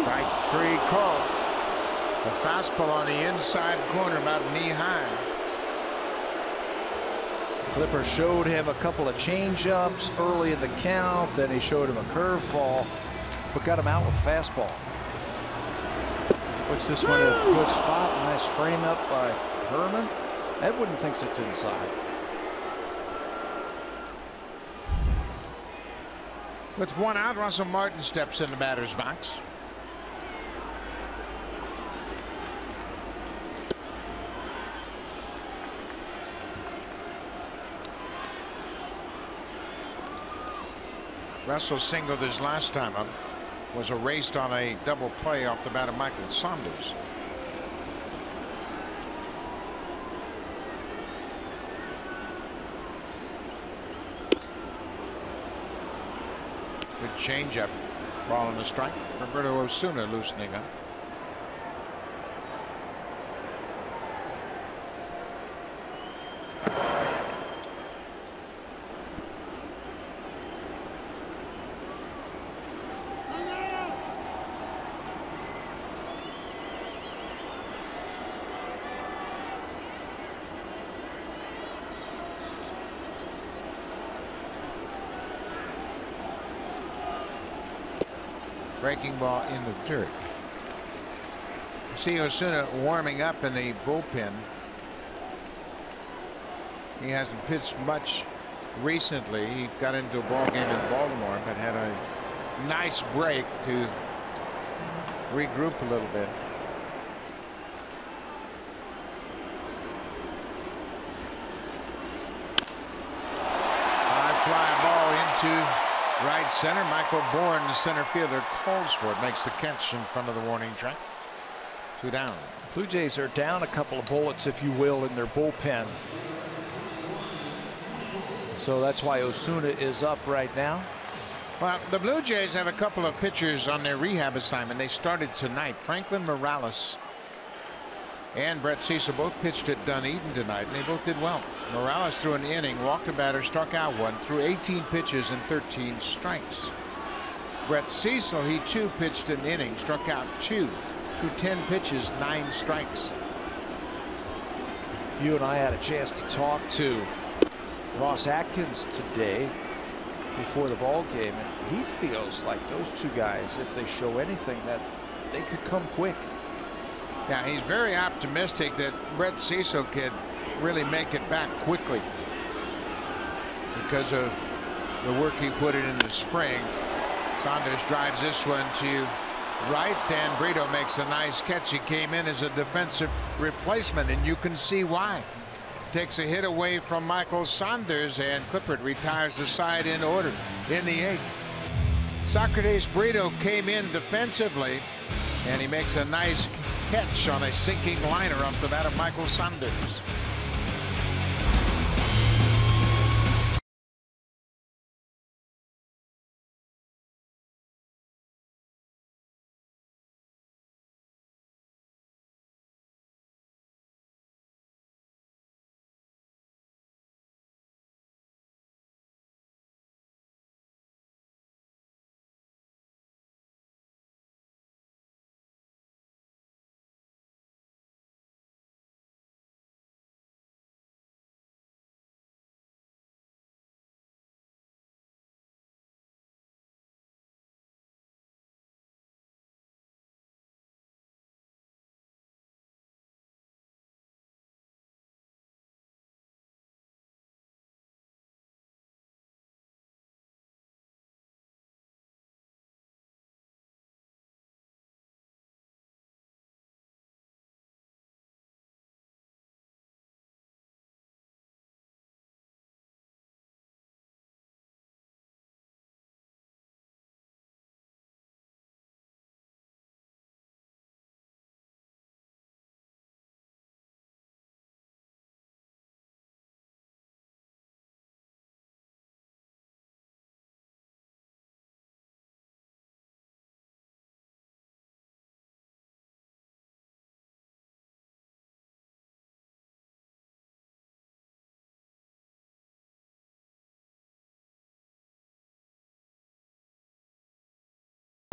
Strike 3 called. A fastball on the inside corner, about knee high. Clippers showed him a couple of change-ups early in the count. Then he showed him a curveball, but got him out with a fastball. Puts this one in a good spot. Nice frame up by Herman. Edwin thinks it's inside. With 1 out, Russell Martin steps in the batter's box. Russell singled his last time up, was erased on a double play off the bat of Michael Saunders. Good changeup, ball on the strike. Roberto Osuna loosening up. Breaking ball in the dirt. See Osuna warming up in the bullpen. He hasn't pitched much recently. He got into a ball game in Baltimore, but had a nice break to regroup a little bit. High fly ball into right center. Michael Bourne, the center fielder, calls for it, makes the catch in front of the warning track. 2 down. Blue Jays are down a couple of bullets, if you will, in their bullpen. So that's why Osuna is up right now. Well, the Blue Jays have a couple of pitchers on their rehab assignment. They started tonight. Franklin Morales and Brett Cecil both pitched at Dunedin tonight, and they both did well. Morales threw an inning, walked a batter, struck out 1, threw 18 pitches and 13 strikes. Brett Cecil, he too pitched an inning, struck out 2, threw 10 pitches, 9 strikes. You and I had a chance to talk to Ross Atkins today before the ball game, and he feels like those 2 guys, if they show anything, that they could come quick. Yeah, he's very optimistic that Brett Cecil could really make it back quickly because of the work he put in the spring. Saunders drives this one to right, and Brito makes a nice catch. He came in as a defensive replacement, and you can see why. Takes a hit away from Michael Saunders, and Clippert retires the side in order in the 8th. Socrates Brito came in defensively, and he makes a nice catch on a sinking liner off the bat of Michael Saunders.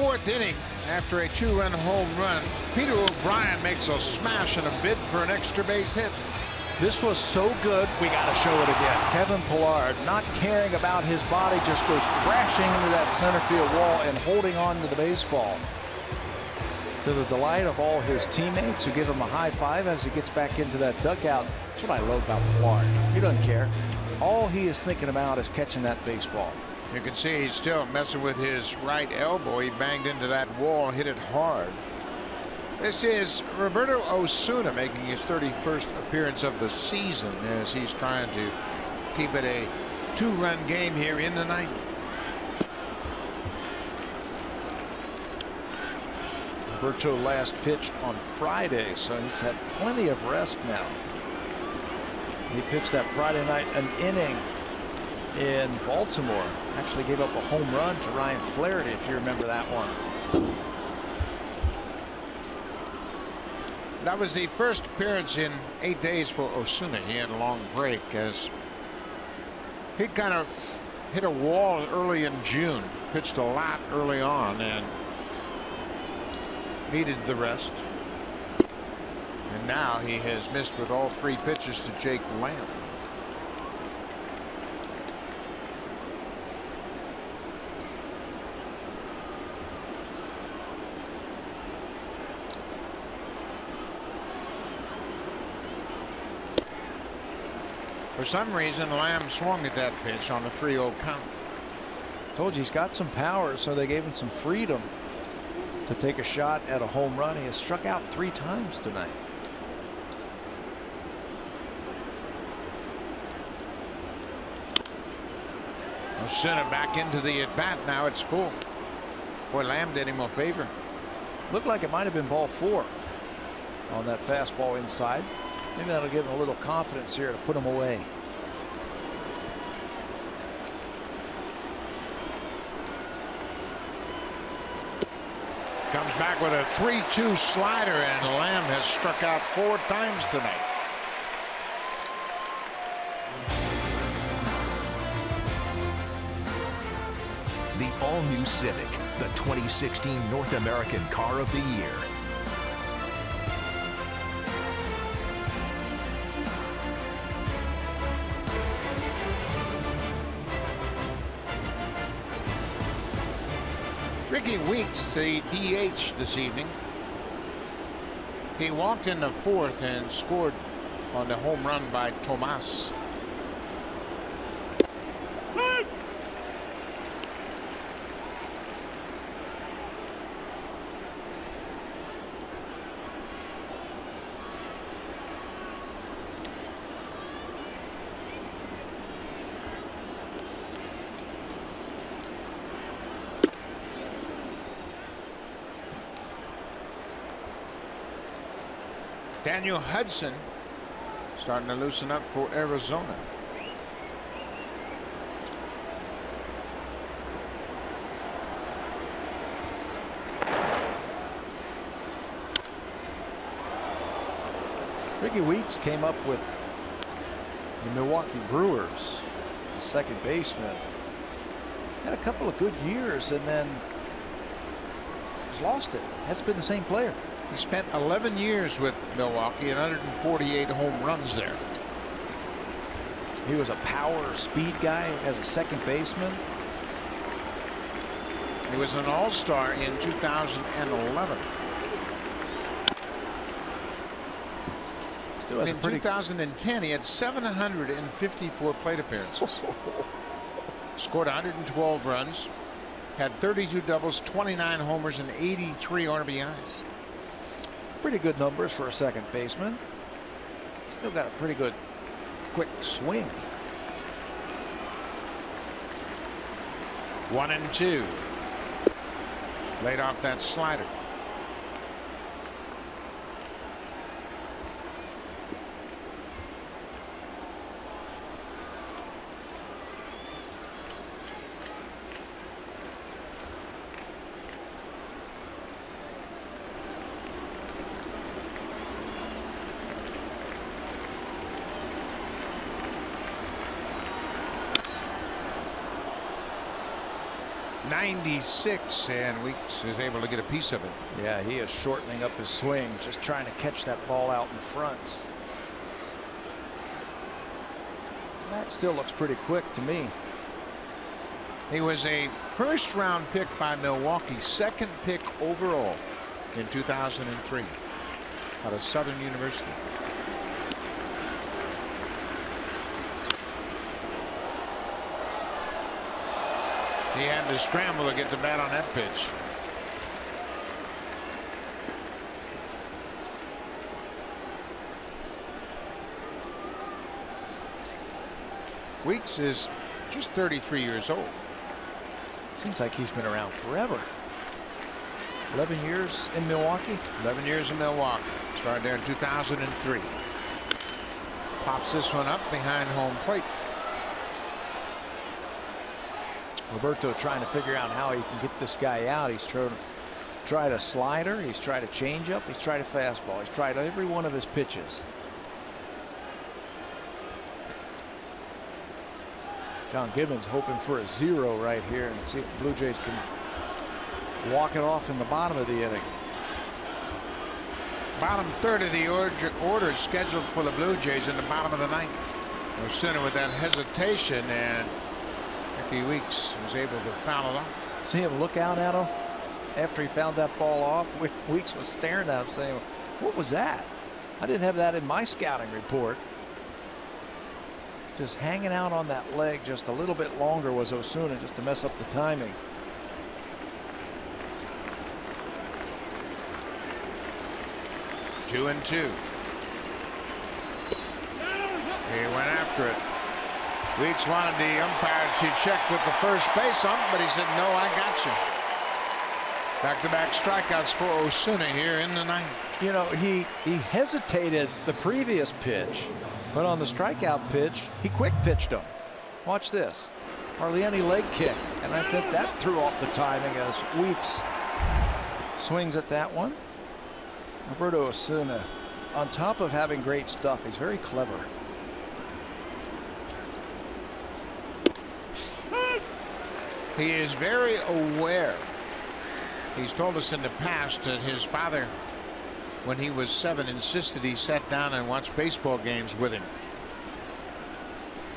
Fourth inning, after a 2-run home run, Peter O'Brien makes a smash and a bid for an extra base hit. This was so good, we got to show it again. Kevin Pillar, not caring about his body, just goes crashing into that center field wall and holding on to the baseball. To the delight of all his teammates, who give him a high five as he gets back into that dugout. That's what I love about Pillar. He doesn't care. All he is thinking about is catching that baseball. You can see he's still messing with his right elbow. He banged into that wall, hit it hard. This is Roberto Osuna making his 31st appearance of the season as he's trying to keep it a 2-run game here in the ninth. Roberto last pitched on Friday, so he's had plenty of rest now. He pitched that Friday night an inning in Baltimore. Actually gave up a home run to Ryan Flaherty, if you remember that one. That was the first appearance in 8 days for Osuna. He had a long break as he kind of hit a wall early in June. Pitched a lot early on and needed the rest. And now he has missed with all 3 pitches to Jake Lamb. For some reason, Lamb swung at that pitch on the 3-0 count. Told you he's got some power, so they gave him some freedom to take a shot at a home run. He has struck out 3 times tonight. Osuna back into the at bat. Now it's full. Boy, Lamb did him a favor. Looked like it might have been ball 4 on that fastball inside. Maybe that'll give him a little confidence here to put him away. Comes back with a 3-2 slider, and Lamb has struck out 4 times tonight. The all-new Civic, the 2016 North American Car of the Year. Ricky Weeks, the DH this evening. He walked in the 4th and scored on the home run by Tomas. Daniel Hudson starting to loosen up for Arizona. Ricky Weeks came up with the Milwaukee Brewers, the second baseman. Had a couple of good years and then he's lost it. Hasn't been the same player. He spent 11 years with Milwaukee and 148 home runs there. He was a power speed guy as a second baseman. He was an all-star in 2011. In 2010, he had 754 plate appearances. Scored 112 runs, had 32 doubles, 29 homers, and 83 RBIs. Pretty good numbers for a second baseman. Still got a pretty good quick swing. 1-2. Laid off that slider. 96, and Weeks is able to get a piece of it. Yeah, he is shortening up his swing, just trying to catch that ball out in front. That still looks pretty quick to me. He was a first-round pick by Milwaukee, second pick overall in 2003 out of Southern University. He had to scramble to get the bat on that pitch. Weeks is just 33 years old. Seems like he's been around forever. 11 years in Milwaukee. 11 years in Milwaukee. Started there in 2003. Pops this one up behind home plate. Roberto trying to figure out how he can get this guy out. He's tried a slider. He's tried a changeup. He's tried a fastball. He's tried every one of his pitches. John Gibbons hoping for a 0 right here and see if the Blue Jays can walk it off in the bottom of the inning. Bottom third of the order scheduled for the Blue Jays in the bottom of the ninth. Osuna with that hesitation, and Ricky Weeks was able to foul it off. See him look out at him after he found that ball off. Weeks was staring at him saying, what was that? I didn't have that in my scouting report. Just hanging out on that leg just a little bit longer was Osuna, just to mess up the timing. Two and two. He went after it. Weeks wanted the umpire to check with the first base ump, but he said, no, I got you. Back-to-back strikeouts for Osuna here in the ninth. You know, he hesitated the previous pitch, but on the strikeout pitch, he quick pitched him. Watch this. Hardly any leg kick, and I think that threw off the timing as Weeks swings at that one. Roberto Osuna, on top of having great stuff, he's very clever. He is very aware. He's told us in the past that his father, when he was 7, insisted he sat down and watched baseball games with him.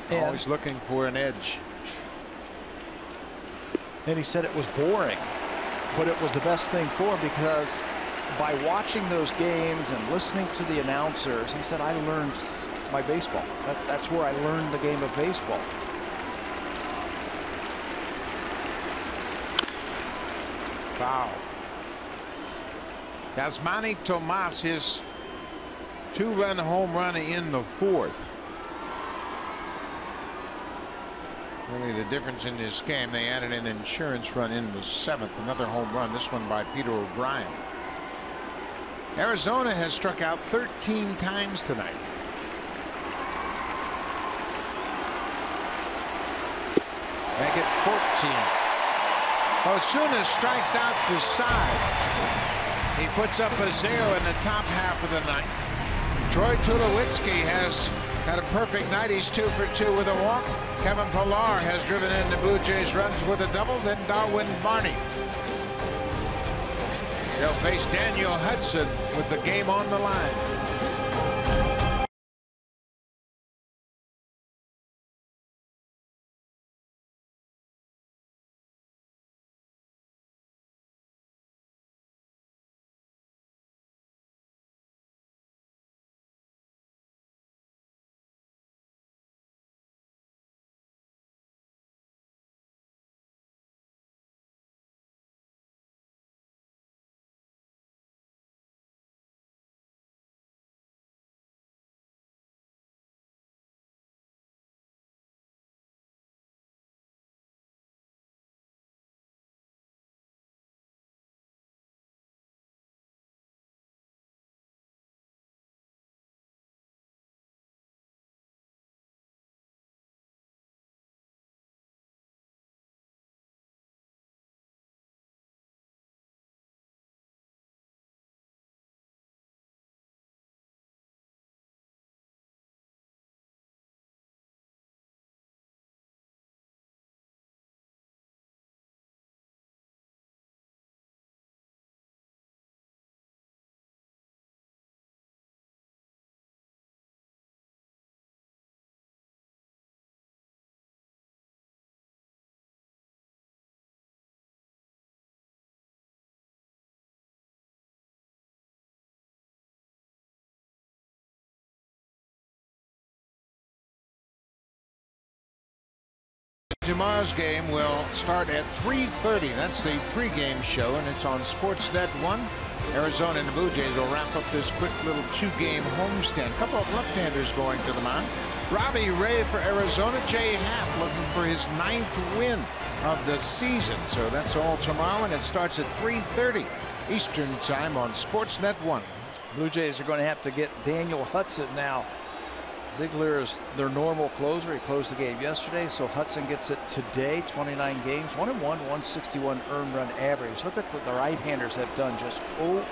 And always looking for an edge. And he said it was boring, but it was the best thing for him, because by watching those games and listening to the announcers, he said, I learned my baseball. That's where I learned the game of baseball. Foul. Yasmani Tomas, his 2-run home run in the 4th. Really the difference in this game, they added an insurance run in the 7th. Another home run, this one by Peter O'Brien. Arizona has struck out 13 times tonight. Make it 14. Osuna strikes out to side. He puts up a 0 in the top half of the ninth. Troy Tulowitzki has had a perfect night. He's 2 for 2 with a walk. Kevin Pillar has driven in the Blue Jays runs with a double. Then Darwin Barney. They'll face Daniel Hudson with the game on the line. Tomorrow's game will start at 3:30. That's the pregame show, and it's on Sportsnet 1. Arizona and the Blue Jays will wrap up this quick little 2-game homestand. A couple of left-handers going to the mound. Robbie Ray for Arizona. Jay Happ looking for his 9th win of the season. So that's all tomorrow, and it starts at 3:30 Eastern Time on Sportsnet 1. Blue Jays are going to have to get Daniel Hudson now. Ziegler is their normal closer. He closed the game yesterday, so Hudson gets it today. 29 games, 1-1, 161 earned run average. Look at what the right-handers have done, just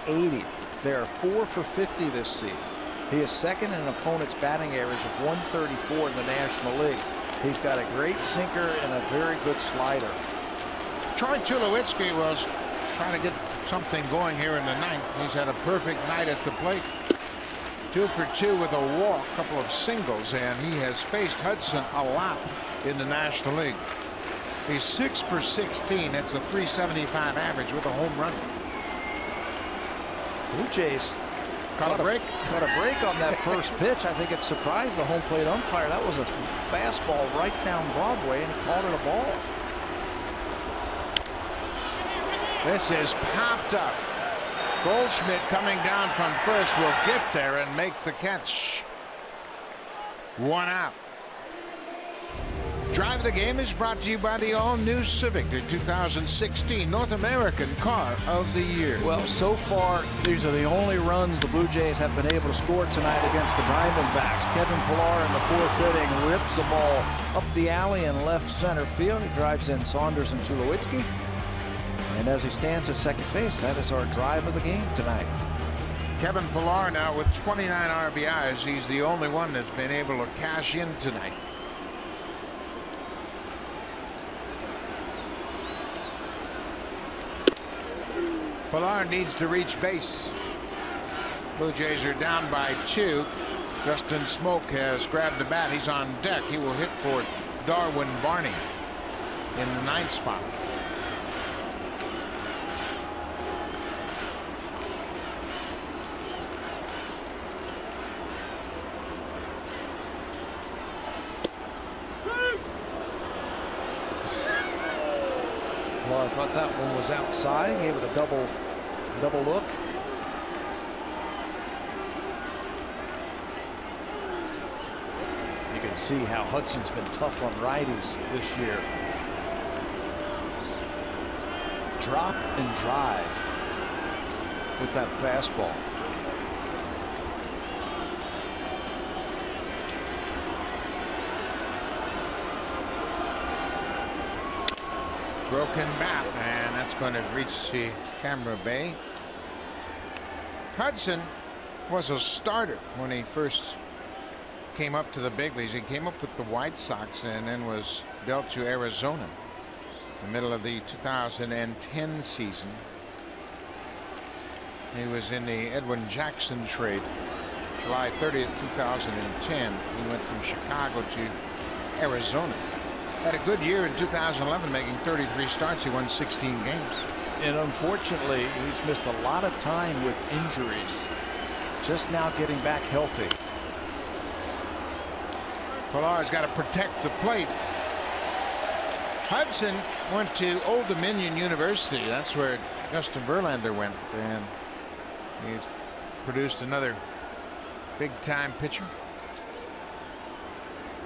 080. They are 4 for 50 this season. He is second in an opponent's batting average of 134 in the National League. He's got a great sinker and a very good slider. Troy Tulowitzki was trying to get something going here in the 9th. He's had a perfect night at the plate. 2 for 2 with a walk, a couple of singles, and he has faced Hudson a lot in the National League. He's 6 for 16. That's a .375 average with a home run. Blue Jays Caught a break on that first pitch. I think it surprised the home plate umpire. That was a fastball right down Broadway, and he called it a ball. This is popped up. Goldschmidt coming down from first will get there and make the catch. 1 out. Drive of the Game is brought to you by the all-new Civic, the 2016 North American Car of the Year. Well, so far, these are the only runs the Blue Jays have been able to score tonight against the Diamondbacks. Kevin Pillar in the 4th inning rips the ball up the alley in left center field. He drives in Saunders and Tulowitzki. And as he stands at second base, that is our drive of the game tonight. Kevin Pillar now with 29 RBIs. He's the only one that's been able to cash in tonight. Pillar needs to reach base. Blue Jays are down by 2. Justin Smoke has grabbed the bat. He's on deck. He will hit for Darwin Barney in the 9th spot. Well, I thought that one was outside. Gave it a double look. You can see how Hudson's been tough on righties this year. Drop and drive with that fastball. Broken bat, and that's going to reach the camera bay. Hudson was a starter when he first came up to the big leagues. He came up with the White Sox and then was dealt to Arizona in the middle of the 2010 season. He was in the Edwin Jackson trade July 30th, 2010. He went from Chicago to Arizona. Had a good year in 2011, making 33 starts. He won 16 games. And unfortunately, he's missed a lot of time with injuries. Just now getting back healthy. Pillar's got to protect the plate. Hudson went to Old Dominion University. That's where Justin Verlander went, and he's produced another big-time pitcher.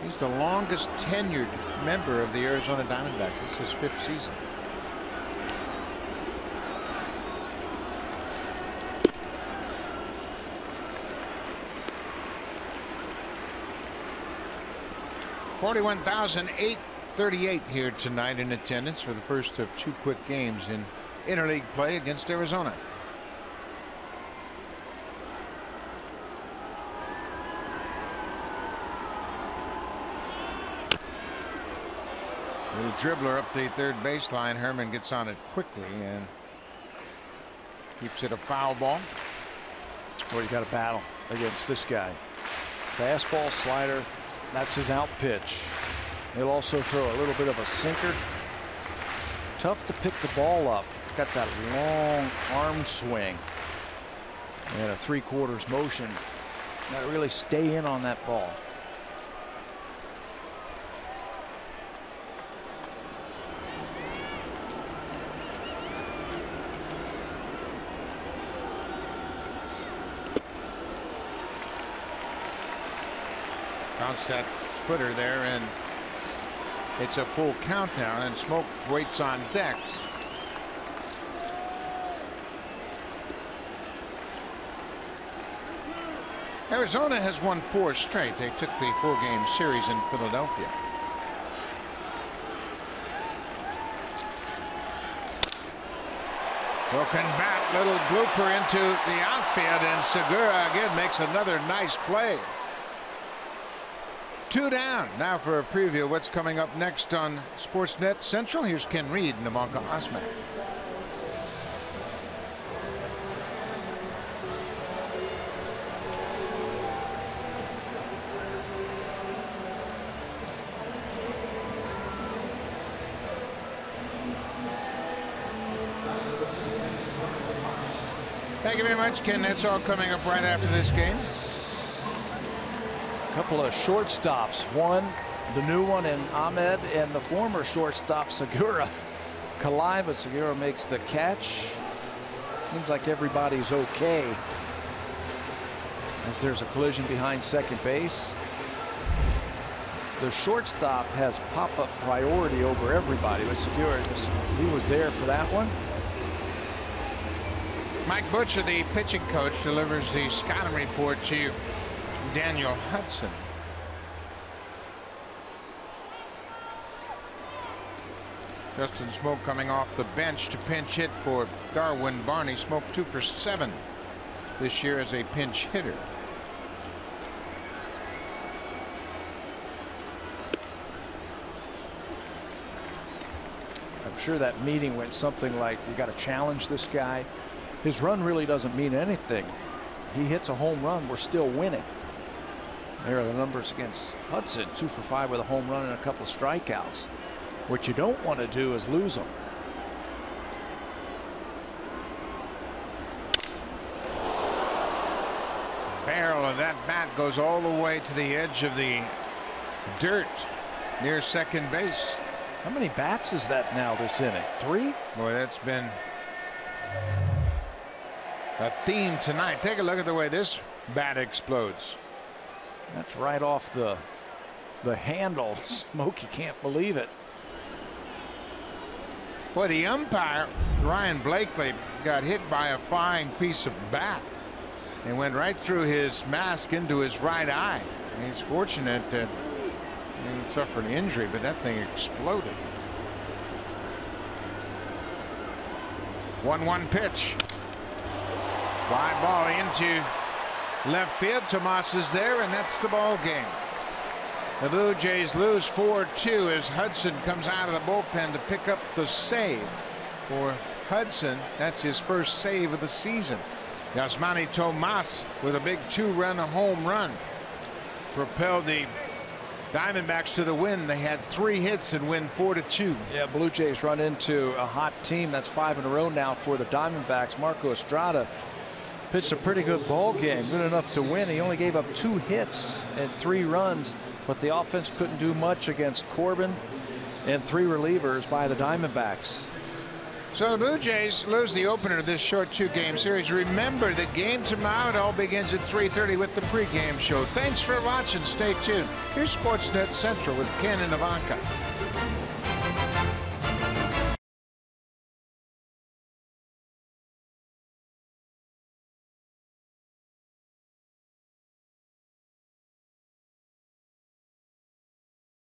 He's the longest tenured member of the Arizona Diamondbacks. This is his 5th season. $41,838 here tonight in attendance for the first of 2 quick games in interleague play against Arizona. Little dribbler up the 3rd baseline. Herman gets on it quickly and keeps it a foul ball. Well, you got to battle against this guy. Fastball, slider. That's his out pitch. He'll also throw a little bit of a sinker. Tough to pick the ball up. Got that long arm swing and a 3/4 motion. Got to really stay in on that ball. Bounced that splitter there, and it's a full count now, and Smoke waits on deck. Arizona has won 4 straight. They took the 4-game series in Philadelphia. Broken bat, little blooper into the outfield, and Segura again makes another nice play. 2 down. Now for a preview of what's coming up next on Sportsnet Central. Here's Ken Reed and Namanka Osman. Thank you very much, Ken. That's all coming up right after this game. A couple of shortstops. One, the new one in Ahmed, and the former shortstop Segura collide, but Segura makes the catch. Seems like everybody's okay as there's a collision behind second base. The shortstop has pop-up priority over everybody, but Segura he was there for that one. Mike Butcher, the pitching coach, delivers the scouting report to Daniel Hudson. Justin Smoke coming off the bench to pinch hit for Darwin Barney. Smoke 2 for 7 this year as a pinch hitter. I'm sure that meeting went something like, we got to challenge this guy. His run really doesn't mean anything. He hits a home run, we're still winning. There are the numbers against Hudson. 2 for 5 with a home run and a couple of strikeouts. What you don't want to do is lose them. Barrel of that bat goes all the way to the edge of the dirt near second base. How many bats is that now this inning? 3? Boy, that's been a theme tonight. Take a look at the way this bat explodes. That's right off the handle. Smokey can't believe it. Boy, the umpire, Ryan Blakely, got hit by a flying piece of bat and went right through his mask into his right eye. He's fortunate that he didn't suffer an injury, but that thing exploded. 1-1 pitch. Fly ball into left field. Tomas is there, and that's the ball game. The Blue Jays lose 4-2 as Hudson comes out of the bullpen to pick up the save. For Hudson, that's his first save of the season. Yasmani Tomas with a big 2-run home run propelled the Diamondbacks to the win. They had 3 hits and win 4-2. Yeah, Blue Jays run into a hot team. That's 5 in a row now for the Diamondbacks. Marco Estrada pitched a pretty good ball game, good enough to win. He only gave up 2 hits and 3 runs, but the offense couldn't do much against Corbin and 3 relievers by the Diamondbacks. So the Blue Jays lose the opener of this short 2-game series. Remember, the game tomorrow, it all begins at 3:30 with the pregame show. Thanks for watching. Stay tuned. Here's Sportsnet Central with Ken and Ivanka.